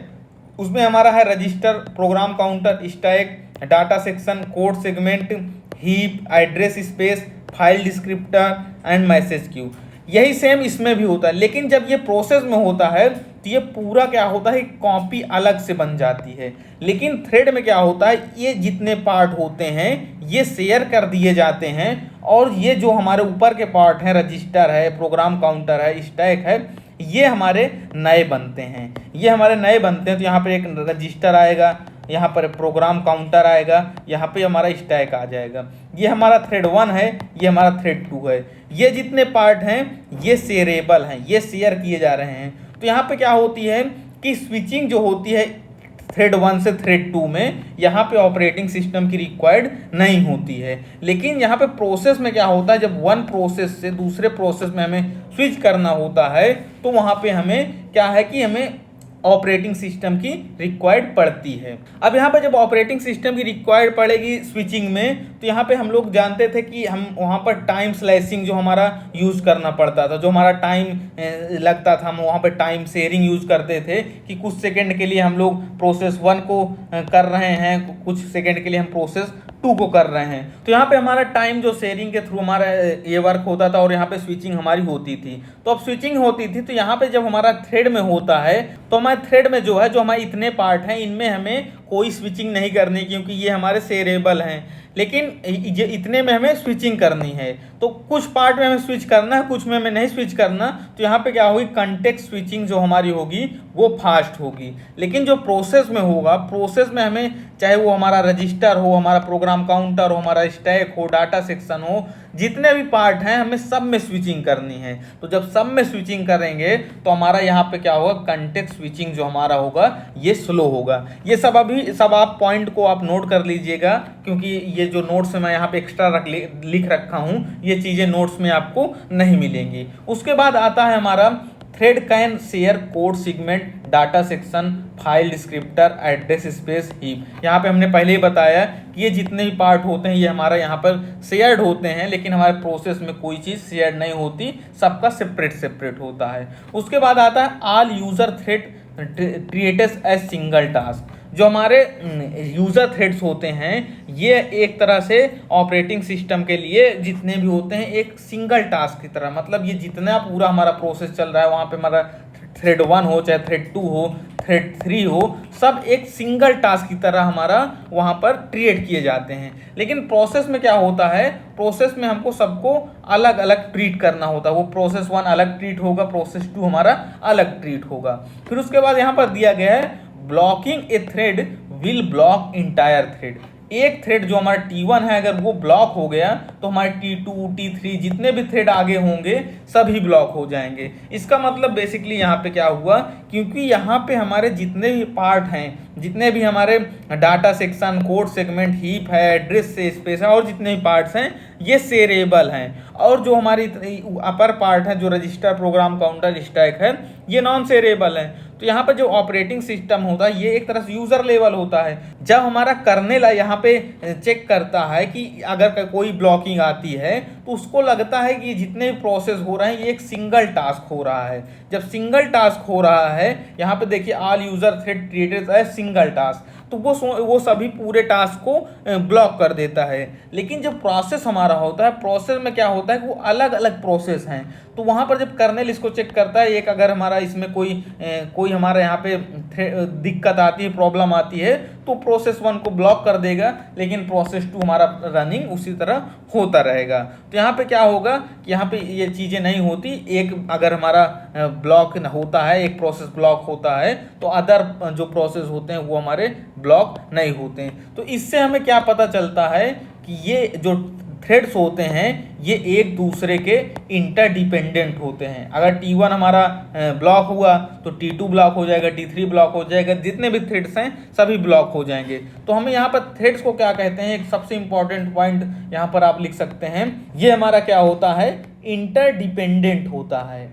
उसमें हमारा है register, program counter, stack, data section, code segment, heap, address space, file descriptor and message queue. यही सेम इसमें भी होता है, लेकिन जब ये प्रोसेस में होता है तो ये पूरा क्या होता है, कॉपी अलग से बन जाती है। लेकिन थ्रेड में क्या होता है, ये जितने पार्ट होते हैं ये शेयर कर दिए जाते हैं, और ये जो हमारे ऊपर के पार्ट हैं, रजिस्टर है, प्रोग्राम काउंटर है, स्टैक है, ये हमारे नए बनते हैं। ये हमारे नए बनते हैं, तो यहाँ पर एक रजिस्टर आएगा, यहाँ पर प्रोग्राम काउंटर आएगा, यहाँ पे हमारा स्टैक आ जाएगा। ये हमारा थ्रेड 1 है, ये हमारा थ्रेड 2 है। ये जितने पार्ट हैं ये शेयरेबल हैं, ये शेयर किए जा रहे हैं। तो यहाँ पे क्या होती है कि स्विचिंग जो होती है थ्रेड 1 से थ्रेड 2 में, यहाँ पे ऑपरेटिंग सिस्टम की रिक्वायर्ड नहीं होती है। लेकिन यहाँ पे प्रोसेस में क्या होता है, जब वन प्रोसेस से दूसरे प्रोसेस में हमें स्विच करना होता है, तो वहाँ पे हमें क्या है कि हमें ऑपरेटिंग सिस्टम की रिक्वायर्ड पड़ती है। अब यहाँ पे जब ऑपरेटिंग सिस्टम की रिक्वायर्ड पड़ेगी स्विचिंग में, तो यहाँ पे हम लोग जानते थे कि हम वहाँ पर टाइम स्लाइसिंग जो हमारा यूज़ करना पड़ता था, जो हमारा टाइम लगता था, हम वहाँ पे टाइम शेयरिंग यूज़ करते थे कि कुछ सेकंड के लिए हम लोग प्रोसेस 1 को कर रहे हैं, कुछ सेकंड के लिए हम प्रोसेस 2 को कर रहे हैं। तो यहाँ पे हमारा टाइम जो शेयरिंग के थ्रू हमारा ये वर्क होता था, और यहाँ पे स्विचिंग हमारी होती थी। तो अब स्विचिंग होती थी, तो यहाँ पे जब हमारा थ्रेड में होता है, तो हमारे थ्रेड में जो है, जो हमारे इतने पार्ट हैं, इनमें हमें कोई स्विचिंग नहीं करनी क्योंकि ये हमारे सेरेबल हैं, लेकिन ये इतने में हमें स्विचिंग करनी है। तो कुछ पार्ट में हमें स्विच करना है, कुछ में हमें नहीं स्विच करना। तो यहाँ पे क्या होगी, कंटेक्स्ट स्विचिंग जो हमारी होगी वो फास्ट होगी। लेकिन जो प्रोसेस में होगा, प्रोसेस में हमें चाहे वो हमारा रजिस्टर हो, हमारा प्रोग्राम काउंटर हो, हमारा स्टैक हो, डाटा सेक्शन हो, जितने भी पार्ट हैं हमें सब में स्विचिंग करनी है। तो जब सब में स्विचिंग करेंगे तो हमारा यहाँ पे क्या होगा, कंटेक्स्ट स्विचिंग जो हमारा होगा ये स्लो होगा। ये सब अभी सब आप पॉइंट को आप नोट कर लीजिएगा, क्योंकि ये जो नोट्स मैं यहाँ पे एक्स्ट्रा लिख रखा हूँ, ये चीज़ें नोट्स में आपको नहीं मिलेंगी। उसके बाद आता है हमारा thread can share code segment, data section, file descriptor, address space, heap. यहाँ पे हमने पहले ही बताया कि ये जितने भी पार्ट होते हैं ये हमारा यहाँ पर शेयर्ड होते हैं, लेकिन हमारे प्रोसेस में कोई चीज़ शेयर्ड नहीं होती, सबका सेपरेट होता है। उसके बाद आता है all user thread treated as single task. जो हमारे यूज़र थ्रेड्स होते हैं ये एक तरह से ऑपरेटिंग सिस्टम के लिए जितने भी होते हैं एक सिंगल टास्क की तरह, मतलब ये जितना पूरा हमारा प्रोसेस चल रहा है वहाँ पे हमारा थ्रेड 1 हो, चाहे थ्रेड 2 हो, थ्रेड 3 हो, सब एक सिंगल टास्क की तरह हमारा वहाँ पर ट्रीट किए जाते हैं। लेकिन प्रोसेस में क्या होता है, प्रोसेस में हमको सबको अलग अलग ट्रीट करना होता है। वो प्रोसेस 1 अलग ट्रीट होगा, प्रोसेस 2 हमारा अलग ट्रीट होगा। फिर उसके बाद यहाँ पर दिया गया है blocking A thread will block entire thread. एक थ्रेड जो हमारा T1 है अगर वो ब्लॉक हो गया तो हमारे T2, T3 जितने भी थ्रेड आगे होंगे सभी ब्लॉक हो जाएंगे। इसका मतलब बेसिकली यहाँ पे क्या हुआ, क्योंकि यहाँ पे हमारे जितने भी पार्ट हैं, जितने भी हमारे data section, code segment, heap है, एड्रेस से स्पेस है और जितने भी पार्ट्स हैं ये सेरेबल हैं, और जो हमारी अपर पार्ट है जो रजिस्टर, प्रोग्राम काउंटर, स्टैक है ये नॉन सेरेबल है। तो यहाँ पर जो ऑपरेटिंग सिस्टम होता है ये एक तरह से यूजर लेवल होता है। जब हमारा कर्नेल यहाँ पे चेक करता है कि अगर कोई ब्लॉकिंग आती है तो उसको लगता है कि जितने भी प्रोसेस हो रहे हैं ये एक सिंगल टास्क हो रहा है। जब सिंगल टास्क हो रहा है, यहाँ पे देखिए all user thread treated as single task, तो वो सभी पूरे टास्क को ब्लॉक कर देता है। लेकिन जब प्रोसेस हमारा होता है, प्रोसेस में क्या होता है कि वो अलग अलग प्रोसेस हैं। तो वहाँ पर जब कर्नेल इसको चेक करता है, एक अगर हमारा इसमें कोई हमारा यहाँ पे दिक्कत आती है, प्रॉब्लम आती है, तो प्रोसेस 1 को ब्लॉक कर देगा, लेकिन प्रोसेस 2 हमारा रनिंग उसी तरह होता रहेगा। तो यहाँ पे क्या होगा कि यहाँ पे ये चीज़ें नहीं होती। एक अगर हमारा ब्लॉक होता है, एक प्रोसेस ब्लॉक होता है, तो अदर जो प्रोसेस होते हैं वो हमारे ब्लॉक नहीं होते हैं। तो इससे हमें क्या पता चलता है कि ये जो थ्रेड्स होते हैं ये एक दूसरे के इंटरडिपेंडेंट होते हैं। अगर T1 हमारा ब्लॉक हुआ तो T2 ब्लॉक हो जाएगा, T3 ब्लॉक हो जाएगा, जितने भी थ्रेड्स हैं सभी ब्लॉक हो जाएंगे। तो हमें यहाँ पर थ्रेड्स को क्या कहते हैं, एक सबसे इंपॉर्टेंट पॉइंट यहाँ पर आप लिख सकते हैं, ये हमारा क्या होता है, इंटरडिपेंडेंट होता है,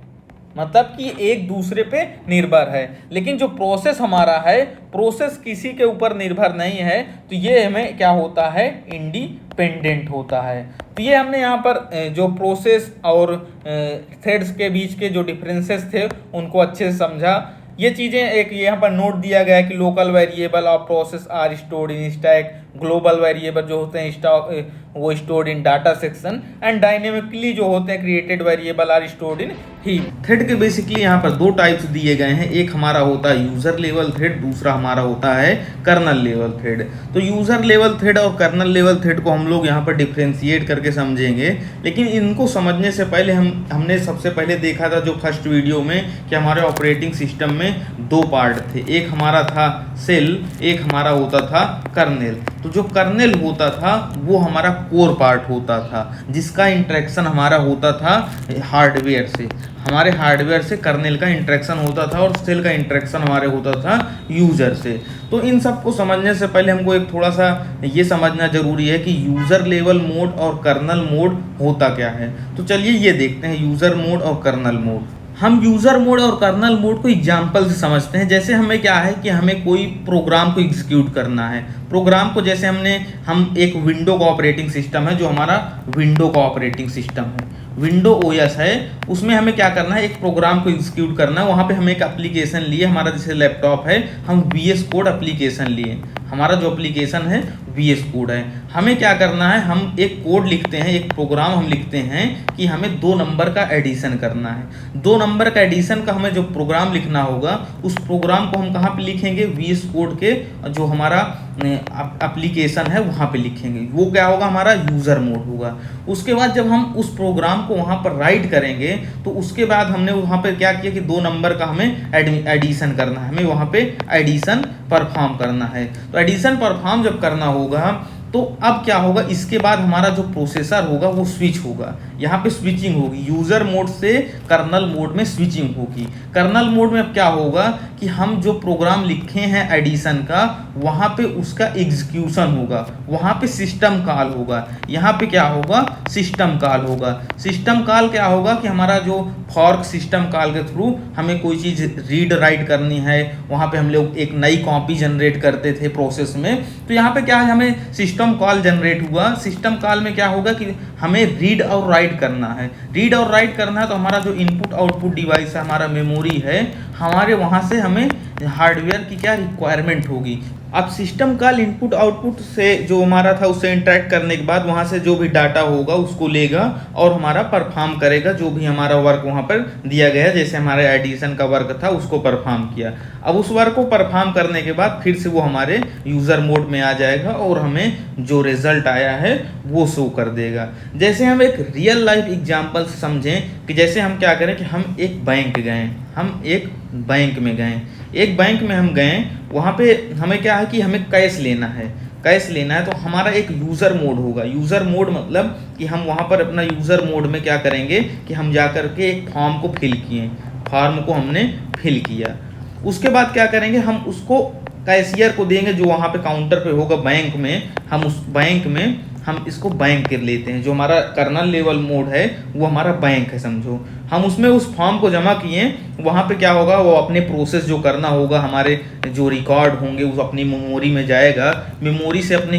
मतलब कि एक दूसरे पे निर्भर है। लेकिन जो प्रोसेस हमारा है, प्रोसेस किसी के ऊपर निर्भर नहीं है, तो ये हमें क्या होता है, इंडिपेंडेंट होता है। तो ये हमने यहाँ पर जो प्रोसेस और थ्रेड्स के बीच के जो डिफरेंसेस थे उनको अच्छे से समझा। ये चीज़ें एक यहाँ पर नोट दिया गया है कि local variable of process are stored in stack, global variable जो होते हैं स्टॉक वो stored in data section, and dynamically जो होते हैं created variable are stored in heap. Thread के बेसिकली यहाँ पर दो टाइप्स दिए गए हैं, एक हमारा होता है यूजर लेवल थ्रेड, दूसरा हमारा होता है कर्नल लेवल थ्रेड। तो यूजर लेवल थ्रेड और कर्नल लेवल थ्रेड को हम लोग यहाँ पर डिफ्रेंशिएट करके समझेंगे, लेकिन इनको समझने से पहले हमने सबसे पहले देखा था जो फर्स्ट वीडियो में कि हमारे ऑपरेटिंग सिस्टम में दो पार्ट थे, एक हमारा था सेल, एक हमारा होता था कर्नेल। तो जो कर्नेल होता था वो हमारा कोर पार्ट होता था, जिसका इंटरेक्शन हमारा होता था हार्डवेयर से, हमारे हार्डवेयर से कर्नेल का इंटरेक्शन होता था, और सेल का इंटरेक्शन हमारे होता था यूजर से। तो इन सब को समझने से पहले हमको एक थोड़ा सा ये समझना जरूरी है कि यूजर लेवल मोड और कर्नल मोड होता क्या है। तो चलिए ये देखते हैं यूजर मोड और कर्नल मोड। हम यूज़र मोड और कर्नल मोड को एग्जाम्पल से समझते हैं। जैसे हमें क्या है कि हमें कोई प्रोग्राम को एग्जीक्यूट करना है, प्रोग्राम को जैसे हम एक विंडो का ऑपरेटिंग सिस्टम है, जो हमारा विंडो का ऑपरेटिंग सिस्टम है, विंडो ओएस है, उसमें हमें क्या करना है, एक प्रोग्राम को एग्जीक्यूट करना है। वहाँ पे हमें एक एप्लीकेशन लिए, हमारा जैसे लैपटॉप है, हम VS कोड एप्लीकेशन लिए, हमारा जो एप्लीकेशन है VS कोड है। हमें क्या करना है, हम एक कोड लिखते हैं, एक प्रोग्राम हम लिखते हैं कि हमें 2 नंबर का एडिशन करना है। 2 नंबर का एडिशन का हमें जो प्रोग्राम लिखना होगा, उस प्रोग्राम को हम कहाँ पे लिखेंगे, VS कोड के जो हमारा एप्लीकेशन है वहाँ पे लिखेंगे। वो क्या होगा, हमारा यूज़र मोड होगा। उसके बाद जब हम उस प्रोग्राम को वहाँ पर राइट करेंगे तो उसके बाद हमने वहाँ पर क्या किया कि 2 नंबर का हमें एडिशन करना है, हमें वहाँ पे एडिशन परफॉर्म करना है। तो एडिशन परफॉर्म जब करना होगा तो अब क्या होगा, इसके बाद हमारा जो प्रोसेसर होगा वो स्विच होगा, यहाँ पे स्विचिंग होगी, यूज़र मोड से कर्नल मोड में स्विचिंग होगी। कर्नल मोड में अब क्या होगा कि हम जो प्रोग्राम लिखे हैं एडिशन का, वहाँ पे उसका एग्जीक्यूशन होगा, वहाँ पे सिस्टम कॉल होगा। यहाँ पे क्या होगा, सिस्टम कॉल होगा। सिस्टम कॉल क्या होगा कि हमारा जो फॉर्क सिस्टम कॉल के थ्रू हमें कोई चीज़ रीड राइट करनी है, वहाँ पे हम लोग एक नई कॉपी जनरेट करते थे प्रोसेस में, तो यहाँ पे क्या है, हमें सिस्टम कॉल जनरेट हुआ। सिस्टम कॉल में क्या होगा कि हमें रीड और राइट करना है। रीड और राइट करना है तो हमारा जो इनपुट आउटपुट डिवाइस है, हमारा मेमोरी है, हमारे वहाँ से हमें हार्डवेयर की क्या रिक्वायरमेंट होगी। अब सिस्टम कॉल इनपुट आउटपुट से जो हमारा था उससे इंटरेक्ट करने के बाद वहाँ से जो भी डाटा होगा उसको लेगा और हमारा परफॉर्म करेगा, जो भी हमारा वर्क वहाँ पर दिया गया है। जैसे हमारे एडिशन का वर्क था उसको परफॉर्म किया। अब उस वर्क को परफॉर्म करने के बाद फिर से वो हमारे यूज़र मोड में आ जाएगा और हमें जो रिजल्ट आया है वो शो कर देगा। जैसे हम एक रियल लाइफ एग्जाम्पल समझें कि जैसे हम क्या करें कि हम एक बैंक गए, हम एक बैंक में गए, एक बैंक में हम गए, वहाँ पे हमें क्या है कि हमें कैश लेना है, कैश लेना है। तो हमारा एक यूज़र मोड होगा। यूज़र मोड मतलब कि हम वहाँ पर अपना यूज़र मोड में क्या करेंगे कि हम जा कर के एक फॉर्म को फिल किए, फॉर्म को हमने फिल किया। उसके बाद क्या करेंगे, हम उसको कैशियर को देंगे जो वहाँ पे काउंटर पे होगा बैंक में। हम उस बैंक में हम इसको बैंक कर लेते हैं। जो हमारा कर्नल लेवल मोड है वो हमारा बैंक है समझो। हम उसमें उस फॉर्म को जमा किए, वहाँ पे क्या होगा, वो अपने प्रोसेस जो करना होगा, हमारे जो रिकॉर्ड होंगे वो अपनी मेमोरी में जाएगा। मेमोरी से अपने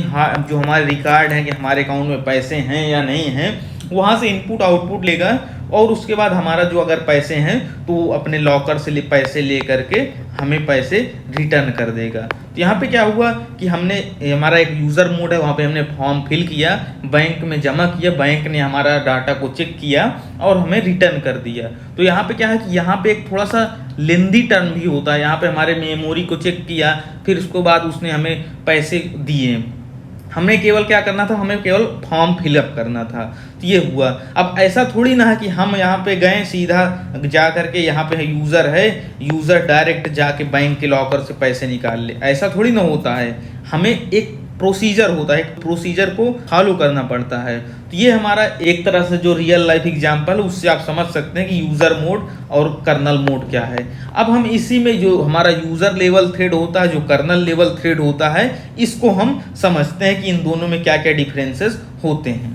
जो हमारे रिकॉर्ड हैं कि हमारे अकाउंट में पैसे हैं या नहीं हैं, वहाँ से इनपुट आउटपुट लेगा और उसके बाद हमारा जो अगर पैसे हैं तो अपने लॉकर से पैसे ले करके हमें पैसे रिटर्न कर देगा। तो यहाँ पे क्या हुआ कि हमने हमारा एक यूज़र मोड है, वहाँ पे हमने फॉर्म फिल किया, बैंक में जमा किया, बैंक ने हमारा डाटा को चेक किया और हमें रिटर्न कर दिया। तो यहाँ पे क्या है कि यहाँ पे एक थोड़ा सा लेंदी टर्म भी होता है। यहाँ पे हमारे मेमोरी को चेक किया, फिर उसके बाद उसने हमें पैसे दिए। हमें केवल क्या करना था, हमें केवल फॉर्म फिलअप करना था। तो ये हुआ। अब ऐसा थोड़ी ना है कि हम यहाँ पे गए सीधा जा करके, यहाँ पे यूज़र है, यूज़र डायरेक्ट जाके बैंक के लॉकर से पैसे निकाल ले, ऐसा थोड़ी ना होता है। हमें एक प्रोसीजर होता है, एक प्रोसीजर को फॉलो करना पड़ता है। तो ये हमारा एक तरह से जो रियल लाइफ एग्जांपल है उससे आप समझ सकते हैं कि यूज़र मोड और कर्नल मोड क्या है। अब हम इसी में जो हमारा यूज़र लेवल थ्रेड होता है, जो कर्नल लेवल थ्रेड होता है, इसको हम समझते हैं कि इन दोनों में क्या क्या डिफरेंसेस होते हैं।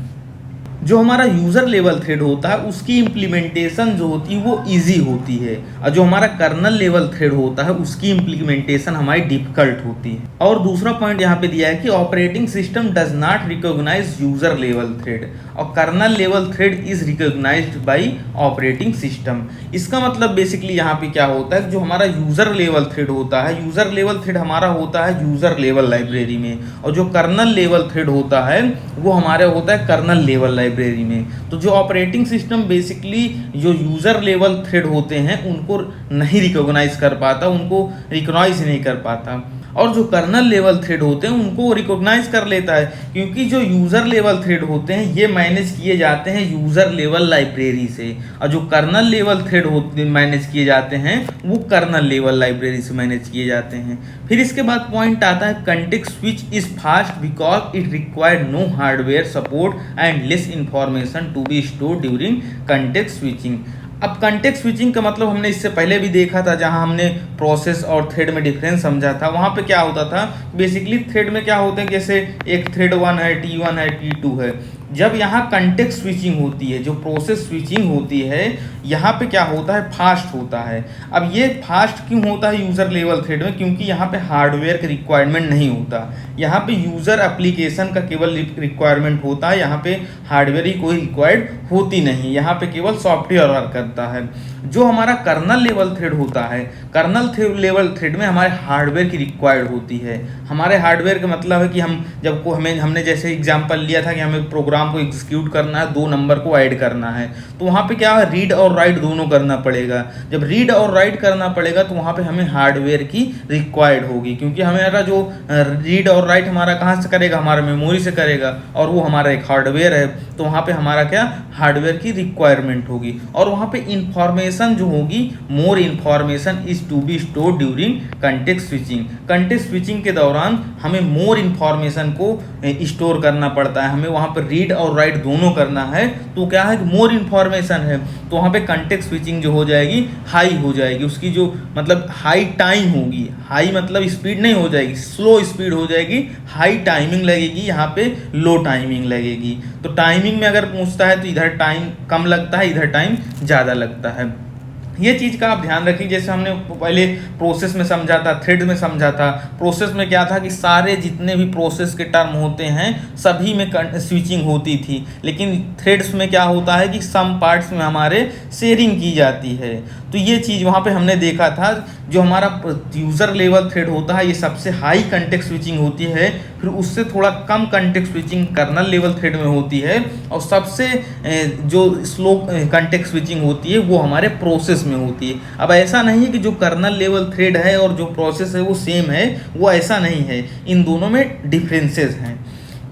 जो हमारा यूज़र लेवल थ्रेड होता है उसकी इम्प्लीमेंटेशन जो होती है वो इजी होती है, और जो हमारा कर्नल लेवल थ्रेड होता है उसकी इम्प्लीमेंटेशन हमारी डिफिकल्ट होती है। और दूसरा पॉइंट यहाँ पे दिया है कि operating system does not recognize user level thread और kernel level thread is recognized by operating system. इसका मतलब बेसिकली यहाँ पे क्या होता है, जो हमारा यूज़र लेवल थ्रेड होता है, यूज़र लेवल थ्रेड हमारा होता है यूज़र लेवल लाइब्रेरी में, और जो कर्नल लेवल थ्रेड होता है वो हमारे होता है कर्नल लेवल लाइब्रेरी में। तो जो ऑपरेटिंग सिस्टम बेसिकली जो यूज़र लेवल थ्रेड होते हैं उनको नहीं रिकॉग्नाइज कर पाता, उनको रिकॉग्नाइज नहीं कर पाता, और जो कर्नल लेवल थ्रेड होते हैं उनको रिकॉग्नाइज कर लेता है, क्योंकि जो यूज़र लेवल थ्रेड होते हैं ये मैनेज किए जाते हैं यूज़र लेवल लाइब्रेरी से, और जो कर्नल लेवल थ्रेड होते मैनेज किए जाते हैं वो कर्नल लेवल लाइब्रेरी से मैनेज किए जाते हैं। फिर इसके बाद पॉइंट आता है context switch is fast because it require no hardware support and less information to be store during context switching. अब कंटेक्स्ट स्विचिंग का मतलब हमने इससे पहले भी देखा था, जहां हमने प्रोसेस और थ्रेड में डिफरेंस समझा था। वहां पे क्या होता था, बेसिकली थ्रेड में क्या होते हैं, जैसे एक थ्रेड 1 है, T1 है, T2 है, जब यहाँ कंटेक्स्ट स्विचिंग होती है, जो प्रोसेस स्विचिंग होती है, यहाँ पे क्या होता है, फास्ट होता है। अब ये फास्ट क्यों होता है यूज़र लेवल थ्रेड में? क्योंकि यहाँ पे हार्डवेयर का रिक्वायरमेंट नहीं होता, यहाँ पे यूज़र एप्लीकेशन का केवल रिक्वायरमेंट होता है, यहाँ पे हार्डवेयर ही कोई रिक्वायर्ड होती नहीं, यहाँ पे केवल सॉफ्टवेयर वर्क करता है। जो हमारा कर्नल लेवल थ्रेड होता है, कर्नल लेवल थ्रेड में हमारे हार्डवेयर की रिक्वायर्ड होती है। हमारे हार्डवेयर का मतलब है कि हम जब को हमने जैसे एग्जांपल लिया था कि हमें प्रोग्राम को एग्जीक्यूट करना है, 2 नंबर को ऐड करना है, तो वहाँ पे क्या है, रीड और राइट दोनों करना पड़ेगा। जब रीड और राइट करना पड़ेगा तो वहाँ पे हमें हार्डवेयर की रिक्वायर्ड होगी, क्योंकि हमारा जो रीड और राइट हमारा कहाँ से करेगा, हमारा मेमोरी से करेगा, और वो हमारा एक हार्डवेयर है, तो वहाँ पे हमारा क्या, हार्डवेयर की रिक्वायरमेंट होगी। और वहाँ पे इंफॉर्मेशन जो होगी, more information is to be store during context switching. Context switching के दौरान हमें मोर इंफॉर्मेशन को स्टोर करना पड़ता है, हमें वहाँ पर रीड और राइट दोनों करना है, तो क्या है, मोर इंफॉर्मेशन है, तो वहाँ पे कंटेक्स्ट स्विचिंग जो हो जाएगी, हाई हो जाएगी, उसकी जो मतलब हाई टाइम होगी, हाई मतलब स्पीड नहीं हो जाएगी, स्लो स्पीड हो जाएगी, हाई टाइमिंग लगेगी, यहाँ पे लो टाइमिंग लगेगी। तो टाइमिंग में अगर पूछता है तो इधर टाइम कम लगता है, इधर टाइम ज़्यादा लगता है। ये चीज़ का आप ध्यान रखिए। जैसे हमने पहले प्रोसेस में समझा था, थ्रेड में समझा था। प्रोसेस में क्या था कि सारे जितने भी प्रोसेस के टर्म होते हैं सभी में स्विचिंग होती थी, लेकिन थ्रेड्स में क्या होता है कि सम पार्ट्स में हमारे शेयरिंग की जाती है। तो ये चीज़ वहाँ पे हमने देखा था। जो हमारा यूज़र लेवल थ्रेड होता है ये सबसे हाई कंटेक्स्ट स्विचिंग होती है, फिर उससे थोड़ा कम context switching kernel level thread में होती है, और सबसे जो स्लो कंटेक्स्ट स्विचिंग होती है वो हमारे प्रोसेस में होती है। अब ऐसा नहीं है कि जो कर्नल लेवल थ्रेड है और जो प्रोसेस है वो सेम है, वो ऐसा नहीं है, इन दोनों में डिफरेंसेस हैं।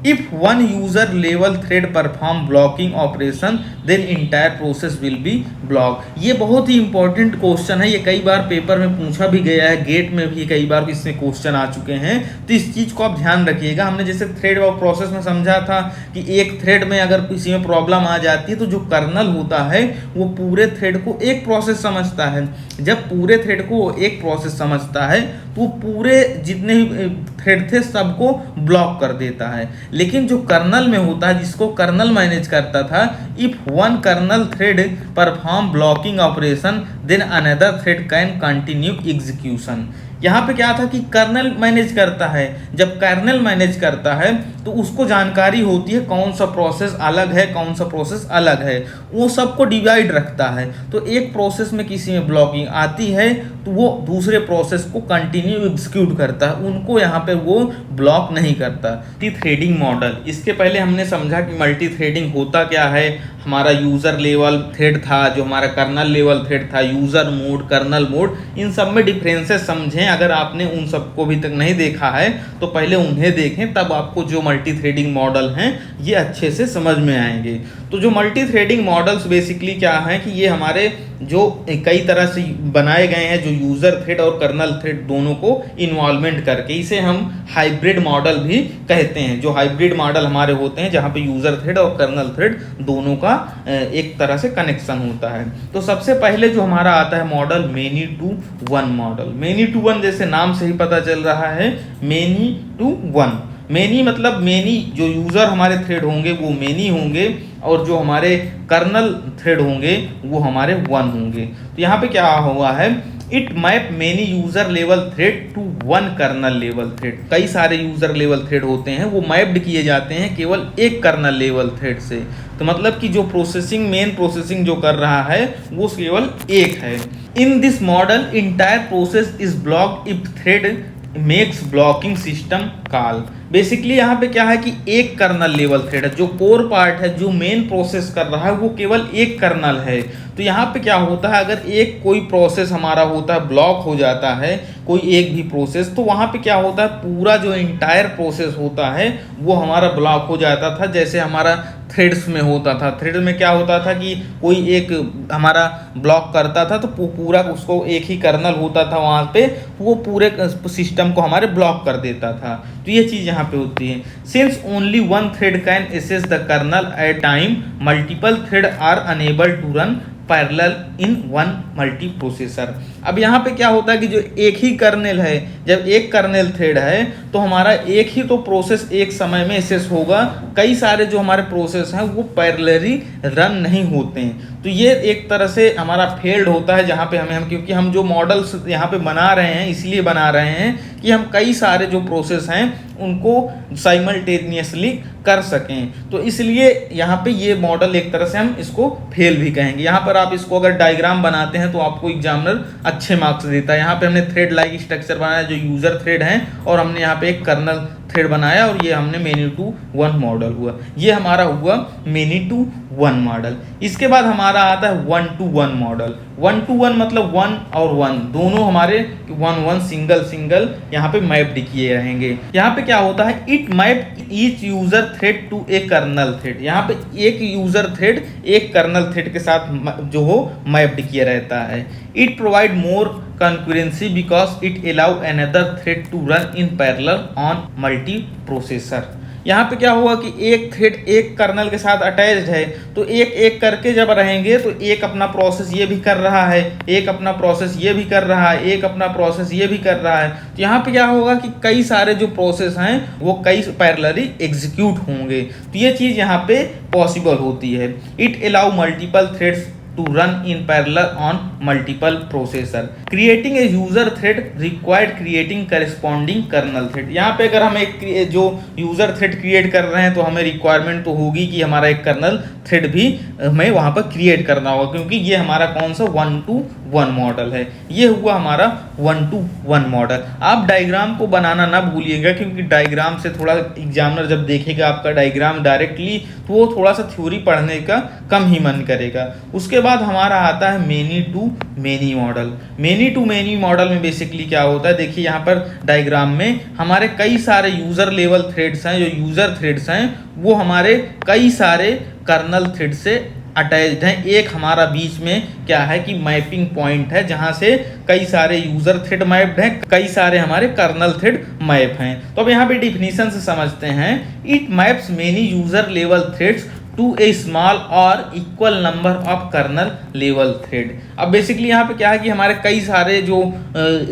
If one user level thread perform blocking operation then entire process will be blocked। ये बहुत ही इंपॉर्टेंट क्वेश्चन है, ये कई बार पेपर में पूछा भी गया है, गेट में भी कई बार इसमें क्वेश्चन आ चुके हैं, तो इस चीज़ को आप ध्यान रखिएगा। हमने जैसे थ्रेड और प्रोसेस में समझा था कि एक थ्रेड में अगर किसी में प्रॉब्लम आ जाती है तो जो कर्नल होता है वो पूरे थ्रेड को एक प्रोसेस समझता है। जब पूरे थ्रेड को एक प्रोसेस समझता है तो पूरे जितने भी थ्रेड थे सबको ब्लॉक कर देता है। लेकिन जो कर्नल में होता है, जिसको कर्नल मैनेज करता था, if one kernel thread perform blocking operation then another thread can continue execution. यहाँ पे क्या था कि कर्नल मैनेज करता है, जब कर्नल मैनेज करता है तो उसको जानकारी होती है कौन सा प्रोसेस अलग है, कौन सा प्रोसेस अलग है, वो सबको डिवाइड रखता है। तो एक प्रोसेस में किसी में ब्लॉकिंग आती है तो वो दूसरे प्रोसेस को कंटिन्यू एग्जीक्यूट करता है, उनको यहाँ पे वो ब्लॉक नहीं करता। मल्टी थ्रेडिंग मॉडल, इसके पहले हमने समझा कि मल्टी थ्रेडिंग होता क्या है। हमारा यूज़र लेवल थ्रेड था, जो हमारा कर्नल लेवल थ्रेड था, यूज़र मोड, कर्नल मोड, इन सब में डिफरेंसेस समझें। अगर आपने उन सबको अभी तक नहीं देखा है तो पहले उन्हें देखें, तब आपको जो मल्टी थ्रेडिंग मॉडल हैं ये अच्छे से समझ में आएंगे। तो जो मल्टी थ्रेडिंग मॉडल्स बेसिकली क्या हैं कि ये हमारे जो कई तरह से बनाए गए हैं, जो यूज़र थ्रेड और कर्नल थ्रेड दोनों को इन्वॉल्वमेंट करके, इसे हम हाइब्रिड मॉडल भी कहते हैं। जो हाइब्रिड मॉडल हमारे होते हैं जहाँ पे यूज़र थ्रेड और कर्नल थ्रेड दोनों का एक तरह से कनेक्शन होता है। तो सबसे पहले जो हमारा आता है model, many to one model. Many to one जैसे नाम से ही पता चल रहा है, मेनी टू वन। मेनी मतलब मेनी, जो यूज़र हमारे थ्रेड होंगे वो मेनी होंगे, और जो हमारे कर्नल थ्रेड होंगे वो हमारे वन होंगे। तो यहाँ पे क्या हुआ है, it map many user level thread to one kernel level thread. कई सारे यूज़र लेवल थ्रेड होते हैं, वो मैप्ड किए जाते हैं केवल एक कर्नल लेवल थ्रेड से। तो मतलब कि जो प्रोसेसिंग, मेन प्रोसेसिंग जो कर रहा है वो केवल एक है। In this model entire process is blocked if thread makes blocking system call. Basically यहाँ पे क्या है कि एक कर्नल लेवल थ्रेड है, जो कोर पार्ट है, जो मेन प्रोसेस कर रहा है वो केवल एक कर्नल है। तो यहाँ पे क्या होता है, अगर एक कोई प्रोसेस हमारा होता है, ब्लॉक हो जाता है कोई एक भी प्रोसेस, तो वहाँ पे क्या होता है, पूरा जो इंटायर प्रोसेस होता है वो हमारा ब्लॉक हो जाता था। जैसे हमारा थ्रेड्स में होता था, थ्रेड में क्या होता था कि कोई एक हमारा ब्लॉक करता था तो पूरा उसको, एक ही कर्नल होता था वहाँ पे, वो पूरे सिस्टम को हमारे ब्लॉक कर देता था। तो ये चीज़ यहाँ पे होती है। Since only one thread can access the kernel at time, multiple thread are unable to run parallel in one multi processor. अब यहाँ पे क्या होता है कि जो एक ही कर्नेल है, जब एक कर्नेल थ्रेड है तो हमारा एक ही तो प्रोसेस एक समय में एक्सेस होगा, कई सारे जो हमारे प्रोसेस हैं वो पैरेलली रन नहीं होते हैं। तो ये एक तरह से हमारा फेल्ड होता है, जहाँ पे हम क्योंकि हम जो मॉडल्स यहाँ पे बना रहे हैं इसलिए बना रहे हैं कि हम कई सारे जो प्रोसेस हैं उनको साइमल्टेनियसली कर सकें। तो इसलिए यहाँ पे ये मॉडल एक तरह से हम इसको फेल भी कहेंगे। यहाँ पर आप इसको अगर डायग्राम बनाते हैं तो आपको एग्जामिनर अच्छे मार्क्स देता है। यहाँ पे हमने थ्रेड लाइक स्ट्रक्चर बनाया जो यूजर थ्रेड हैं, और हमने यहाँ पे एक कर्नल थ्रेड बनाया, और ये हमने मेनी टू वन मॉडल हुआ। ये हमारा हुआ मेनी टू वन मॉडल। इसके बाद हमारा आता है one two one model. One two one मतलब वन और वन दोनों हमारे वन वन सिंगल सिंगल यहाँ पे मैप्ड किए रहेंगे। यहाँ पे क्या होता है, it map each user thread to a kernel thread. यहाँ पे एक यूजर थ्रेड एक कर्नल थ्रेड के साथ जो हो मैप्ड किया रहता है। It provide more concurrency because it allow another thread to run in parallel on multi processor। यहाँ पे क्या हुआ कि एक थ्रेड एक कर्नल के साथ अटैच्ड है, तो एक एक करके जब रहेंगे तो एक अपना प्रोसेस ये भी कर रहा है, एक अपना प्रोसेस ये भी कर रहा है, एक अपना प्रोसेस ये भी कर रहा है। तो यहाँ पे क्या होगा कि कई सारे जो प्रोसेस हैं वो कई पैरेलली एग्जीक्यूट होंगे। तो ये चीज़ यहाँ पे पॉसिबल होती है। It allow multiple threads to run in parallel on multiple processor। Creating a user thread required creating corresponding kernel thread। यहाँ पे अगर हम एक जो यूजर थ्रेड क्रिएट कर रहे हैं तो हमें रिक्वायरमेंट तो होगी कि हमारा एक कर्नल थ्रेड भी हमें वहाँ पर क्रिएट करना होगा, क्योंकि ये हमारा कौन सा वन टू वन मॉडल है। ये हुआ हमारा वन टू वन मॉडल। आप डायग्राम को बनाना ना भूलिएगा, क्योंकि डायग्राम से थोड़ा एग्जामिनर जब देखेगा आपका डायग्राम डायरेक्टली तो वो थोड़ा सा थ्योरी पढ़ने का कम ही मन करेगा। उसके बाद हमारा आता है many to many model. Many to many model में बेसिकली क्या होता है, देखिए यहाँ पर डायग्राम में हमारे कई सारे यूजर लेवल थ्रेड्स हैं। जो यूजर थ्रेड्स हैं वो हमारे कई सारे कर्नल थ्रेड से अटैच्ड हैं। एक हमारा बीच में क्या है कि मैपिंग पॉइंट है, जहां से कई सारे यूजर थ्रेड मैप्ड हैं, कई सारे हमारे कर्नल थ्रेड मैप हैं। तो अब यहाँ पे डिफिनीशन से समझते हैं। It maps many user level threads to a small और equal number of kernel level thread. अब बेसिकली यहाँ पे क्या है कि हमारे कई सारे जो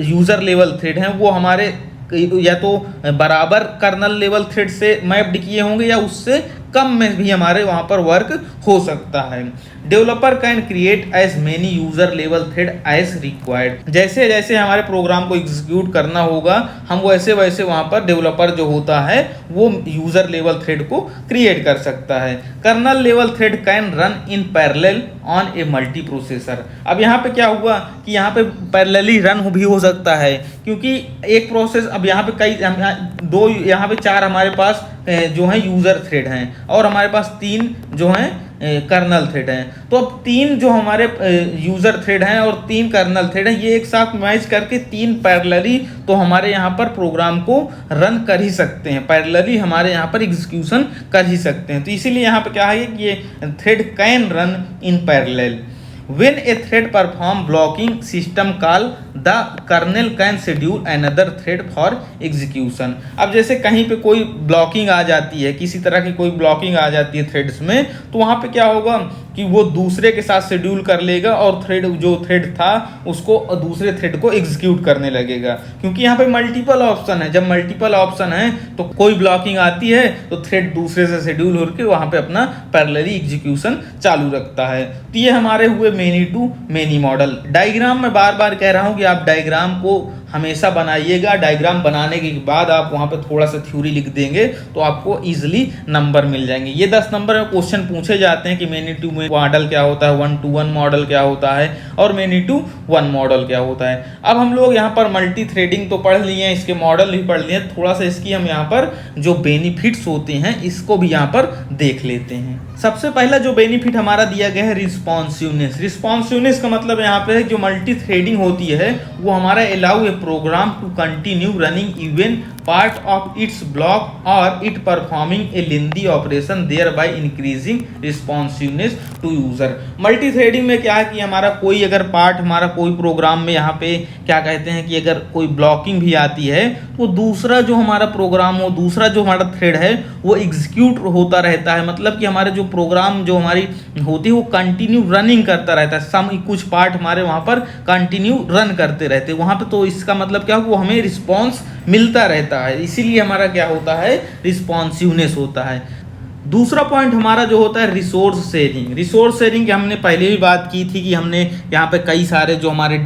यूजर लेवल थ्रेड हैं वो हमारे या तो बराबर कर्नल लेवल थ्रेड से मैप्ड किए होंगे या उससे कम में भी हमारे वहाँ पर वर्क हो सकता है। Developer can create as many user level thread as required. जैसे जैसे हमारे प्रोग्राम को एग्जीक्यूट करना होगा हम वैसे वैसे वहाँ पर डेवलपर जो होता है वो यूजर लेवल थ्रेड को क्रिएट कर सकता है। Kernel level thread can run in parallel on a multi processor. अब यहाँ पे क्या हुआ कि यहाँ पे पैरेलली रन भी हो सकता है, क्योंकि एक प्रोसेस अब यहाँ पे कई दो यहाँ पे चार हमारे पास जो है यूजर थ्रेड हैं और हमारे पास तीन जो हैं कर्नल थ्रेड हैं। तो अब तीन जो हमारे यूजर थ्रेड हैं और तीन कर्नल थ्रेड हैं ये एक साथ मैच करके तीन पैरेलली तो हमारे यहाँ पर प्रोग्राम को रन कर ही सकते हैं, पैरेलली हमारे यहाँ पर एग्जीक्यूशन कर ही सकते हैं। तो इसीलिए यहाँ पर क्या है कि ये thread can run in parallel. When a thread perform blocking system call, the kernel can schedule another thread for execution। अब जैसे कहीं पे कोई ब्लॉकिंग आ जाती है, किसी तरह की कोई ब्लॉकिंग आ जाती है थ्रेड्स में, तो वहाँ पे क्या होगा कि वो दूसरे के साथ शेड्यूल कर लेगा और जो थ्रेड था उसको दूसरे थ्रेड को एग्जीक्यूट करने लगेगा, क्योंकि यहाँ पे मल्टीपल ऑप्शन है। जब मल्टीपल ऑप्शन है तो कोई ब्लॉकिंग आती है तो थ्रेड दूसरे से शेड्यूल होकर वहाँ पे अपना पैरेलली एग्जीक्यूशन चालू रखता है। तो ये हमारे हुए many to many model. Diagram में बार बार कह रहा हूँ कि आप डायग्राम को हमेशा बनाइएगा। डायग्राम बनाने के बाद आप वहाँ पे थोड़ा सा थ्योरी लिख देंगे तो आपको इजीली नंबर मिल जाएंगे। ये 10 नंबर में क्वेश्चन पूछे जाते हैं कि मेनी टू मॉडल क्या होता है, वन टू वन मॉडल क्या होता है और मेनी टू वन मॉडल क्या होता है। अब हम लोग यहाँ पर मल्टी थ्रेडिंग तो पढ़ लिए हैं, इसके मॉडल भी पढ़ लिए हैं, थोड़ा सा इसकी हम यहाँ पर जो बेनिफिट्स होते हैं इसको भी यहाँ पर देख लेते हैं। सबसे पहला जो बेनिफिट हमारा दिया गया है रिस्पॉन्सिवनेस। रिस्पॉन्सिवनेस का मतलब यहाँ पे जो मल्टी थ्रेडिंग होती है वो हमारा allow a program to continue running even part of its block or it performing a lengthy operation thereby increasing responsiveness to user। Multi threading में क्या है कि हमारा कोई अगर पार्ट हमारा कोई प्रोग्राम में यहाँ पे क्या कहते हैं कि अगर कोई ब्लॉकिंग भी आती है तो दूसरा जो हमारा प्रोग्राम हो, दूसरा जो हमारा थ्रेड है वो एग्जीक्यूट होता रहता है, मतलब कि हमारे जो प्रोग्राम जो हमारी होती है वो कंटिन्यू रनिंग करता रहता है। कुछ पार्ट हमारे वहाँ पर कंटिन्यू रन करते रहते हैं वहाँ पे, तो इसका मतलब क्या वो हमें रिस्पॉन्स मिलता रहता है, इसीलिए हमारा क्या होता है रिस्पॉन्सिवनेस होता है। दूसरा पॉइंट हमारा जो होता है रिसोर्स शेयरिंग। रिसोर्स शेयरिंग की हमने पहले भी बात की थी कि हमने यहाँ पे कई सारे जो हमारे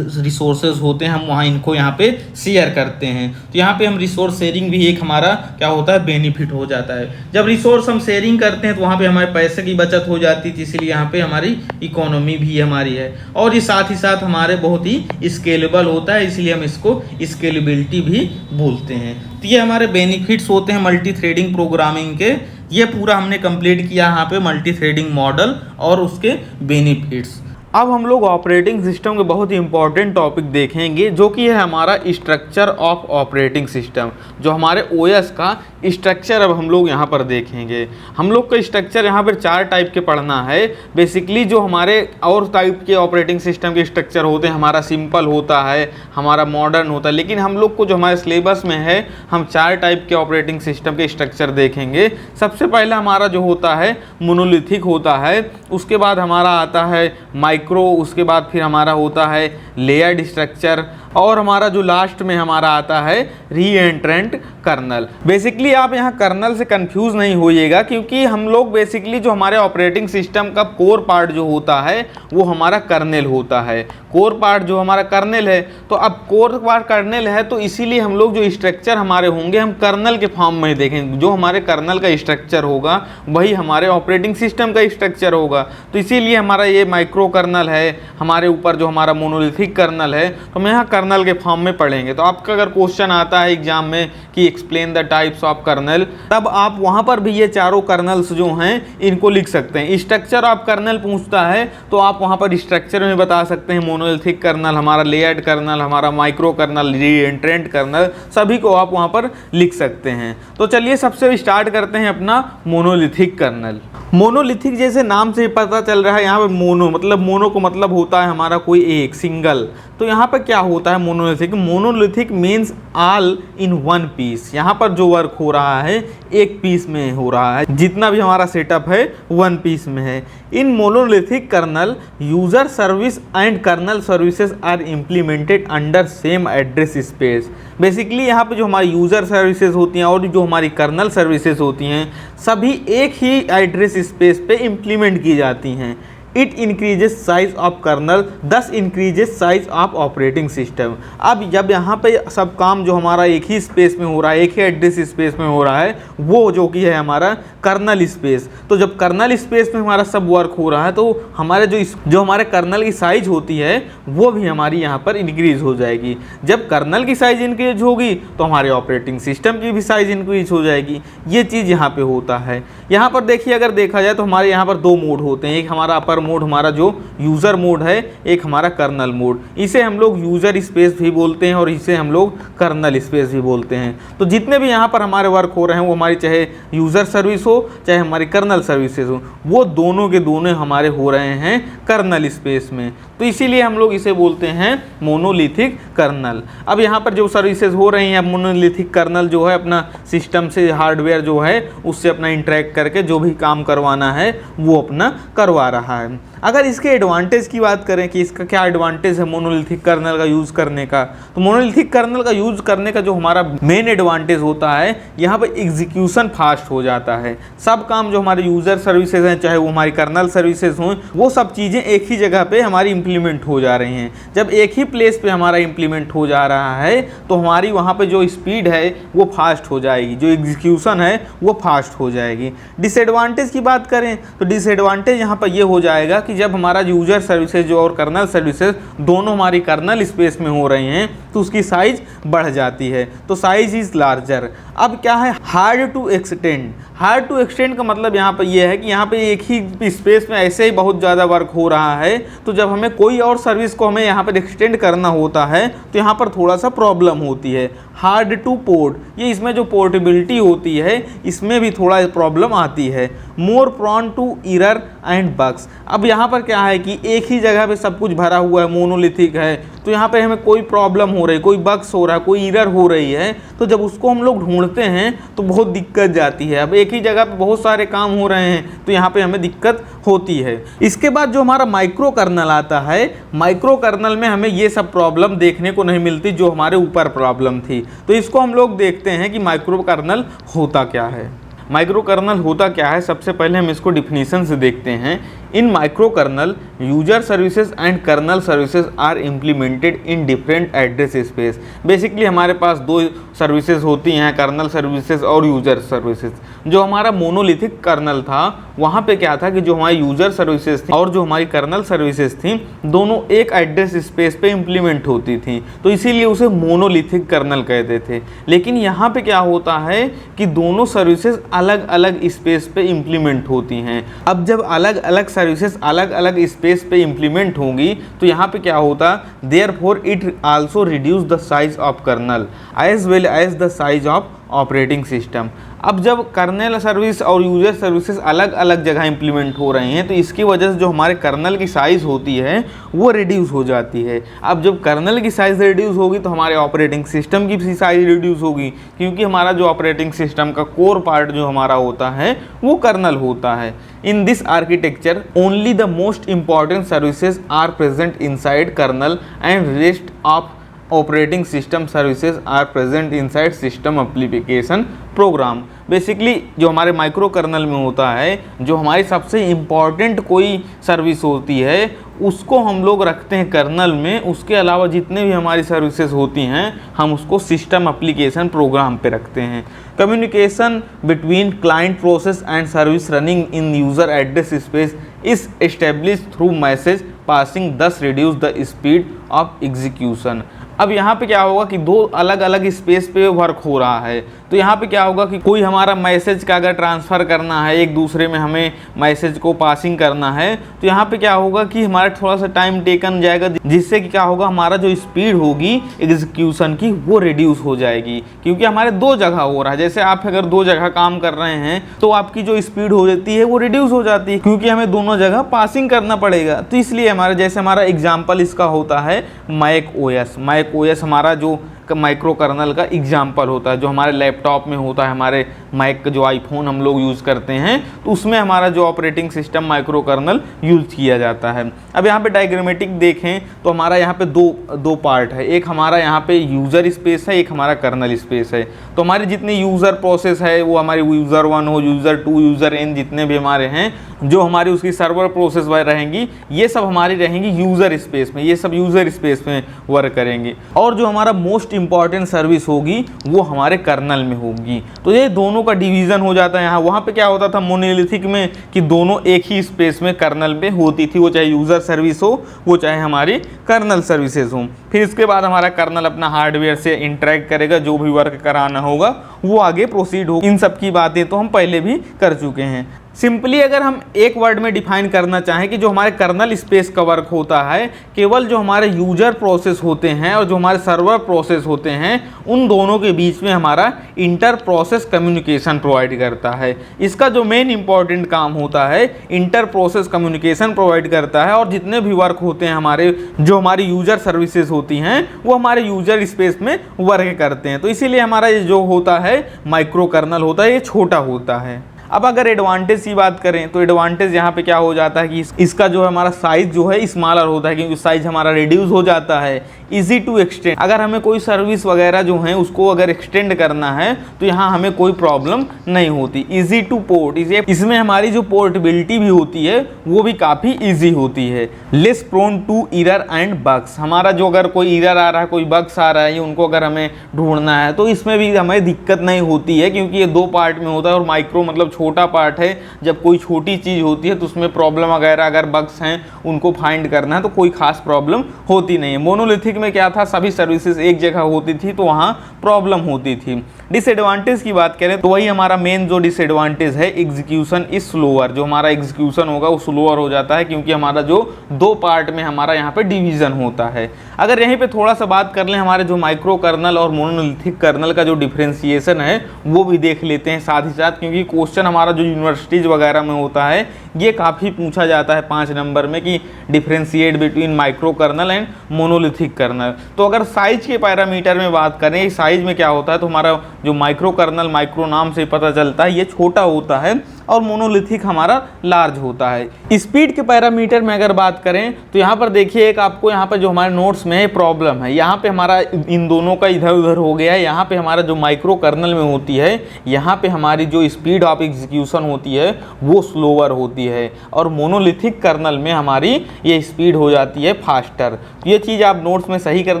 रिसोर्सेज होते हैं हम वहाँ इनको यहाँ पे शेयर करते हैं, तो यहाँ पे हम रिसोर्स शेयरिंग भी एक हमारा क्या होता है बेनिफिट हो जाता है। जब रिसोर्स हम शेयरिंग करते हैं तो वहाँ पे हमारे पैसे की बचत हो जाती थी, इसीलिए यहाँ पे हमारी इकोनॉमी भी हमारी है, और ये साथ ही साथ हमारे बहुत ही स्केलेबल होता है, इसलिए हम इसको स्केलेबिलिटी भी बोलते हैं। तो ये हमारे बेनिफिट्स होते हैं मल्टी थ्रेडिंग प्रोग्रामिंग के। ये पूरा हमने कंप्लीट किया यहाँ पे मल्टी थ्रेडिंग मॉडल और उसके बेनिफिट्स। अब हम लोग ऑपरेटिंग सिस्टम के बहुत ही इंपॉर्टेंट टॉपिक देखेंगे जो कि है हमारा स्ट्रक्चर ऑफ ऑपरेटिंग सिस्टम। जो हमारे ओएस का स्ट्रक्चर अब हम लोग यहाँ पर देखेंगे। हम लोग का स्ट्रक्चर यहाँ पर 4 टाइप के पढ़ना है। बेसिकली जो हमारे और टाइप के ऑपरेटिंग सिस्टम के स्ट्रक्चर होते हैं, हमारा सिंपल होता है, हमारा मॉडर्न होता है, लेकिन हम लोग को जो हमारे सिलेबस में है हम 4 टाइप के ऑपरेटिंग सिस्टम के स्ट्रक्चर देखेंगे। सबसे पहला हमारा जो होता है मोनोलिथिक होता है, उसके बाद हमारा आता है माइक्रो, उसके बाद फिर हमारा होता है लेयर्ड स्ट्रक्चर, और हमारा जो लास्ट में हमारा आता है रीएंट्रेंट कर्नल। बेसिकली आप यहाँ कर्नल से कंफ्यूज नहीं होइएगा, क्योंकि हम लोग बेसिकली जो हमारे ऑपरेटिंग सिस्टम का कोर पार्ट जो होता है वो हमारा कर्नेल होता है। कोर पार्ट जो हमारा कर्नेल है, तो अब कोर पार्ट कर्नेल है तो इसीलिए हम लोग जो स्ट्रक्चर हमारे होंगे हम कर्नल के फॉर्म में देखेंगे। जो हमारे कर्नल का स्ट्रक्चर होगा वही हमारे ऑपरेटिंग सिस्टम का स्ट्रक्चर होगा, तो इसीलिए हमारा ये माइक्रो कर्नल है, हमारे ऊपर जो हमारा मोनोलिथिक कर्नल है तो हम यहाँ कर्नल के फॉर्म में पढ़ेंगे। तो आपका अगर क्वेश्चन आता है एग्जाम में कि explain the types of kernel, तब आप वहाँ पर भी ये चारों कर्नल्स जो हैं इनको लिख सकते हैं। स्ट्रक्चर ऑफ कर्नल पूछता है तो आप वहाँ पर स्ट्रक्चर में बता सकते हैं मोनोलिथिक कर्नल, हमारा लेयर्ड कर्नल, हमारा माइक्रो कर्नल, रीएंट्रेंट कर्नल, सभी को आप वहाँ पर लिख सकते हैं। तो चलिए सबसे स्टार्ट करते हैं अपना मोनोलिथिक कर्नल। मोनोलिथिक जैसे नाम से पता चल रहा है, यहाँ पर मोनो मतलब मोनो को मतलब होता है हमारा कोई एक सिंगल, तो यहाँ पर क्या होता है monolithic. Monolithic means all in one piece. यहाँ पर जो वर्क हो रहा है एक पीस में हो रहा है, जितना भी हमारा सेटअप है वन पीस में है। In monolithic kernel user service and kernel services are implemented under same address space. Basically यहाँ पे जो हमारी यूजर सर्विसेज होती हैं और जो हमारी कर्नल सर्विसेज होती हैं सभी एक ही एड्रेस स्पेस पे इम्प्लीमेंट की जाती हैं। It increases size of kernel thus increases size of operating system. अब जब यहाँ पे सब काम जो हमारा एक ही स्पेस में हो रहा है, एक ही एड्रेस स्पेस में हो रहा है, वो जो कि है हमारा कर्नल स्पेस, तो जब कर्नल स्पेस में हमारा सब वर्क हो रहा है तो हमारे जो हमारे कर्नल की साइज होती है वो भी हमारी यहाँ पर इंक्रीज हो जाएगी। जब कर्नल की साइज इंक्रीज होगी तो हमारे ऑपरेटिंग सिस्टम की भी साइज इंक्रीज हो जाएगी। ये चीज़ यहाँ पे होता है। यहाँ पर देखिए अगर देखा जाए तो हमारे यहाँ पर 2 मोड होते हैं, एक हमारा अपर मोड हमारा जो यूजर मोड है, एक हमारा कर्नल मोड। इसे हम लोग यूजर स्पेस भी बोलते हैं और इसे हम लोग कर्नल स्पेस भी बोलते हैं। तो जितने भी यहाँ पर हमारे वर्क हो रहे हैं वो हमारी चाहे यूजर सर्विस हो चाहे हमारी कर्नल सर्विसेज हो, वो दोनों के दोनों हमारे हो रहे हैं कर्नल स्पेस में, तो इसीलिए हम लोग इसे बोलते हैं मोनोलिथिक कर्नल। अब यहाँ पर जो सर्विसेज हो रही हैं, मोनोलिथिक कर्नल जो है अपना सिस्टम से हार्डवेयर जो है उससे अपना इंटरेक्ट करके जो भी काम करवाना है वो अपना करवा रहा है। अगर इसके एडवांटेज की बात करें कि इसका क्या एडवांटेज है मोनोलिथिक कर्नल का यूज़ करने का, तो मोनोलिथिक कर्नल का यूज़ करने का जो हमारा मेन एडवांटेज होता है, यहाँ पर एग्जीक्यूशन फास्ट हो जाता है। सब काम जो हमारे यूज़र सर्विसेज हैं, चाहे वो हमारी कर्नल सर्विसेज हों, वो सब चीज़ें एक ही जगह पे हमारी इम्प्लीमेंट हो जा रही हैं। जब एक ही प्लेस पे हमारा इम्प्लीमेंट हो जा रहा है तो हमारी वहाँ पे जो स्पीड है वो फास्ट हो जाएगी, जो एग्जीक्यूशन है वो फास्ट हो जाएगी। डिसएडवांटेज की बात करें तो डिसएडवांटेज यहाँ पर ये हो जाएगा कि जब हमारा यूजर सर्विसेज और कर्नल सर्विसेज दोनों हमारी कर्नल स्पेस में हो रही हैं तो उसकी साइज बढ़ जाती है, तो साइज इज़ लार्जर। अब क्या है hard to extend. Hard to extend का मतलब यहाँ पर यह है कि यहाँ पे एक ही स्पेस में ऐसे ही बहुत ज़्यादा वर्क हो रहा है, तो जब हमें कोई और सर्विस को हमें यहाँ पर एक्सटेंड करना होता है तो यहाँ पर थोड़ा सा प्रॉब्लम होती है। हार्ड टू पोर्ट, ये इसमें जो पोर्टेबिलिटी होती है इसमें भी थोड़ा प्रॉब्लम आती है। More prone to error and bugs, अब यहाँ पर क्या है कि एक ही जगह पे सब कुछ भरा हुआ है, मोनोलिथिक है, तो यहाँ पे हमें कोई प्रॉब्लम हो रही है, कोई बग्स हो रहा है, कोई एरर हो रही है, तो जब उसको हम लोग ढूंढते हैं तो बहुत दिक्कत जाती है। अब एक ही जगह पे बहुत सारे काम हो रहे हैं तो यहाँ पे हमें दिक्कत होती है। इसके बाद जो हमारा माइक्रो कर्नल आता है, माइक्रो कर्नल में हमें ये सब प्रॉब्लम देखने को नहीं मिलती जो हमारे ऊपर प्रॉब्लम थी। तो इसको हम लोग देखते हैं कि माइक्रो कर्नल होता क्या है। माइक्रो कर्नल होता क्या है, सबसे पहले हम इसको डिफिनीशन से देखते हैं। In micro kernel user services and kernel services are implemented in different address space. Basically हमारे पास दो सर्विसेज होती हैं, कर्नल सर्विसेज और यूजर सर्विसेज। जो हमारा मोनोलिथिक कर्नल था वहाँ पे क्या था कि जो हमारी यूजर सर्विसेज थी और जो हमारी कर्नल सर्विसेज थी दोनों एक एड्रेस स्पेस पे इम्प्लीमेंट होती थी, तो इसीलिए उसे मोनोलिथिक कर्नल कहते थे। लेकिन यहाँ पे क्या होता है कि दोनों सर्विसेज अलग अलग स्पेस पे इम्प्लीमेंट होती हैं। अब जब अलग अलग सर्विसेज अलग अलग स्पेस पे इम्प्लीमेंट होंगी तो यहाँ पे क्या होता, therefore it also reduce the size of kernel as well as the size of operating system. अब जब कर्नल सर्विस और यूजर सर्विसेज अलग अलग जगह इंप्लीमेंट हो रहे हैं तो इसकी वजह से जो हमारे कर्नल की साइज़ होती है वो रिड्यूस हो जाती है। अब जब कर्नल की साइज़ रिड्यूस होगी तो हमारे ऑपरेटिंग सिस्टम की भी साइज़ रिड्यूस होगी, क्योंकि हमारा जो ऑपरेटिंग सिस्टम का कोर पार्ट जो हमारा होता है वो कर्नल होता है। In this architecture only the most important services are present inside kernel and rest of operating system services are present inside system application program. Basically जो हमारे माइक्रो कर्नल में होता है, जो हमारी सबसे इम्पॉर्टेंट कोई सर्विस होती है उसको हम लोग रखते हैं कर्नल में, उसके अलावा जितने भी हमारी सर्विसेज होती हैं हम उसको सिस्टम एप्लीकेशन प्रोग्राम पे रखते हैं। Communication between client process and service running in user address space is establish through message passing, thus reduce the speed of execution. अब यहाँ पे क्या होगा कि दो अलग अलग स्पेस पे वर्क हो रहा है, तो यहाँ पे क्या होगा कि कोई हमारा मैसेज का अगर ट्रांसफ़र करना है, एक दूसरे में हमें मैसेज को पासिंग करना है, तो यहाँ पे क्या होगा कि हमारा थोड़ा सा टाइम टेकन जाएगा, जिससे कि क्या होगा हमारा जो स्पीड होगी एग्जीक्यूशन की वो रिड्यूस हो जाएगी, क्योंकि हमारे दो जगह हो रहा है। जैसे आप अगर दो जगह काम कर रहे हैं तो आपकी जो स्पीड हो जाती है वो रिड्यूस हो जाती है, क्योंकि हमें दोनों जगह पासिंग करना पड़ेगा। तो इसलिए हमारा जैसे हमारा एग्जाम्पल इसका होता है मैक ओएस। मैक ओएस हमारा जो माइक्रो कर्नल का एग्जाम्पल होता है, जो हमारे लैपटॉप में होता है, हमारे मैक जो आईफोन हम लोग यूज़ करते हैं तो उसमें हमारा जो operating system micro kernel use किया जाता है। अब यहाँ पे डायग्रामेटिक देखें तो हमारा यहाँ पे दो पार्ट है, एक हमारा यहाँ पे यूज़र स्पेस है, एक हमारा कर्नल स्पेस है। तो हमारे जितने यूज़र प्रोसेस है वो हमारे यूज़र 1 हो, यूज़र 2, यूज़र n जितने भी हमारे हैं, जो हमारी उसकी सर्वर प्रोसेस रहेंगी ये सब हमारी रहेंगी यूज़र स्पेस में, ये सब यूज़र स्पेस में वर्क करेंगे। और जो हमारा मोस्ट इंपॉर्टेंट सर्विस होगी वो हमारे कर्नल में होगी। तो ये दोनों का डिवीज़न हो जाता है। यहाँ वहाँ पे क्या होता था मोनोलिथिक में कि दोनों एक ही स्पेस में कर्नल में होती थी, वो चाहे यूज़र सर्विस हो वो चाहे हमारी कर्नल सर्विसेज हो। फिर इसके बाद हमारा कर्नल अपना हार्डवेयर से इंटरेक्ट करेगा, जो भी वर्क कराना होगा वो आगे प्रोसीड हो। इन सब की बातें तो हम पहले भी कर चुके हैं। सिंपली अगर हम एक वर्ड में डिफाइन करना चाहें कि जो हमारे कर्नल स्पेस का वर्क होता है, केवल जो हमारे यूजर प्रोसेस होते हैं और जो हमारे सर्वर प्रोसेस होते हैं उन दोनों के बीच में हमारा इंटर प्रोसेस कम्युनिकेशन प्रोवाइड करता है। इसका जो मेन इंपॉर्टेंट काम होता है इंटर प्रोसेस कम्युनिकेशन प्रोवाइड करता है, और जितने भी वर्क होते हैं हमारे जो हमारी यूजर सर्विसेज होती हैं वो हमारे यूजर स्पेस में वर्क करते हैं। तो इसीलिए हमारा ये जो होता है माइक्रो कर्नल होता है ये छोटा होता है। अब अगर एडवांटेज की बात करें तो एडवांटेज यहाँ पे क्या हो जाता है कि इसका जो हमारा साइज़ जो है स्मॉलर होता है, क्योंकि साइज़ हमारा रिड्यूस हो जाता है। इजी टू एक्सटेंड, अगर हमें कोई सर्विस वगैरह जो है उसको अगर एक्सटेंड करना है तो यहाँ हमें कोई प्रॉब्लम नहीं होती। इजी टू पोर्ट, इसमें हमारी जो पोर्टेबिलिटी भी होती है वो भी काफ़ी ईजी होती है। Less prone to error and bugs, हमारा जो अगर कोई एरर आ रहा है, कोई बग्स आ रहा है, उनको अगर हमें ढूंढना है तो इसमें भी हमें दिक्कत नहीं होती है, क्योंकि ये दो पार्ट में होता है और माइक्रो मतलब छोटा पार्ट है, जब कोई छोटी चीज़ होती है तो उसमें प्रॉब्लम वगैरह अगर बग्स हैं उनको फाइंड करना है तो कोई खास प्रॉब्लम होती नहीं है। मोनोलिथिक में क्या था, सभी सर्विसेज एक जगह होती थी तो वहाँ प्रॉब्लम होती थी। डिसएडवांटेज की बात करें तो वही हमारा मेन जो डिसएडवांटेज है, एग्जीक्यूशन इज स्लोअर, जो हमारा एग्जीक्यूशन होगा वो स्लोअर हो जाता है क्योंकि हमारा जो दो पार्ट में हमारा यहाँ पे डिवीजन होता है। अगर यहीं पे थोड़ा सा बात कर लें हमारे जो माइक्रो कर्नल और मोनोलिथिक कर्नल का जो डिफ्रेंसिएशन है वो भी देख लेते हैं साथ ही साथ, क्योंकि क्वेश्चन हमारा जो यूनिवर्सिटीज़ वगैरह में होता है ये काफ़ी पूछा जाता है 5 नंबर में कि differentiate between micro kernel and monolithic kernel. तो अगर साइज के पैरामीटर में बात करें, साइज में क्या होता है तो हमारा जो माइक्रो कर्नल, माइक्रो नाम से पता चलता है, ये छोटा होता है और मोनोलिथिक हमारा लार्ज होता है। स्पीड के पैरामीटर में अगर बात करें तो यहाँ पर देखिए एक आपको यहाँ पर जो हमारे नोट्स में है प्रॉब्लम है, यहाँ पे हमारा इन दोनों का इधर उधर हो गया है। यहाँ पे हमारा जो माइक्रो कर्नल में होती है यहाँ पे हमारी जो स्पीड ऑफ एग्जीक्यूशन होती है वो स्लोअर होती है और मोनोलिथिक कर्नल में हमारी ये स्पीड हो जाती है फास्टर। ये चीज़ आप नोट्स में सही कर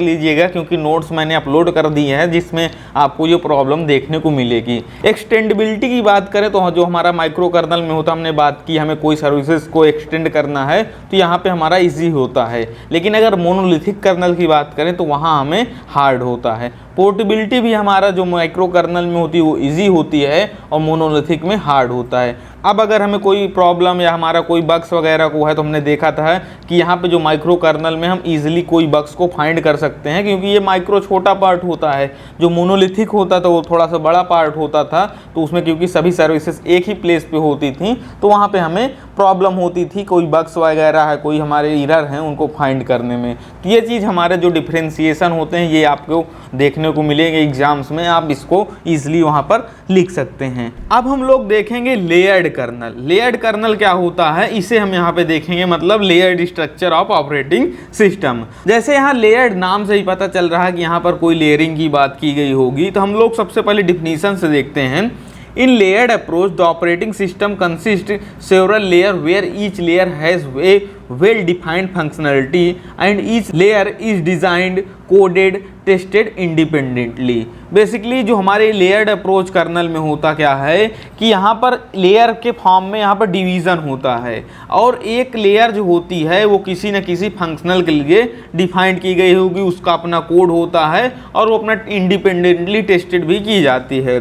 लीजिएगा क्योंकि नोट्स मैंने अपलोड कर दिए हैं जिसमें आपको ये प्रॉब्लम देखने को मिलेगी। एक्सटेंडेबिलिटी की बात करें तो जो हमारा माइक्रो कर्नल में होता, हमने बात की हमें कोई सर्विसेज को एक्सटेंड करना है तो यहाँ पे हमारा इजी होता है, लेकिन अगर मोनोलिथिक कर्नल की बात करें तो वहाँ हमें हार्ड होता है। पोर्टेबिलिटी भी हमारा जो माइक्रो कर्नल में होती है वो इजी होती है और मोनोलिथिक में हार्ड होता है। अब अगर हमें कोई प्रॉब्लम या हमारा कोई बग्स वगैरह को है तो हमने देखा था कि यहाँ पे जो माइक्रो कर्नल में हम इजीली कोई बग्स को फाइंड कर सकते हैं क्योंकि ये माइक्रो छोटा पार्ट होता है। जो मोनोलिथिक होता था वो थोड़ा सा बड़ा पार्ट होता था तो उसमें क्योंकि सभी सर्विसेज एक ही प्लेस पे होती थी तो वहाँ पे हमें प्रॉब्लम होती थी, कोई बग्स वगैरह है, कोई हमारे एरर हैं उनको फाइंड करने में। तो ये चीज़ हमारे जो डिफ्रेंसिएशन होते हैं ये आपको देखने को मिलेंगे एग्जाम्स में, आप इसको ईजिली वहाँ पर लिख सकते हैं। अब हम लोग देखेंगे लेयर्ड कर्नल। लेयर्ड कर्नल क्या होता है इसे हम यहाँ पे देखेंगे, मतलब layered structure of operating system. जैसे यहाँ लेयर्ड नाम से ही पता चल रहा है कि यहाँ पर कोई लेयरिंग की बात की गई होगी, तो हम लोग सबसे पहले डिफिनीशन से देखते हैं। In layered approach, the operating system consists several layers where each layer has a well-defined functionality and each layer is designed, coded, tested independently. Basically जो हमारे लेयर्ड अप्रोच कर्नल में होता क्या है कि यहाँ पर लेयर के फॉर्म में यहाँ पर डिवीज़न होता है और एक लेयर जो होती है वो किसी न किसी फंक्शनल के लिए डिफाइंड की गई होगी, उसका अपना कोड होता है और वो अपना इंडिपेंडेंटली टेस्टेड भी की जाती है।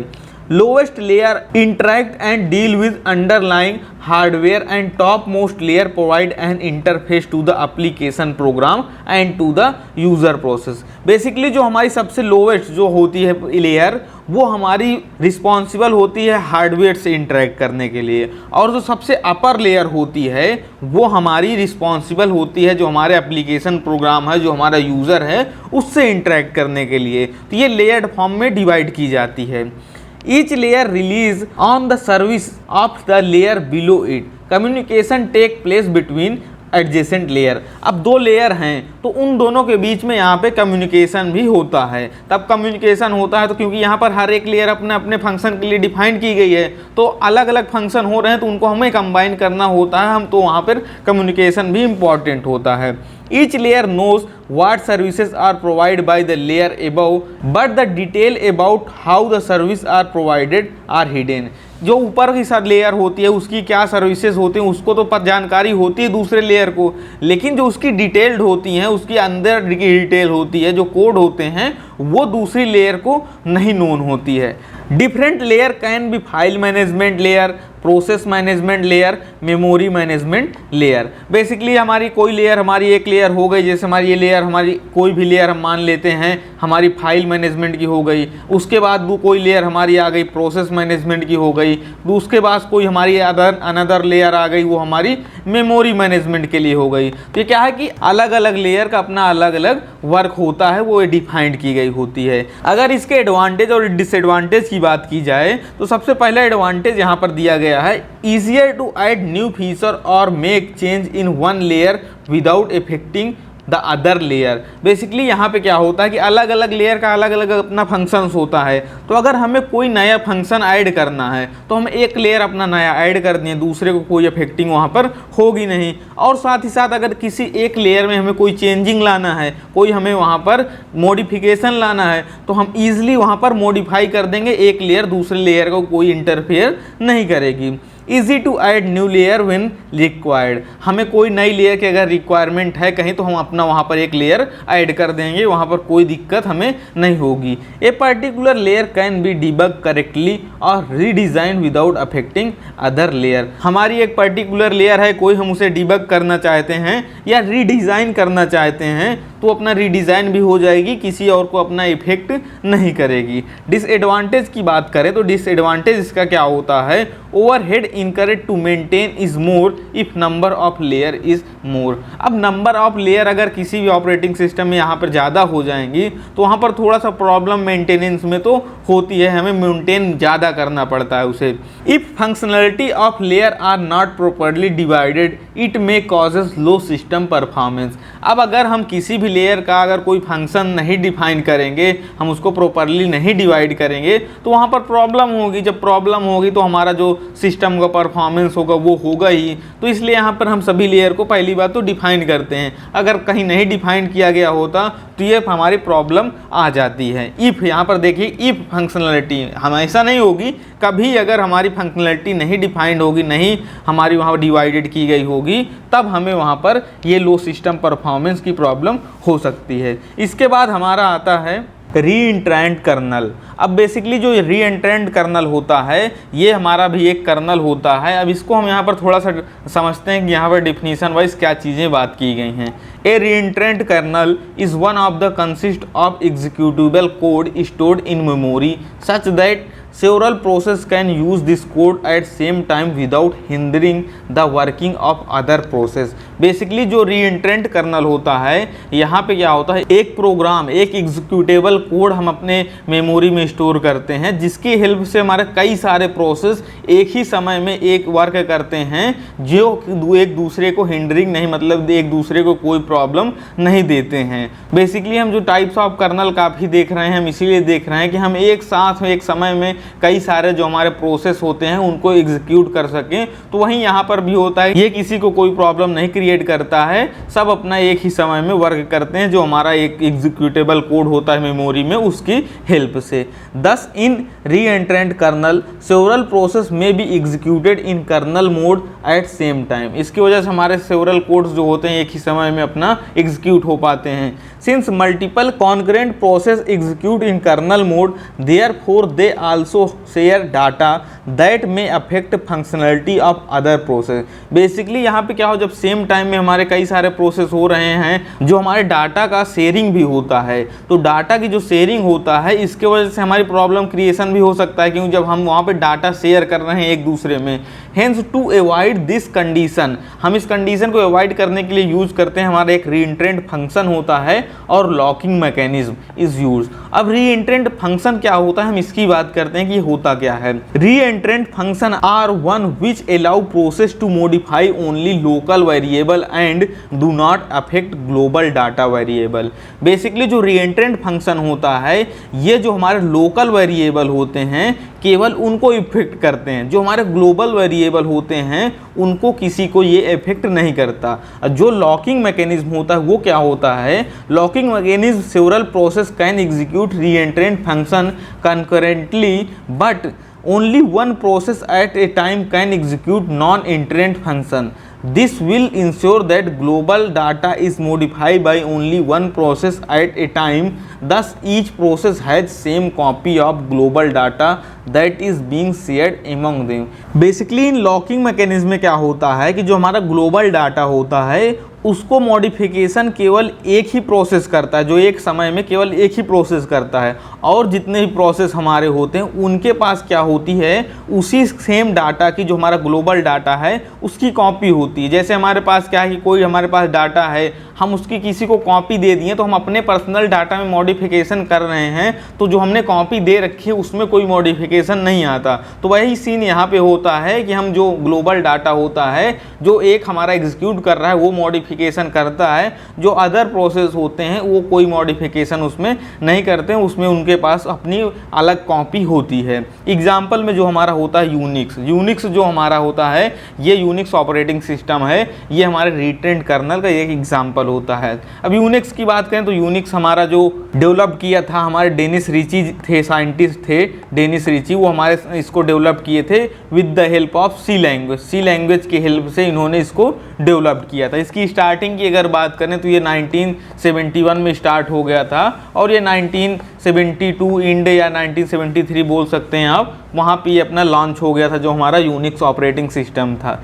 Lowest layer interact and deal with underlying hardware and topmost layer provide an interface to the application program and to the user process। Basically जो हमारी सबसे लोवेस्ट जो होती है लेयर वो हमारी रिस्पॉन्सिबल होती है हार्डवेयर से इंटरेक्ट करने के लिए और जो सबसे अपर लेयर होती है वो हमारी रिस्पॉन्सिबल होती है जो हमारे एप्लीकेशन प्रोग्राम है, जो हमारा यूज़र है उससे इंटरेक्ट करने के लिए। तो ये लेयर्ड फॉर्म में डिवाइड की जाती है। Each layer relies on the service of the layer below it. Communication take place between adjacent layer। अब दो लेयर हैं तो उन दोनों के बीच में यहाँ पे कम्युनिकेशन भी होता है। तब कम्युनिकेशन होता है तो क्योंकि यहाँ पर हर एक लेयर अपने अपने फंक्शन के लिए डिफाइन की गई है तो अलग अलग फंक्शन हो रहे हैं तो उनको हमें कंबाइन करना होता है, हम तो वहाँ पर कम्युनिकेशन भी इम्पॉर्टेंट होता है। Each layer knows what services are provided by the layer above, but the detail about how the services are provided are hidden। जो ऊपर की सब लेयर होती है उसकी क्या सर्विसेज होती हैं उसको तो जानकारी होती है दूसरे लेयर को, लेकिन जो उसकी डिटेल्ड होती हैं उसकी अंदर की डिटेल होती है, जो कोड होते हैं वो दूसरी लेयर को नहीं नोन होती है। Different layer can B file management layer, process management layer, memory management layer. Basically हमारी कोई लेयर हमारी एक लेयर हो गई, जैसे हमारी ये लेयर हमारी कोई भी लेयर हम मान लेते हैं हमारी फाइल मैनेजमेंट की हो गई, उसके बाद वो कोई लेयर हमारी आ गई प्रोसेस मैनेजमेंट की हो गई, उसके बाद कोई हमारी अनदर लेयर आ गई वो हमारी मेमोरी मैनेजमेंट के लिए हो गई। तो ये क्या है कि अलग अलग लेयर का अपना अलग अलग वर्क होता है, वो डिफाइंड की गई होती है। अगर इसके एडवांटेज और डिसएडवांटेज की बात की जाए तो सबसे पहला एडवांटेज यहाँ पर दिया गया है, easier to add new feature और make change in one layer without effecting the other layer. Basically यहाँ पे क्या होता है कि अलग अलग लेयर का अलग अलग अपना फंक्शंस होता है। तो अगर हमें कोई नया फंक्शन ऐड करना है तो हम एक लेयर अपना नया ऐड कर दें, दूसरे को कोई अफेक्टिंग वहाँ पर होगी नहीं। और साथ ही साथ अगर किसी एक लेयर में हमें कोई चेंजिंग लाना है, कोई हमें वहाँ पर मॉडिफिकेशन लाना है, तो हम ईजिली वहाँ पर मॉडिफाई कर देंगे, एक लेयर दूसरे लेयर को कोई इंटरफेयर नहीं करेगी। Easy to add new layer when required, हमें कोई नई लेयर की अगर रिक्वायरमेंट है कहीं तो हम अपना वहाँ पर एक लेयर ऐड कर देंगे, वहाँ पर कोई दिक्कत हमें नहीं होगी। A particular layer can be debug correctly और redesign without affecting other layer, हमारी एक पर्टिकुलर लेयर है, कोई हम उसे डिबग करना चाहते हैं या रीडिज़ाइन करना चाहते हैं तो अपना रीडिज़ाइन भी हो जाएगी, किसी और को अपना इफेक्ट नहीं करेगी। डिसएडवांटेज की बात करें तो डिसएडवांटेज इसका क्या होता है, overhead incorrect to maintain is more if number of layer is more. अब नंबर ऑफ लेयर अगर किसी भी ऑपरेटिंग सिस्टम में यहाँ पर ज़्यादा हो जाएंगी तो वहाँ पर थोड़ा सा प्रॉब्लम मेंटेनेंस में तो होती है, हमें मेंटेन ज़्यादा करना पड़ता है उसे। If functionality of layer are not properly divided it may causes low system performance. अब अगर हम किसी भी लेयर का अगर कोई फंक्शन नहीं डिफाइन करेंगे, हम उसको प्रॉपरली नहीं डिवाइड करेंगे तो वहाँ पर प्रॉब्लम होगी। जब प्रॉब्लम होगी तो हमारा जो सिस्टम का परफॉर्मेंस होगा वो होगा ही। तो इसलिए यहाँ पर हम सभी लेयर को पहली बात तो डिफाइन करते हैं, अगर कहीं नहीं डिफाइन किया गया होता तो ये हमारी प्रॉब्लम आ जाती है। इफ़ यहाँ पर देखिए, इफ़ फंक्शनलिटी हमेशा नहीं होगी, कभी अगर हमारी फंक्शनलिटी नहीं डिफाइंड होगी, नहीं हमारी वहाँ डिवाइडेड की गई होगी, तब हमें वहाँ पर ये लो सिस्टम परफॉर्मेंस की प्रॉब्लम हो सकती है। इसके बाद हमारा आता है रीएंट्रेंट कर्नल। अब बेसिकली जो रीएंट्रेंट कर्नल होता है ये हमारा भी एक कर्नल होता है। अब इसको हम यहाँ पर थोड़ा सा समझते हैं कि यहाँ पर डिफिनीशन वाइज क्या चीज़ें बात की गई हैं। A reentrant kernel is one of the consist of executable code stored in memory such that several process can use this code at same time without hindering the working of other process। Basically जो रीएंट्रेंट कर्नल होता है, यहाँ पे क्या होता है, एक प्रोग्राम, एक एग्जीक्यूटेबल कोड हम अपने मेमोरी में स्टोर करते हैं जिसकी हेल्प से हमारे कई सारे प्रोसेस एक ही समय में एक वर्क करते हैं, जो एक दूसरे को हिंडरिंग नहीं, मतलब एक दूसरे को कोई प्रॉब्लम नहीं देते हैं। बेसिकली हम जो टाइप्स ऑफ कर्नल काफ़ी देख रहे हैं, हम इसीलिए देख रहे हैं कि हम एक साथ एक समय में कई सारे जो हमारे प्रोसेस होते हैं उनको एग्जीक्यूट कर सकें। तो वहीं यहाँ पर भी होता है, ये किसी को कोई प्रॉब्लम नहीं क्रिएट करता है, सब अपना एक ही समय में वर्क करते हैं जो हमारा एक एग्जीक्यूटेबल कोड होता है मेमोरी में, उसकी हेल्प से। दस इन रीएंट्रेंट कर्नल सेवरल प्रोसेस में be executed in kernel mode eight same time. इसकी वजह से हमारे सेवरल कोड्स जो होते हैं एक ही समय में अपना एग्जीक्यूट हो पाते हैं। Since multiple concurrent process execute in kernel mode therefore they also share data that may affect functionality of other process. Basically यहाँ पे क्या हो, जब सेम टाइम में हमारे कई सारे प्रोसेस हो रहे हैं, जो हमारे डाटा का शेयरिंग भी होता है, तो डाटा की जो शेयरिंग होता है इसके वजह से हमारी प्रॉब्लम क्रिएशन भी हो सकता है, क्योंकि जब हम वहाँ पे डाटा शेयर कर रहे हैं एक दूसरे में। Hence to avoid this condition, हम इस कंडीशन को अवॉइड करने के लिए यूज करते हैं हमारा एक रीएंट्रेंट फंक्शन होता है और लॉकिंग मैकेनिज्म इज यूज। अब रीएंट्रेंट फंक्शन क्या होता है, हम इसकी बात करते हैं कि होता क्या है। Reentrant function are one which allow process to modify only local variable and do not affect global data variable. Basically जो रीएंट्रेंट फंक्शन होता है ये जो हमारे लोकल वेरिएबल होते हैं केवल उनको इफेक्ट करते हैं, जो हमारे ग्लोबल वेरिएबल होते हैं उनको किसी को ये इफेक्ट नहीं करता। जो लॉकिंग मैकेनिज्म होता है वो क्या होता है, locking mechanism several process can execute re-entrant function concurrently but only one process at a time can execute non-entrant function. This will ensure that global data is modified by only one process at a time. Thus, each process has same copy of global data that is being shared among them. Basically, in locking mechanism में क्या होता है कि जो हमारा ग्लोबल डाटा होता है उसको मॉडिफिकेशन केवल एक ही प्रोसेस करता है, जो एक समय में केवल एक ही प्रोसेस करता है, और जितने भी प्रोसेस हमारे होते हैं उनके पास क्या होती है, उसी सेम डाटा की जो हमारा ग्लोबल डाटा है उसकी कॉपी होती है। जैसे हमारे पास क्या है कि कोई हमारे पास डाटा है, हम उसकी किसी को कॉपी दे दिए तो हम अपने पर्सनल डाटा में मॉडिफिकेशन कर रहे हैं, तो जो हमने कॉपी दे रखी है उसमें कोई मॉडिफिकेशन नहीं आता। तो वही सीन यहाँ पे होता है कि हम जो ग्लोबल डाटा होता है, जो एक हमारा एग्जीक्यूट कर रहा है वो मॉडिफिकेशन करता है, जो अदर प्रोसेस होते हैं वो कोई मॉडिफिकेशन उसमें नहीं करते हैं, उसमें उनके पास अपनी अलग कॉपी होती है। एग्जाम्पल में जो हमारा होता है यूनिक्स जो हमारा होता है, ये यूनिक्स ऑपरेटिंग सिस्टम है, ये हमारे रिटेंड कर्नल का एक एग्जाम्पल होता है। अब यूनिक्स की बात करें तो यूनिक्स हमारा जो डेवलप किया था हमारे डेनिस रिची थे, साइंटिस्ट थे डेनिस रिची, वो हमारे इसको डेवलप किए थे with the help of C language की हेल्प से इन्होंने इसको डेवलप किया था। इसकी स्टार्टिंग की अगर बात करें तो ये 1971 में स्टार्ट हो गया था और ये 1972 इंड या 1973 बोल सकते हैं आप, वहाँ पे ये अपना लॉन्च हो गया था जो हमारा यूनिक्स ऑपरेटिंग सिस्टम था।